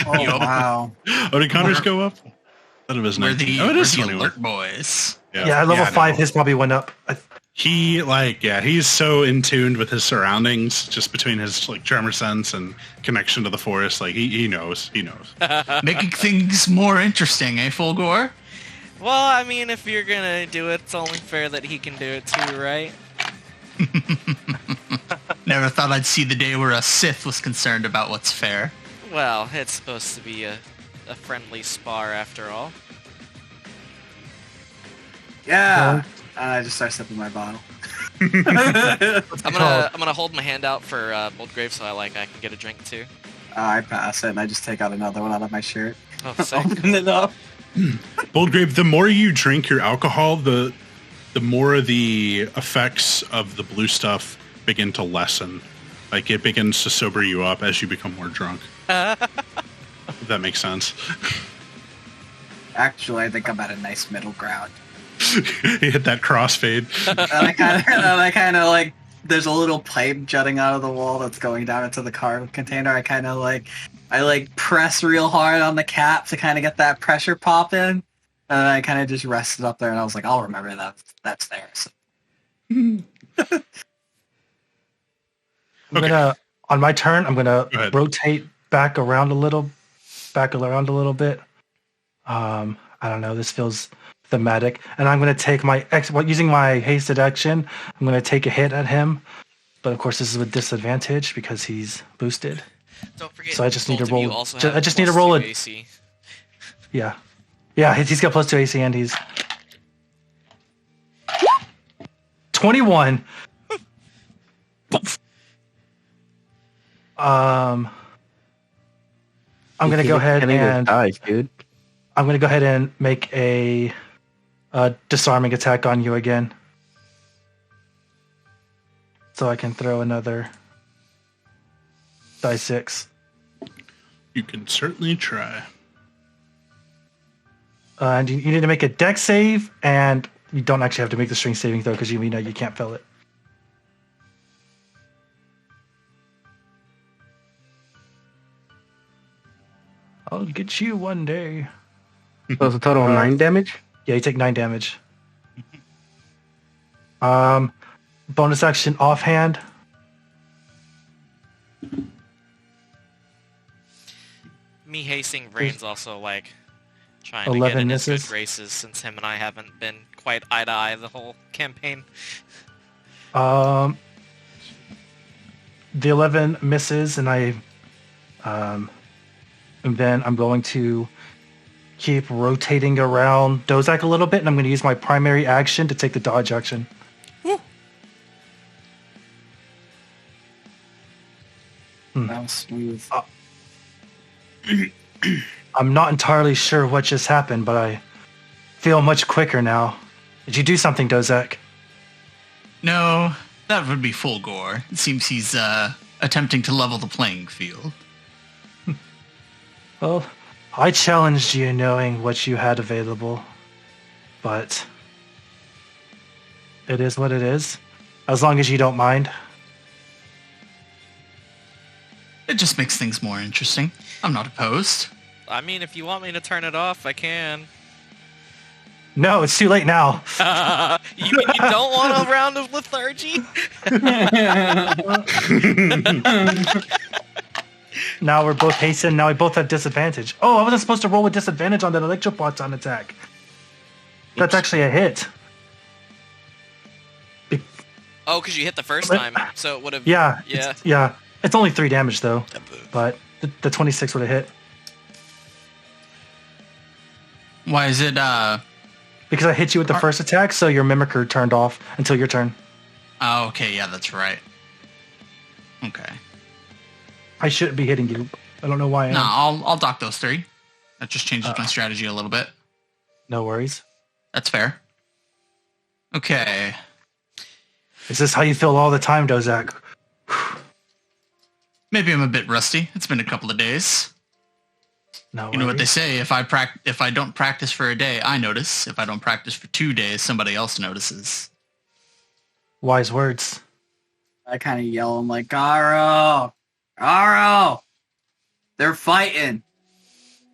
Oh, wow. Oh, did Connor's go up? That it was We're 19. the, Oh, it is we're the 21. alert boys. Yeah, at level 5, no. his probably went up. He's so in tune with his surroundings, just between his like tremor sense and connection to the forest. Like he knows. Making things more interesting, eh, Fulgore? Well, I mean, if you're gonna do it, it's only fair that he can do it too, right? Never thought I'd see the day where a Sith was concerned about what's fair. Well, it's supposed to be a friendly spar after all. Yeah. I just start sipping my bottle. I'm gonna hold my hand out for Boldgrave so I can get a drink too. I pass it and I just take out another one out of my shirt. Oh, sick. Open it up. Boldgrave, the more you drink your alcohol, the more the effects of the blue stuff begin to lessen. Like it begins to sober you up as you become more drunk. If that makes sense. Actually, I think I'm at a nice middle ground. You hit that crossfade. And I kind of like there's a little pipe jutting out of the wall that's going down into the cargo container. I press real hard on the cap to kind of get that pressure pop in, and then I kind of just rested up there, and I was like, I'll remember that's there. So. On my turn, I'm gonna Go ahead. rotate back around a little bit. I don't know. This feels thematic, and I'm gonna take using my hasted action. I'm gonna take a hit at him, but of course this is with disadvantage because he's boosted. Don't forget. So I just need to both of you roll- also I have just need to plus roll 2 a- AC. Yeah, he's got +2 AC and he's 21. I'm gonna go ahead and dice, dude. I'm gonna go ahead and make a disarming attack on you again, so I can throw another die 6. You can certainly try. And you need to make a dex save, and you don't actually have to make the strength saving throw because you know you can't fail it. I'll get you one day. So it's a total of 9 damage? Yeah, you take 9 damage. Bonus action offhand. Me hasting Vrain's also like trying to 11 get in his misses. good graces since him and I haven't been quite eye to eye the whole campaign. The 11 misses, and and then I'm going to keep rotating around Dozak a little bit, and I'm going to use my primary action to take the dodge action. That was smooth. I'm not entirely sure what just happened, but I feel much quicker now. Did you do something, Dozak? No, that would be full gore. It seems he's attempting to level the playing field. Well, I challenged you knowing what you had available, but it is what it is. As long as you don't mind. It just makes things more interesting. I'm not opposed. I mean, if you want me to turn it off, I can. No, it's too late now. You don't want a round of lethargy? Now we're both hastened. Now we both have disadvantage. Oh, I wasn't supposed to roll with disadvantage on that electroproton attack. That's actually a hit. Oh, because you hit the first time, so it would have... Yeah. Yeah. It's only 3 damage though, but the 26 would have hit. Why is it, Because I hit you with the first attack, so your mimicker turned off until your turn. Oh, okay, yeah, that's right. Okay. I shouldn't be hitting you. I don't know why I am. No, I'll dock those 3. That just changes my strategy a little bit. No worries. That's fair. Okay. Is this how you feel all the time, Dozak? Maybe I'm a bit rusty. It's been a couple of days. No You know what they worries. say, if I don't practice for a day, I notice. If I don't practice for 2 days, somebody else notices. Wise words. I kind of yell, I'm like, Garo! Garo! They're fighting!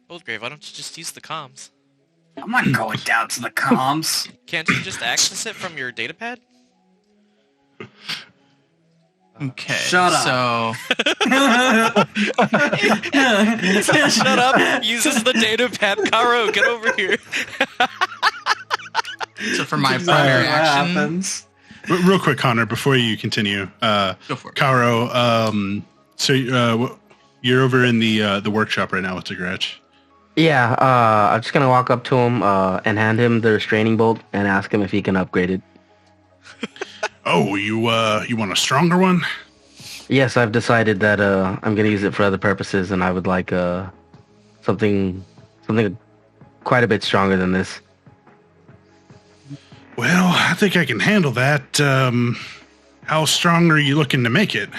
Oldgrave, why don't you just use the comms? I'm not going down to the comms. Can't you just access it from your datapad? Okay. Shut up. So Shut up! Uses the datapad. Caro, get over here. for my Exactly primary what action, happens. Real quick, Connor, before you continue, go for it. Caro, you're over in the workshop right now with Zagrach. Yeah, I'm just gonna walk up to him and hand him the restraining bolt and ask him if he can upgrade it. Oh, you want a stronger one? Yes, I've decided that I'm gonna use it for other purposes, and I would like something quite a bit stronger than this. Well, I think I can handle that. How strong are you looking to make it?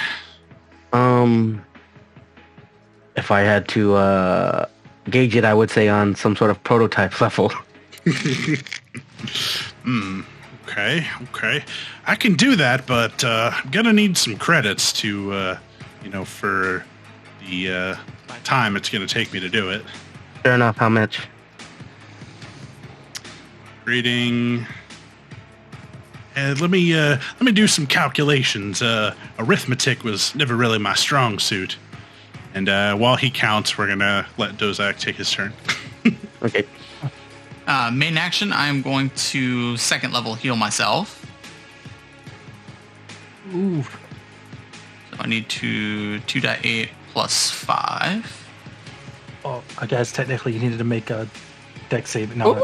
If I had to gauge it, I would say on some sort of prototype level. Okay. I can do that, but I'm gonna need some credits to, for the time it's gonna take me to do it. Fair enough. How much? Reading. And let me do some calculations. Arithmetic was never really my strong suit. And while he counts, we're gonna let Dozak take his turn. Okay. Main action, I'm going to second level heal myself. Ooh. So I need to 2d8 plus 5. Oh, I guess technically you needed to make a deck save. No.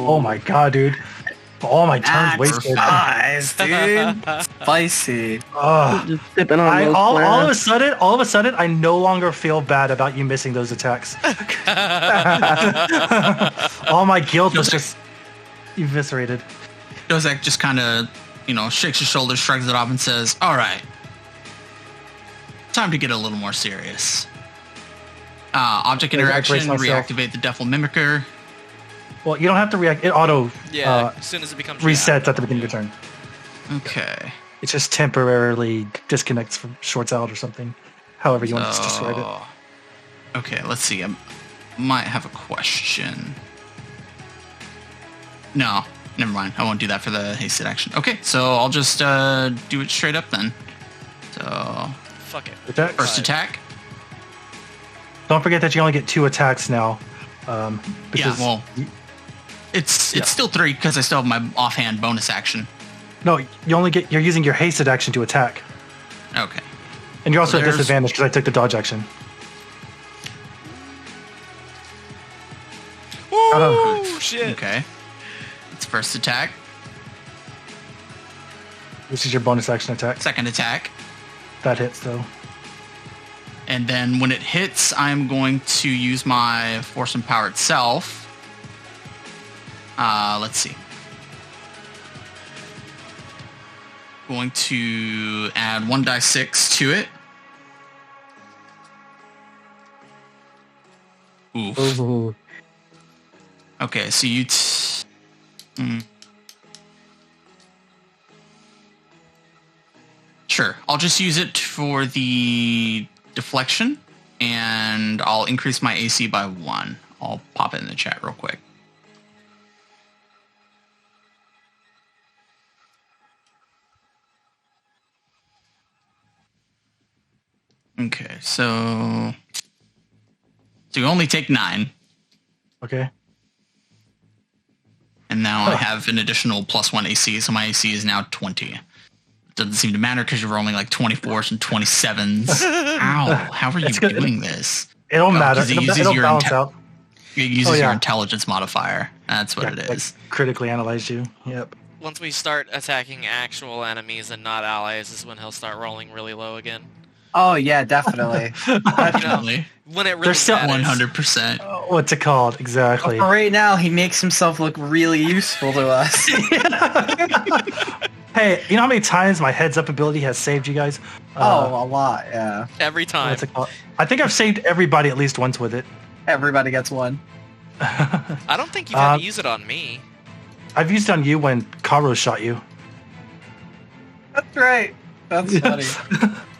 Oh my god, dude. All my turns wasted. Nice, dude. Spicy. Ugh. Just sipping on those All of flares. a sudden, I no longer feel bad about you missing those attacks. All my guilt was just eviscerated. Dozak just kind of, shakes his shoulders, shrugs it off, and says, "All right, time to get a little more serious." Object Okay, I interaction, brace myself. reactivate the Devil Mimicker. Well, you don't have to react. It auto Yeah, as soon as it becomes resets at the beginning of your turn. Okay. It just temporarily disconnects from shorts out or something. However you want to describe it. Okay, let's see. I might have a question. No, never mind. I won't do that for the hasted action. Okay, so I'll just do it straight up then. So, Fuck it. Attacks? first attack. Don't forget that you only get 2 attacks now. Yeah, Because well, it's still 3 because I still have my offhand bonus action. no, you're using your hasted action to attack, Okay. and you're also Well, at there's- disadvantage because I took the dodge action. Ooh, shit. Okay. It's first attack. This is your bonus action attack. Second attack. That hits though. And then when it hits, I'm going to use my Force and Power itself. Let's see. Going to add 1d6 to it. Oof. Ooh. Okay, so you... Sure, I'll just use it for the deflection, and I'll increase my AC by 1. I'll pop it in the chat real quick. Okay, so you only take 9, Okay. and now I have an additional +1 AC, so my AC is now 20. Doesn't seem to matter because you're rolling like 24s and 27s. Ow, how are you It's good. doing this? It don't matter. 'cause it It'll, uses it'll your balance inte- out. It uses yeah. your intelligence modifier. That's what Yeah, it like, is. critically analyze you. Yep. Once we start attacking actual enemies and not allies is when he'll start rolling really low again. Oh yeah, definitely. Definitely. When it really There's still matters. 100%. What's it called exactly? For right now, he makes himself look really useful to us. Hey, you know how many times my heads up ability has saved you guys? A lot. Yeah, Every time. What's it called? I think I've saved everybody at least once with it. everybody gets one. I don't think you've had to use it on me. I've used it on you when Karo shot you. That's right. That's funny.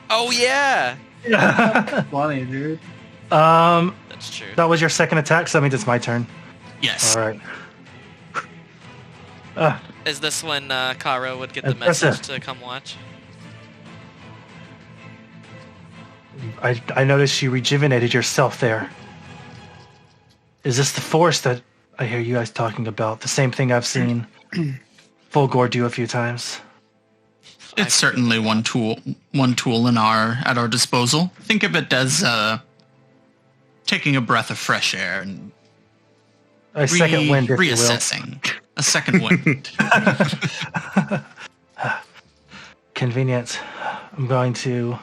Oh yeah, Funny, dude. that's true. That was your second attack, so that means it's my turn. Yes. All right. Is this when Karo would get the Impressive. message to come watch? I noticed you rejuvenated yourself there. Is this the force that I hear you guys talking about? The same thing I've seen Fulgore do a few times. It's certainly one tool at our disposal. Think of it as taking a breath of fresh air and A second wind, if reassessing. A second wind. you will. Convenience. I'm going to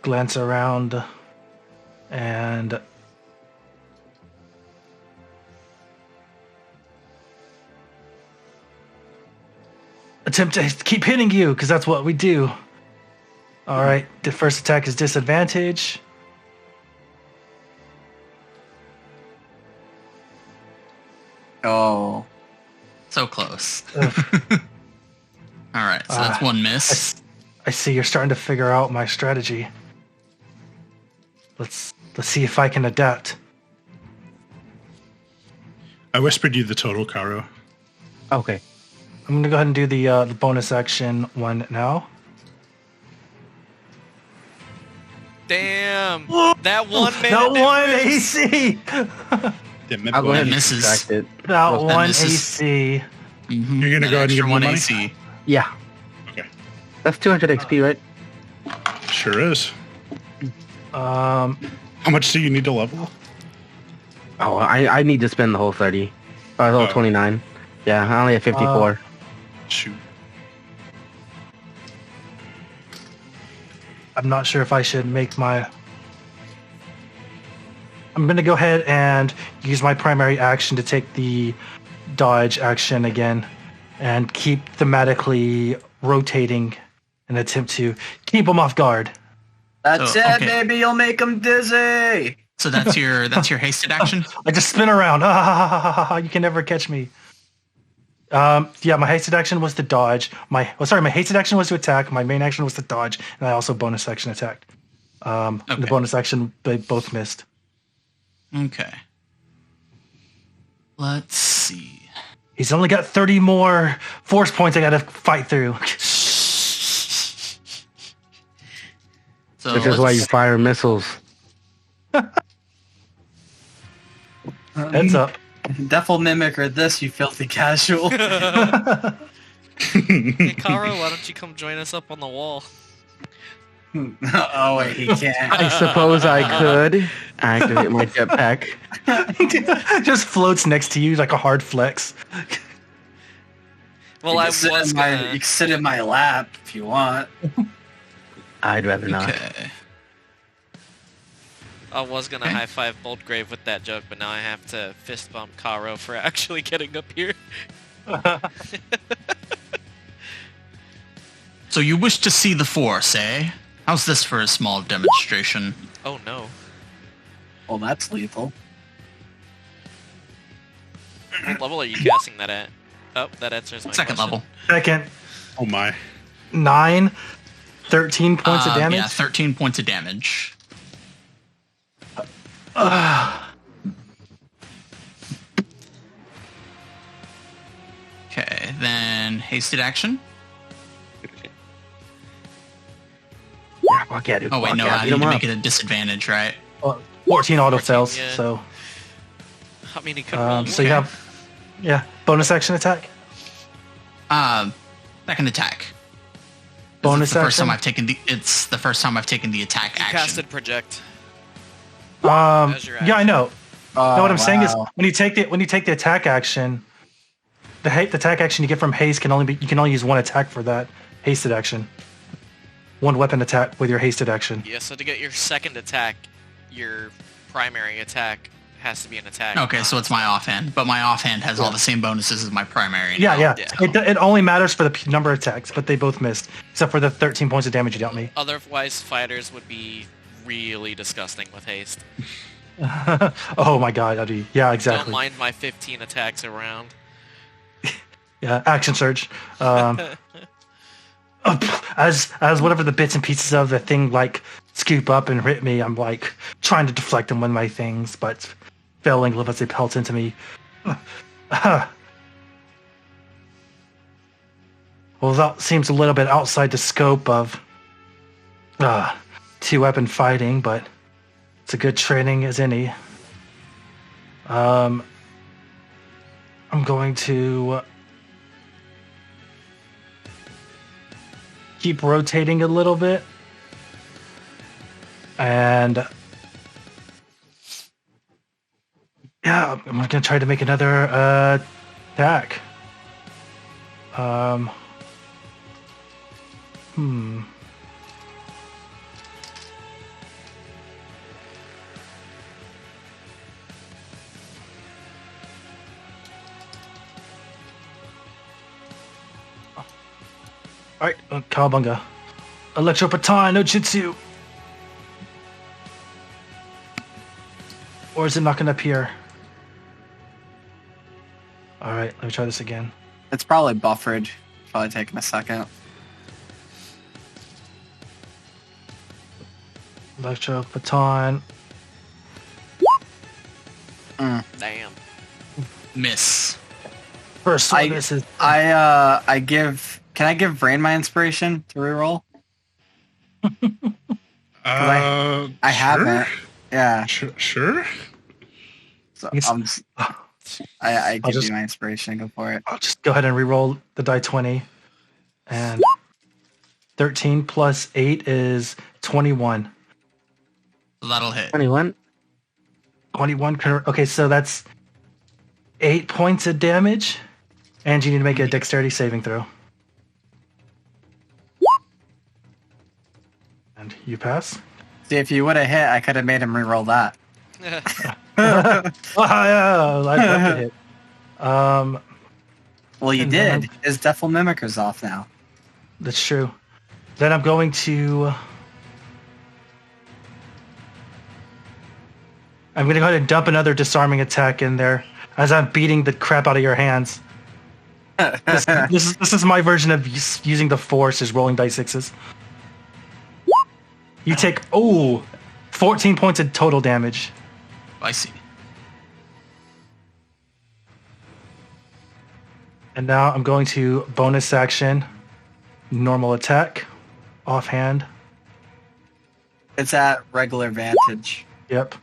glance around and attempt to keep hitting you because that's what we do. All right, the first attack is disadvantage. Oh. So close. Ugh. All right, so that's one miss. I see you're starting to figure out my strategy. Let's see if I can adapt. I whispered you the total, Caro. Okay. I'm gonna go ahead and do the bonus action one now. Damn! That one minute. That one difference. AC. Damn it, I'll go ahead and misses. subtract it. That Well, one misses. AC. Mhm. You're gonna That go ahead and extra give him one the money? AC. Yeah. Okay. That's 200 XP, right? Sure is. Um, How much do you need to level? Oh, I need to spend the whole 30. The whole Oh. 29. Yeah, I only have 54. Shoot. I'm not sure if I should make my. I'm gonna go ahead and use my primary action to take the dodge action again, and keep thematically rotating, and attempt to keep them off guard. That's So, it, okay. baby. You'll make him dizzy. So that's your hasted action. I just spin around. You can never catch me. Yeah, my hasted action was to dodge. My hasted action was to attack. My main action was to dodge, and I also bonus action attacked. The Okay. bonus action they both missed. Okay. Let's see. He's only got 30 more force points I gotta fight through. So Which is why you let's- fire missiles. Heads up. Devil mimicker this, you filthy casual. Hey, Karo, why don't you come join us up on the wall? Oh wait, he can't. I suppose I could activate my jetpack. Just floats next to you like a hard flex. Well, you I can sit was in my- gonna. You can sit in my lap if you want. I'd rather not. Okay. I was gonna Okay. high five Boldgrave with that joke, but now I have to fist bump Karo for actually getting up here. So you wish to see the Force, eh? How's this for a small demonstration? Oh no. Well, that's lethal. What level are you casting that at? Oh, that answers my Second question. level. Second, Oh my. 9, 13 points of damage. Yeah, 13 points of damage. Okay, then hasted action. Yeah, walk at it. Oh wait, walk no, at I it. need Beat 'em to up. make it a disadvantage, right? 14 auto 14, fails. yeah. So, I mean, he could roll so you more. have, yeah, bonus action attack. Second attack. Bonus It's the first action? time I've taken the. It's the first time I've taken the attack You action. casted project. as your Yeah, I know. Oh, No, what I'm saying is wow. when you take the attack action, the attack action you get from haste can only you can only use one attack for that hasted action. One weapon attack with your hasted action. Yeah, so to get your second attack, your primary attack has to be an attack. Okay, so it's my offhand, but my offhand has all the same bonuses as my primary. Yeah, now. yeah. Yeah. It only matters for the number of attacks, but they both missed, except for the 13 points of damage you dealt me. Otherwise, fighters would be really disgusting with haste. Oh my god, I'd be, yeah, Don't exactly. mind my 15 attacks around. Yeah, action surge. As whatever the bits and pieces of the thing like scoop up and hit me, I'm like trying to deflect them with my things, but failing as they pelt into me. Well, that seems a little bit outside the scope of two-weapon fighting, but it's a good training as any. I'm going to keep rotating a little bit, and yeah, I'm gonna try to make another attack. All right, Cowabunga. Electro Baton, no Jitsu. Or is it not going to appear? Alright, let me try this again. It's probably buffered. Probably taking a second. Electro Baton. Damn. Miss. First one misses. I give. Can I give Rain my inspiration to reroll? I sure. haven't. Yeah. Sure. So It's- I give just- you my inspiration. Go for it. I'll just go ahead and re-roll the die 20. And 13 plus 8 is 21. That'll hit. 21. 21. Okay, so that's 8 points of damage. And you need to make a dexterity saving throw. And you pass. See, if you would have hit, I could have made him re-roll that. Oh, yeah, I'd love to hit. Well, you And then- did. His Devil Mimicer's off now. That's true. Then I'm going to... I'm going to go ahead and dump another disarming attack in there as I'm beating the crap out of your hands. This is my version of using the force is rolling dice sixes. You take 14 points of total damage. I see. And now I'm going to bonus action, normal attack, offhand. It's at regular vantage. Yep.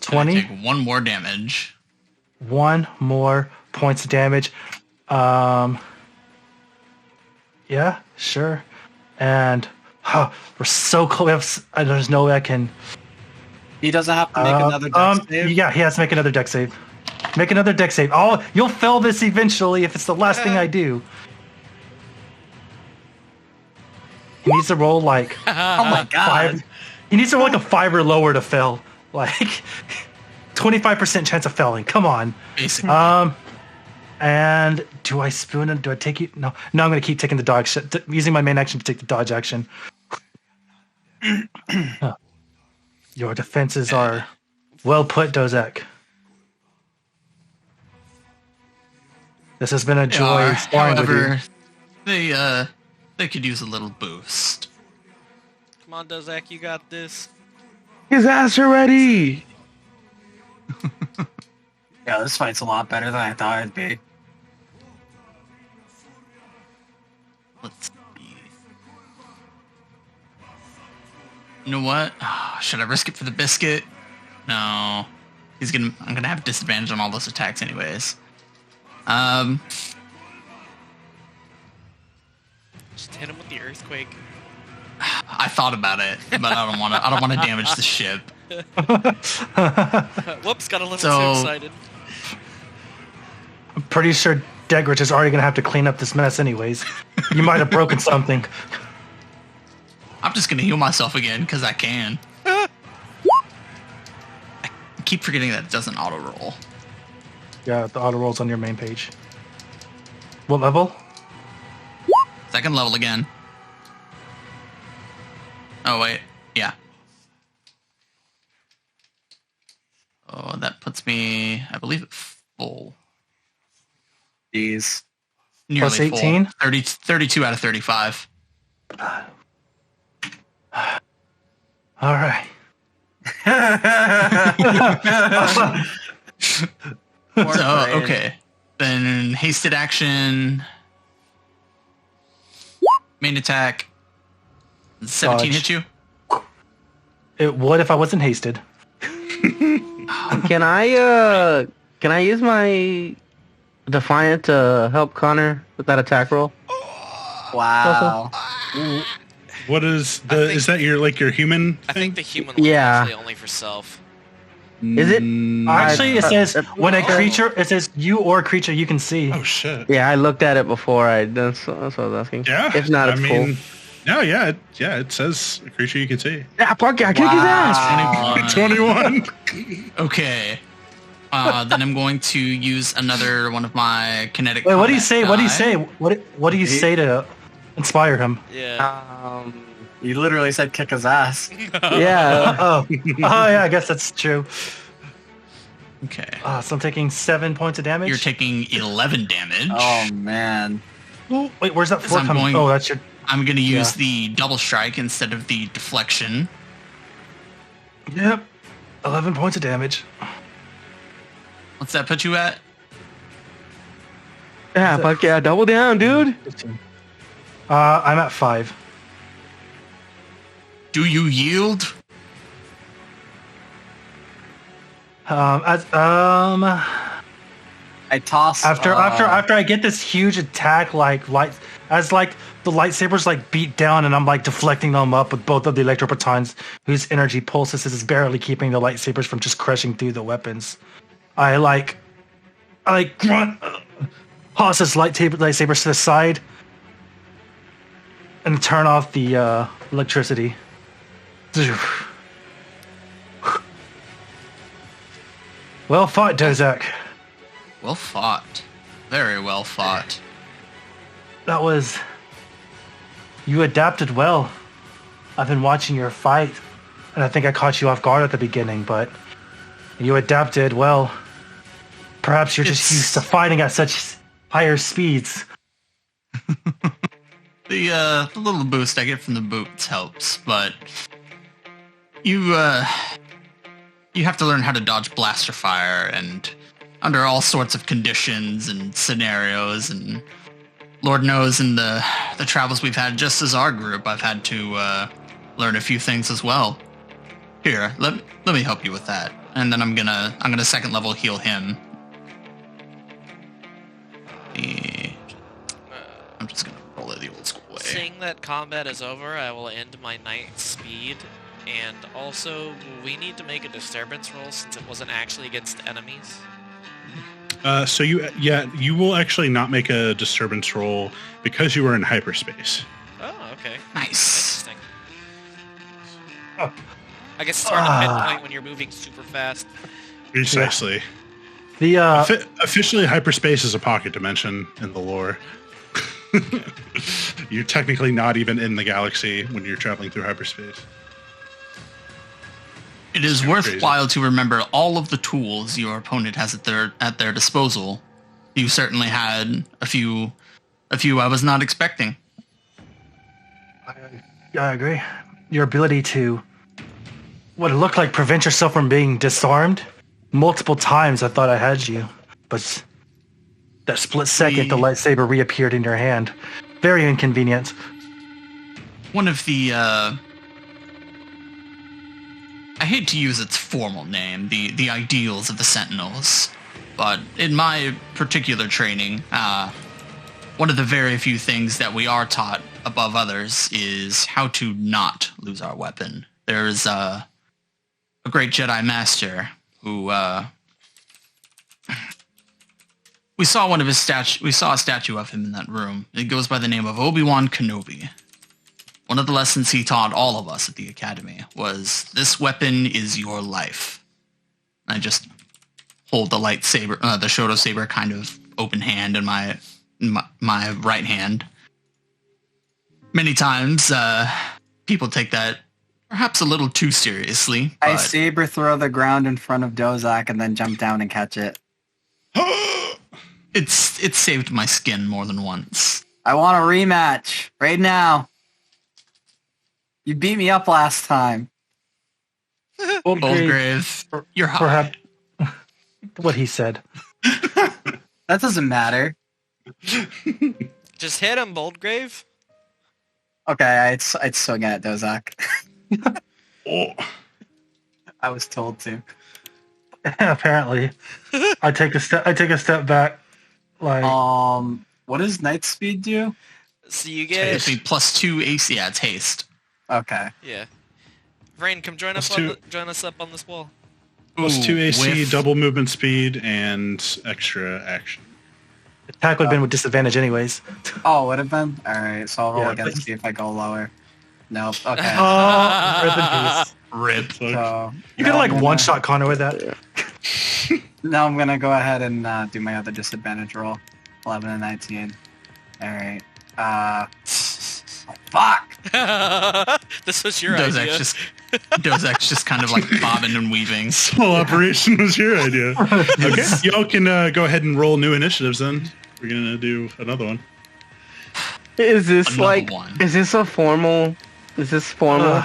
Gonna 20. Take one more damage. One more points of damage. Yeah, sure. And we're so close. There's no way I can. He doesn't have to make another dex save. Yeah, he has to make another deck save. Make another deck save. Oh, you'll fail this eventually if it's the last thing I do. He needs to roll like Oh my god. 5. He needs to roll like a 5 or lower to fail. Like 25% chance of failing. Come on. Basically. And do I spoon it? Do I take it? No, I'm going to keep taking the dodge. Using my main action to take the dodge action. Your defenses are well put, Dozek. This has been a They joy are. sparring with you. However, they could use a little boost. Come on, Dozak, you got this. His ass already. Yeah, this fight's a lot better than I thought it'd be. Let's see. You know what? Should I risk it for the biscuit? No. I'm gonna have disadvantage on all those attacks anyways. Just hit him with the earthquake. I thought about it, but I don't want to damage the ship. Whoops, got a little So- too excited. I'm pretty sure Degrich is already going to have to clean up this mess anyways. You might have broken something. I'm just gonna heal myself again because I can. I keep forgetting that it doesn't auto roll. Yeah, the auto roll's on your main page. What level? Second level again. Oh wait, yeah. Oh, that puts me, I believe, at full. Jeez. Nearly Plus 18? full. 32 out of 35. All right. So, okay. Then hasted action. Main attack. 17 Dodge. hit you? It would if I wasn't hasted. Can I use my Defiant to help Connor with that attack roll? Wow. What is the? think- Is that your human? I think the human one Yeah. is actually only for self. Is it? Actually, it says when a Oh. creature, it says you or a creature you can see. Oh shit. Yeah, I looked at it before. That's what I was asking. Yeah. If not, it's full. No, yeah, it says a creature you can see. Yeah, fuck yeah, kick his ass. 21. 21. Okay. Then I'm going to use another one of my kinetic. Wait, what do you combat say? What do you die. say? What do you say to inspire him? Yeah. You literally said kick his ass. Yeah. Oh, yeah, I guess that's true. Okay. So I'm taking 7 points of damage. You're taking 11 damage. Oh man. Oh, wait, where's that 4 I'm coming? going- Oh, that's your. I'm going to use the double strike instead of the deflection. Yep. 11 points of damage. What's that put you at? Yeah, fuck yeah, double down, dude. 15. I'm at 5. Do you yield? I toss After I get this huge attack, like the lightsabers like beat down, and I'm like deflecting them up with both of the electroprotons, whose energy pulses is barely keeping the lightsabers from just crushing through the weapons. I grunt, toss this lightsabers to the side, and turn off the electricity. Well fought, Dozak. Well fought. Very well fought. That was... You adapted well. I've been watching your fight, and I think I caught you off guard at the beginning, but you adapted well. Perhaps you're just used to fighting at such higher speeds. The little boost I get from the boots helps, but you have to learn how to dodge blaster fire and under all sorts of conditions and scenarios, and Lord knows in the travels we've had just as our group, I've had to learn a few things as well. Here, let me help you with that, and then I'm gonna second level heal him. I'm just gonna roll it the old school way. Seeing that combat is over, I will end my night speed, and also we need to make a disturbance roll since it wasn't actually against enemies. So you will actually not make a disturbance roll because you were in hyperspace. Oh, okay. Nice. Interesting. I guess it's hard to pinpoint when you're moving super fast. Precisely. The Officially, hyperspace is a pocket dimension in the lore. You're technically not even in the galaxy when you're traveling through hyperspace. It is worthwhile to remember all of the tools your opponent has at their disposal. You certainly had a few I was not expecting. I agree. Your ability to, what it looked like, prevent yourself from being disarmed. Multiple times I thought I had you, but that split second the lightsaber reappeared in your hand. Very inconvenient. One of the I hate to use its formal name, the ideals of the Sentinels, but in my particular training, one of the very few things that we are taught above others is how to not lose our weapon. There's a great Jedi Master who we saw a statue of him in that room. It goes by the name of Obi-Wan Kenobi. One of the lessons he taught all of us at the academy was, this weapon is your life. I just hold the lightsaber, the Shoto saber, kind of open hand in my right hand. Many times, people take that perhaps a little too seriously. I saber throw the ground in front of Dozak and then jump down and catch it. It's saved my skin more than once. I want a rematch right now. You beat me up last time. Oldgrave, you're high. Perhaps what he said. That doesn't matter. Just hit him, Boldgrave. Okay, I'd swing at Dozak. Oh. I was told to. Apparently, I take a step back. Like, what does Night Speed do? So you It'd get... be +2 AC. Yeah, it's haste. Okay. Yeah. Rain, come join us up on this wall. +2 AC, whiff. double movement speed, and extra action. attack would have been with disadvantage anyways. Oh, would have been? Alright, so I'll roll Yeah, again to but- see if I go lower. Nope. Okay. Oh, rip in peace. Rip. So You now could like I'm gonna- one-shot Connor with that. Now I'm gonna go ahead and do my other disadvantage roll. 11 and 19. Alright. Fuck! This was your Dozek's idea. just kind of like bobbing and weaving. This whole operation was your idea. Okay, y'all can go ahead and roll new initiatives then. We're gonna do another one. Is this Another like? one. Is this a formal? Is this formal?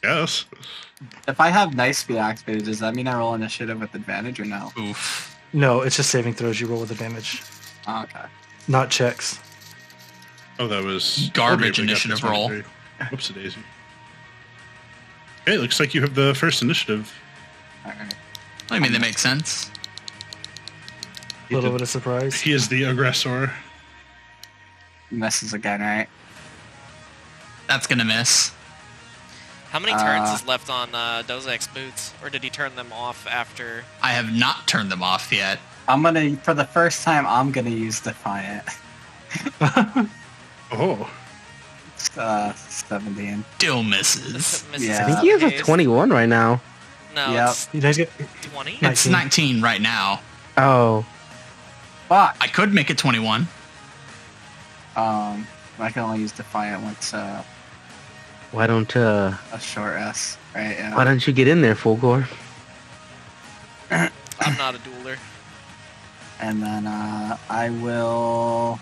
Yes. If I have nice speed activated, does that mean I roll initiative with advantage or no? Oof. No, it's just saving throws. You roll with advantage, Oh, okay. not checks. Oh, that was Garbage we got initiative this roll. one. Whoops, a daisy. Okay, looks like you have the first initiative. Alright. I mean, they make sense. A little bit of surprise. He is the aggressor. Misses again, right? That's gonna miss. How many turns is left on Dozek's boots? Or did he turn them off after? I have not turned them off yet. For the first time, I'm gonna use Defiant. Oh, 17. Still misses. Yeah. I think he has a Haze? 21 right now. No, Yep. it's You guys get 20. Nice. It's 19 right now. Oh, Fuck! I could make it 21. I can only use Defiant once why don't a short S, right? Yeah. why don't you get in there, Fulgore? I'm not a dueler. And then I will.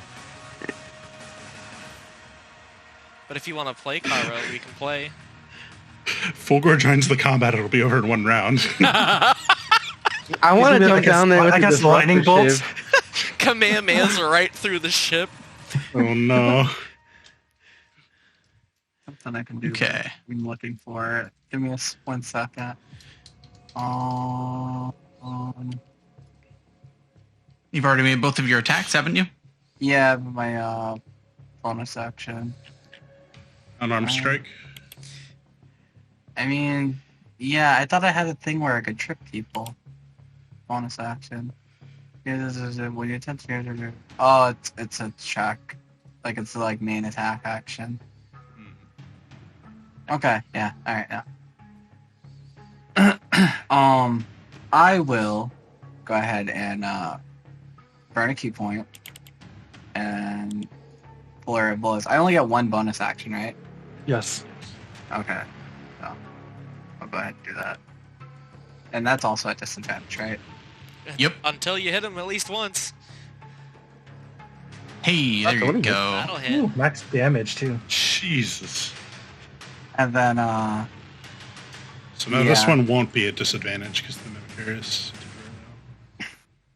But if you want to play Cairo, we can play. Fulgore joins the combat. It'll be over in one round. I want to He's gonna jump be like down there with I the got some lightning bolts. disruptor Kamehameha's right through the ship. Oh no. Something I can do. Okay. I'm looking for it. Give me 1 second. You've already made both of your attacks, haven't you? Yeah, my bonus action. Unarmed strike. I mean, yeah, I thought I had a thing where I could trick people. Bonus action. Yeah, this is when you attempt to. Oh, it's a check. Like it's like main attack action. Okay, yeah, alright, yeah. I will go ahead and burn a key point and flurry of blows. I only get 1 bonus action, right? Yes. Okay. So I'll go ahead and do that. And that's also at disadvantage, right? Yep. Until you hit him at least once. Hey, there you go. That'll hit. Ooh, max damage too. Jesus. And then So no, this Yeah. one won't be a disadvantage because the mimicker is.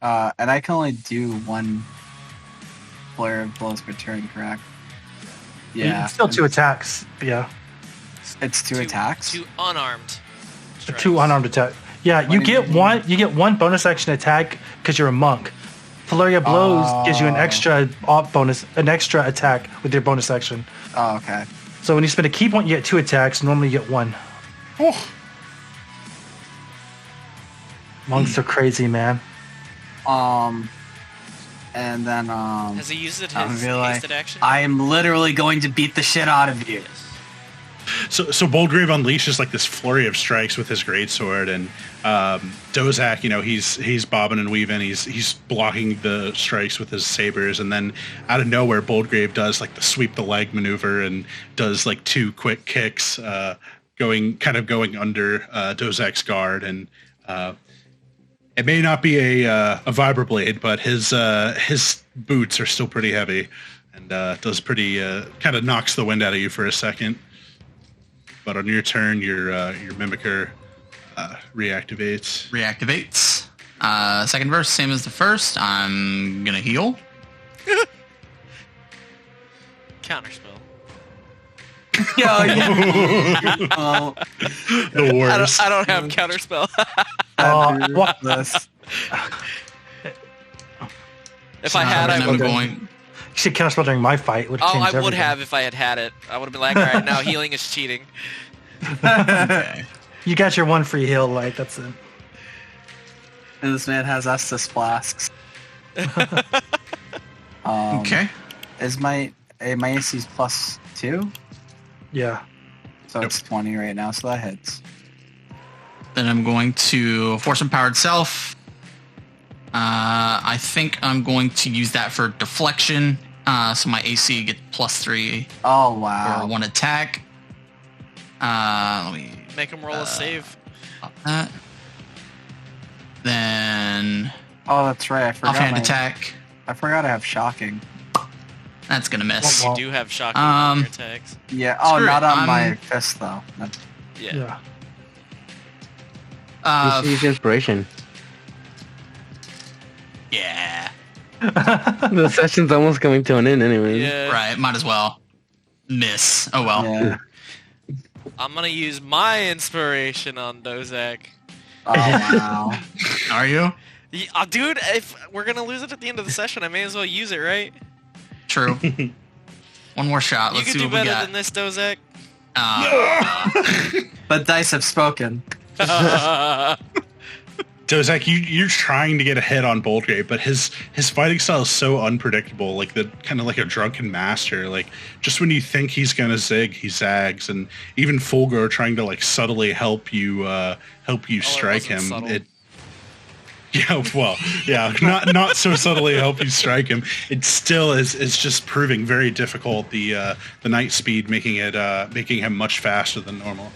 and I can only do 1 flare of blows per turn, correct? Yeah. Still 2 attacks. Yeah. It's 2 attacks. 2 unarmed. strikes. 2 unarmed attack. Yeah, What you do get you mean? one. You get 1 bonus action attack because you're a monk. Flurry of blows gives you an extra attack with your bonus action. Oh, okay. So when you spend a key point, you get 2 attacks. Normally, you get 1. Oh, Monks are crazy, man. And then Has he used it I'm his gonna be like, hasted action? I am literally going to beat the shit out of you. Yes. so Boldgrave unleashes like this flurry of strikes with his greatsword, and Dozak, you know, he's bobbing and weaving, he's blocking the strikes with his sabers, and then out of nowhere, Boldgrave does like the sweep the leg maneuver and does like 2 quick kicks, going under Dozak's guard, and it may not be a vibroblade, but his boots are still pretty heavy, and does pretty kind of knocks the wind out of you for a second. But on your turn, your mimicker reactivates. Reactivates. Second verse, same as the first. I'm gonna heal. Counterspell. Oh, The worst. I don't have counterspell. What? this. If I had, I I'm would. going. You should counterspell during my fight. Would Oh, I would everything. have if I had had it. I would have been like, all right, now healing is cheating. Okay. You got your 1 free heal, like that's it. And this man has Estus flasks. Okay. Is my AC's +2? Yeah. So it's 20 right now, so that hits. Then I'm going to Force Empowered Self. I think I'm going to use that for deflection So my AC gets +3 Oh for wow. one attack. Let me Make him roll a save. pop that. Then Oh, that's right. I forgot. offhand attack. I forgot I have shocking. That's gonna miss. You do have shocking on your attacks. Yeah. Oh, Screw not it, on I'm- my fist though. That's- Yeah. Use inspiration. Yeah. The session's almost coming to an end anyway. Yeah. Right. Might as well miss. Oh well. Yeah. I'm gonna use my inspiration on Dozak. Oh wow. Are you? Dude, if we're gonna lose it at the end of the session, I may as well use it, right? True. One more shot. You Let's can see do what we better got. than this, Dozak. But dice have spoken. Dozak, you're trying to get a hit on Boldgrave, but his fighting style is so unpredictable, like the kind of like a drunken master. Like just when you think he's gonna zig, he zags, and even Fulgur trying to like subtly help you strike him. wasn't subtle. Not so subtly help you strike him. It still is just proving very difficult. The night speed making him much faster than normal.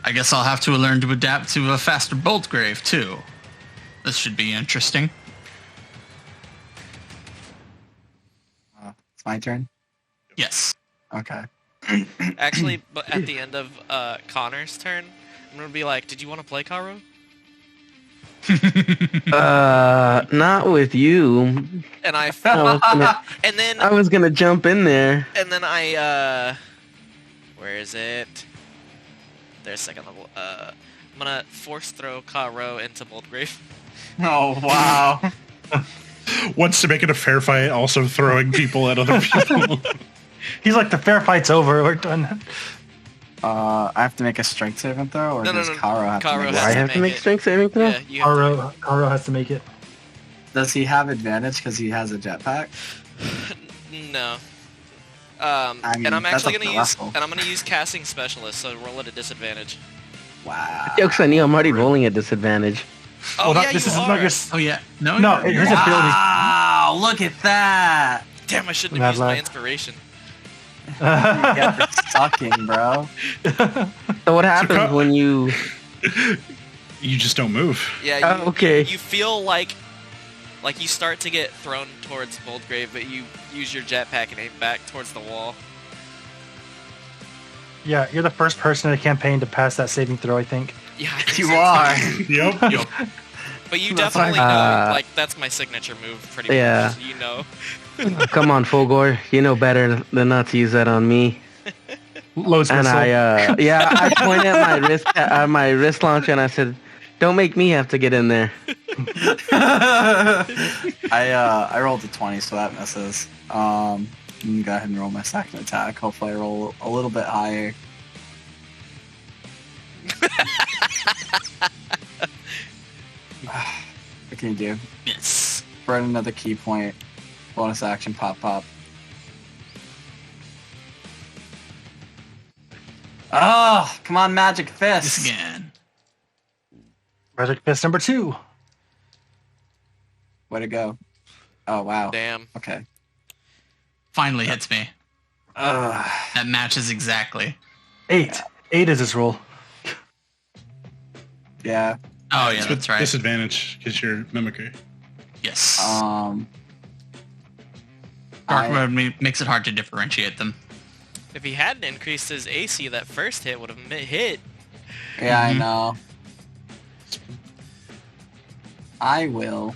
I guess I'll have to learn to adapt to a faster Boltgrave too. This should be interesting. It's my turn. Yes. Okay. Actually, but at the end of Connor's turn, I'm gonna be like, "Did you want to play Karo?" Not with you. And I and then I was gonna jump in there. where is it? There's second level. I'm gonna force throw Karo into Boldgrave. Oh wow. Wants to make it a fair fight, also throwing people at other people. He's like, the fair fight's over. We're done. I have to make a strength saving throw, or No, does no. Karo have Karo to make has I it? to have to make make it. strength saving throw. Yeah, you have Karo has to make it. Does he have advantage because he has a jetpack? No. I mean, and I'm that's actually up gonna to use Russell. and I'm gonna use casting specialist, so roll at a disadvantage. Wow. Jokes on you, I'm already rolling at disadvantage. Oh yeah, this you is are. not your. Oh yeah. No. No, you're- his ability. Wow, look at that. Damn, I shouldn't Mad have used my lad. inspiration. Yeah, for sucking, bro. So what happens Ka- when you? You just don't move. Yeah. You, Okay. You feel like you start to get thrown towards Boldgrave, but you use your jetpack and aim back towards the wall. Yeah, you're the first person in the campaign to pass that saving throw, I think. Yeah, I think You so, too. are. Yep. Yup. But you That's definitely fine. know, like, that's my signature move, pretty Yeah. much. You know. Come on, Fulgor, you know better than not to use that on me. Loads And missile. I pointed at my wrist launcher, and I said, "Don't make me have to get in there." I rolled a 20, so that misses. I'm gonna go ahead and roll my second attack. Hopefully I roll a little bit higher. What can you do? Miss. Burn another key point. Bonus action, pop, pop. Oh, come on, magic Miss fist. again. Magic Fist number 2. Way to go. Oh, wow. Damn. Okay. Finally hits me. Ugh. That matches exactly. 8. 8 is his roll. Yeah. Oh yeah, that's right. Disadvantage because you're mimicry. Yes. Um. Dark I- mode makes it hard to differentiate them. If he hadn't increased his AC, that first hit would have hit. Yeah, I Mhm. know. I will.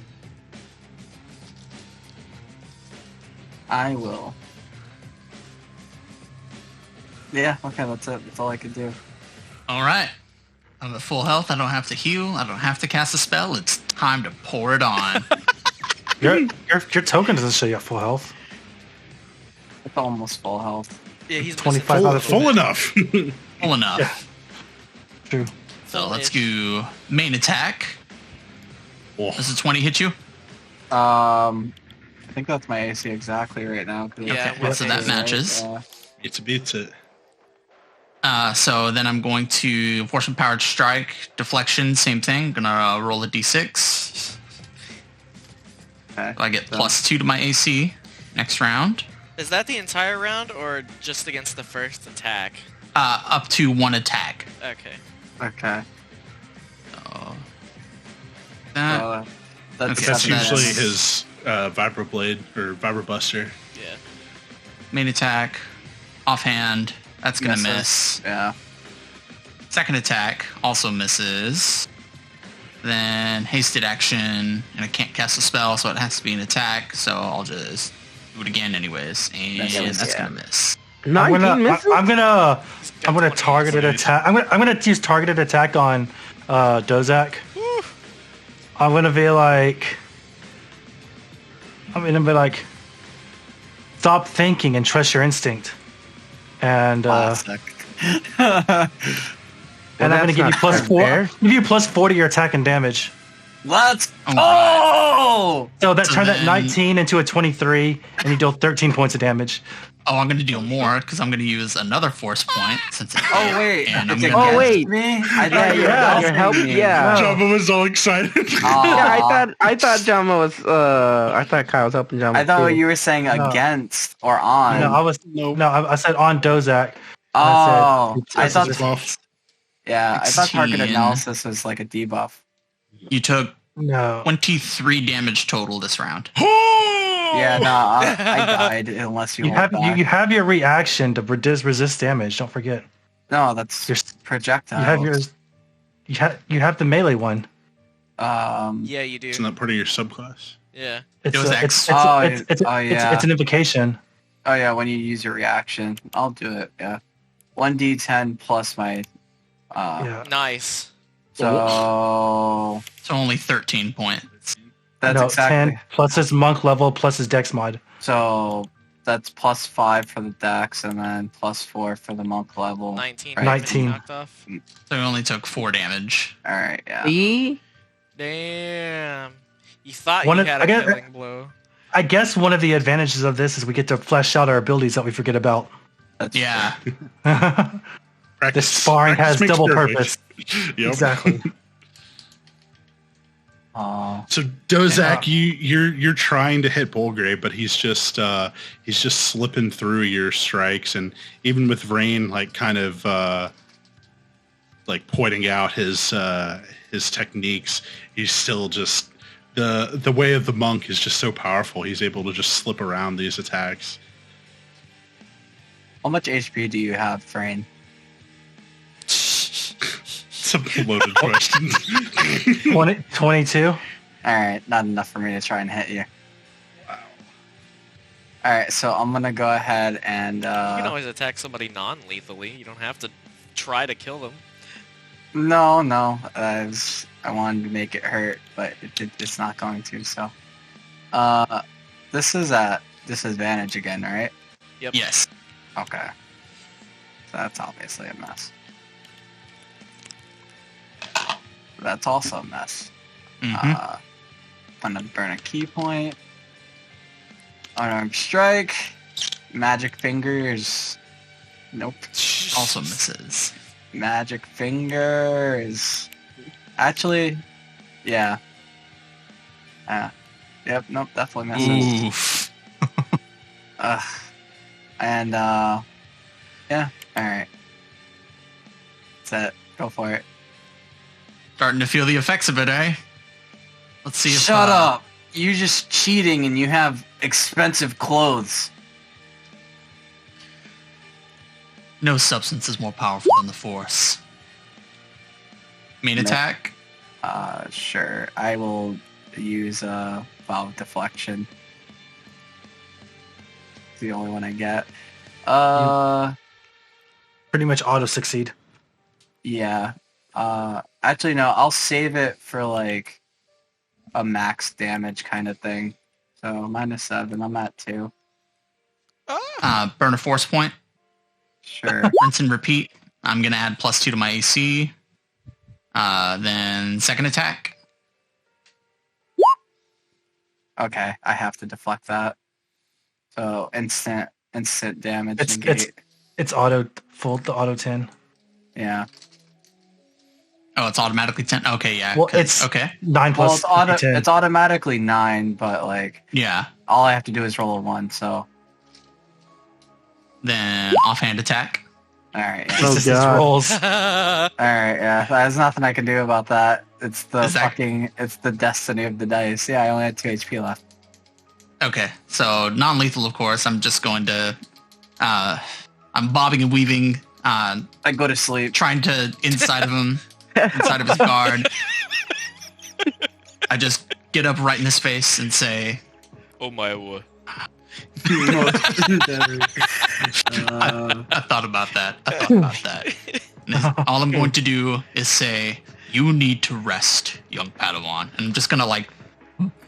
Yeah, okay, that's it. That's all I could do. All right. I'm at full health. I don't have to heal. I don't have to cast a spell. It's time to pour it on. Your token doesn't show you at full health. It's almost full health. Yeah, he's 25 missing- out of Full enough. Full enough. Yeah. True. So let's Full-ish. go main attack. Oh, Does a 20 hit you? I think that's my AC exactly right now. 'cause Yeah, it's well, so that right? matches. Yeah. it's beats it. So then I'm going to force empowered strike, deflection, same thing. Gonna roll a d6. Okay. I get So- +2 to my AC next round. Is that the entire round or just against the first attack? Up to 1 attack. Okay. Okay. So that That's Okay, That's so usually that's- his vibroblade or vibrobuster. Yeah. main attack, offhand. That's gonna Misses. miss. Yeah. Second attack also misses. Then hasted action, and I can't cast a spell, so it has to be an attack. So I'll just do it again anyways, and Misses, that's yeah. gonna miss. 19 misses? I'm gonna He's got 20 targeted misses. attack. I'm gonna use targeted attack on Dozak. Woo. I'm gonna be like, stop thinking and trust your instinct. And Classic. and I'm gonna that's give you not plus four. fair. Give you plus 4 to your attack and damage. Let's Oh, go! So that So turned that then- 19 into a 23, and you deal 13 points of damage. Oh, I'm gonna deal more because I'm gonna use another force point since it's Oh hit, wait, and I'm it's gonna Oh, against wait. me? I Yeah, thought you were yeah, your help. helping me. Yeah. Jabba was all excited. Aw. Yeah, I thought Jama was. I thought Kyle was helping Jama. I thought too. you were saying No. against or on. No, I said on Dozak. Oh, I I said thought. it's Buff. Yeah, I thought target 16. analysis was like a debuff. You took No. 23 damage total this round. Yeah, no, I died unless you You hold have back. you have your reaction to resist damage. Don't forget. No, that's Your, projectile. you have your you have the melee one. Yeah, you do. Isn't that part of your subclass? Yeah. It's It was a- X. it's an invocation. Oh yeah, when you use your reaction, I'll do it. Yeah, 1d10 plus my. Yeah. Nice. So So only 13 points. that's no, exactly. 10 plus his monk level plus his dex mod. So that's +5 for the dex, and then +4 for the monk level. 19. Right. 19. Knocked off. So you only took 4 damage. All right, yeah. See? Damn. You thought One you of- had I a guess- killing blow. I guess one of the advantages of this is we get to flesh out our abilities that we forget about. That's Yeah. The Practice, sparring has makes double perfect. purpose. Yep. Exactly. So Dozak, you're trying to hit Bulgrave, but he's just slipping through your strikes, and even with Rain like kind of like pointing out his techniques, he's still just the way of the monk is just so powerful. He's able to just slip around these attacks. How much HP do you have, Thrain? Some loaded questions. 22. All right, not enough for me to try and hit you. Wow. All right, so I'm gonna go ahead and. You can always attack somebody non-lethally. You don't have to try to kill them. No, I wanted to make it hurt, but it's not going to. So, this is at disadvantage again, right? Yep. Yes. Okay. So that's obviously a mess. That's also a mess. Mhm. I'm gonna burn a key point. Unarmed strike. Magic fingers. Nope. Also misses. Magic finger is actually, yeah. Yep. Nope. Definitely misses. Oof. And yeah. All right. That's it. Go for it. Starting to feel the effects of it, eh? Let's see if... Shut up. You're just cheating, and you have expensive clothes. No substance is more powerful than the Force. Main No. attack? Sure. I will use valve deflection. It's the only one I get. Pretty much auto succeed. Yeah. Actually, no. I'll save it for like a max damage kind of thing. So -7. I'm at 2. Burn a Force point. Sure. Rinse and repeat. I'm going to add +2 to my AC. Then second attack. Okay. I have to deflect that. So instant damage. It's negate. it's auto full the auto 10. Yeah. Oh, it's automatically 10. Okay, yeah. Well, 'cause- it's okay. 9 Well, plus 10. it's automatically 9, but like Yeah. all I have to do is roll a 1. So Then offhand attack. all right, yeah. Oh, It's just God. rolls. All right, yeah. There's nothing I can do about that. It's the Is that- it's the destiny of the dice. Yeah, I only had 2 HP left. Okay, so non-lethal, of course. I'm just going to. I'm bobbing and weaving, I go to sleep. trying to inside of him, inside of his guard. I just get up right in his face and say, Oh my word. I thought about that. I thought about that. All I'm going to do is say, you need to rest, young Padawan. And I'm just going to, like,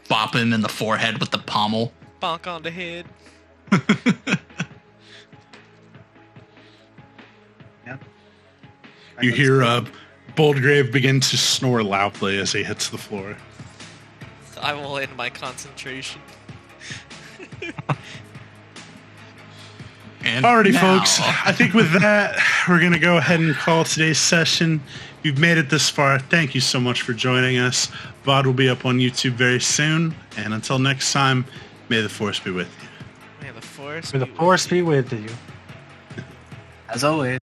bop him in the forehead with the pommel. Bonk on the head. You hear Boldgrave begin to snore loudly as he hits the floor. I will end my concentration. And Alrighty, now- folks. I think with that, we're going to go ahead and call today's session. If you've made it this far, thank you so much for joining us. VOD will be up on YouTube very soon. And until next time, may the Force be with you. May the force. May the be with force you. be with you. As always.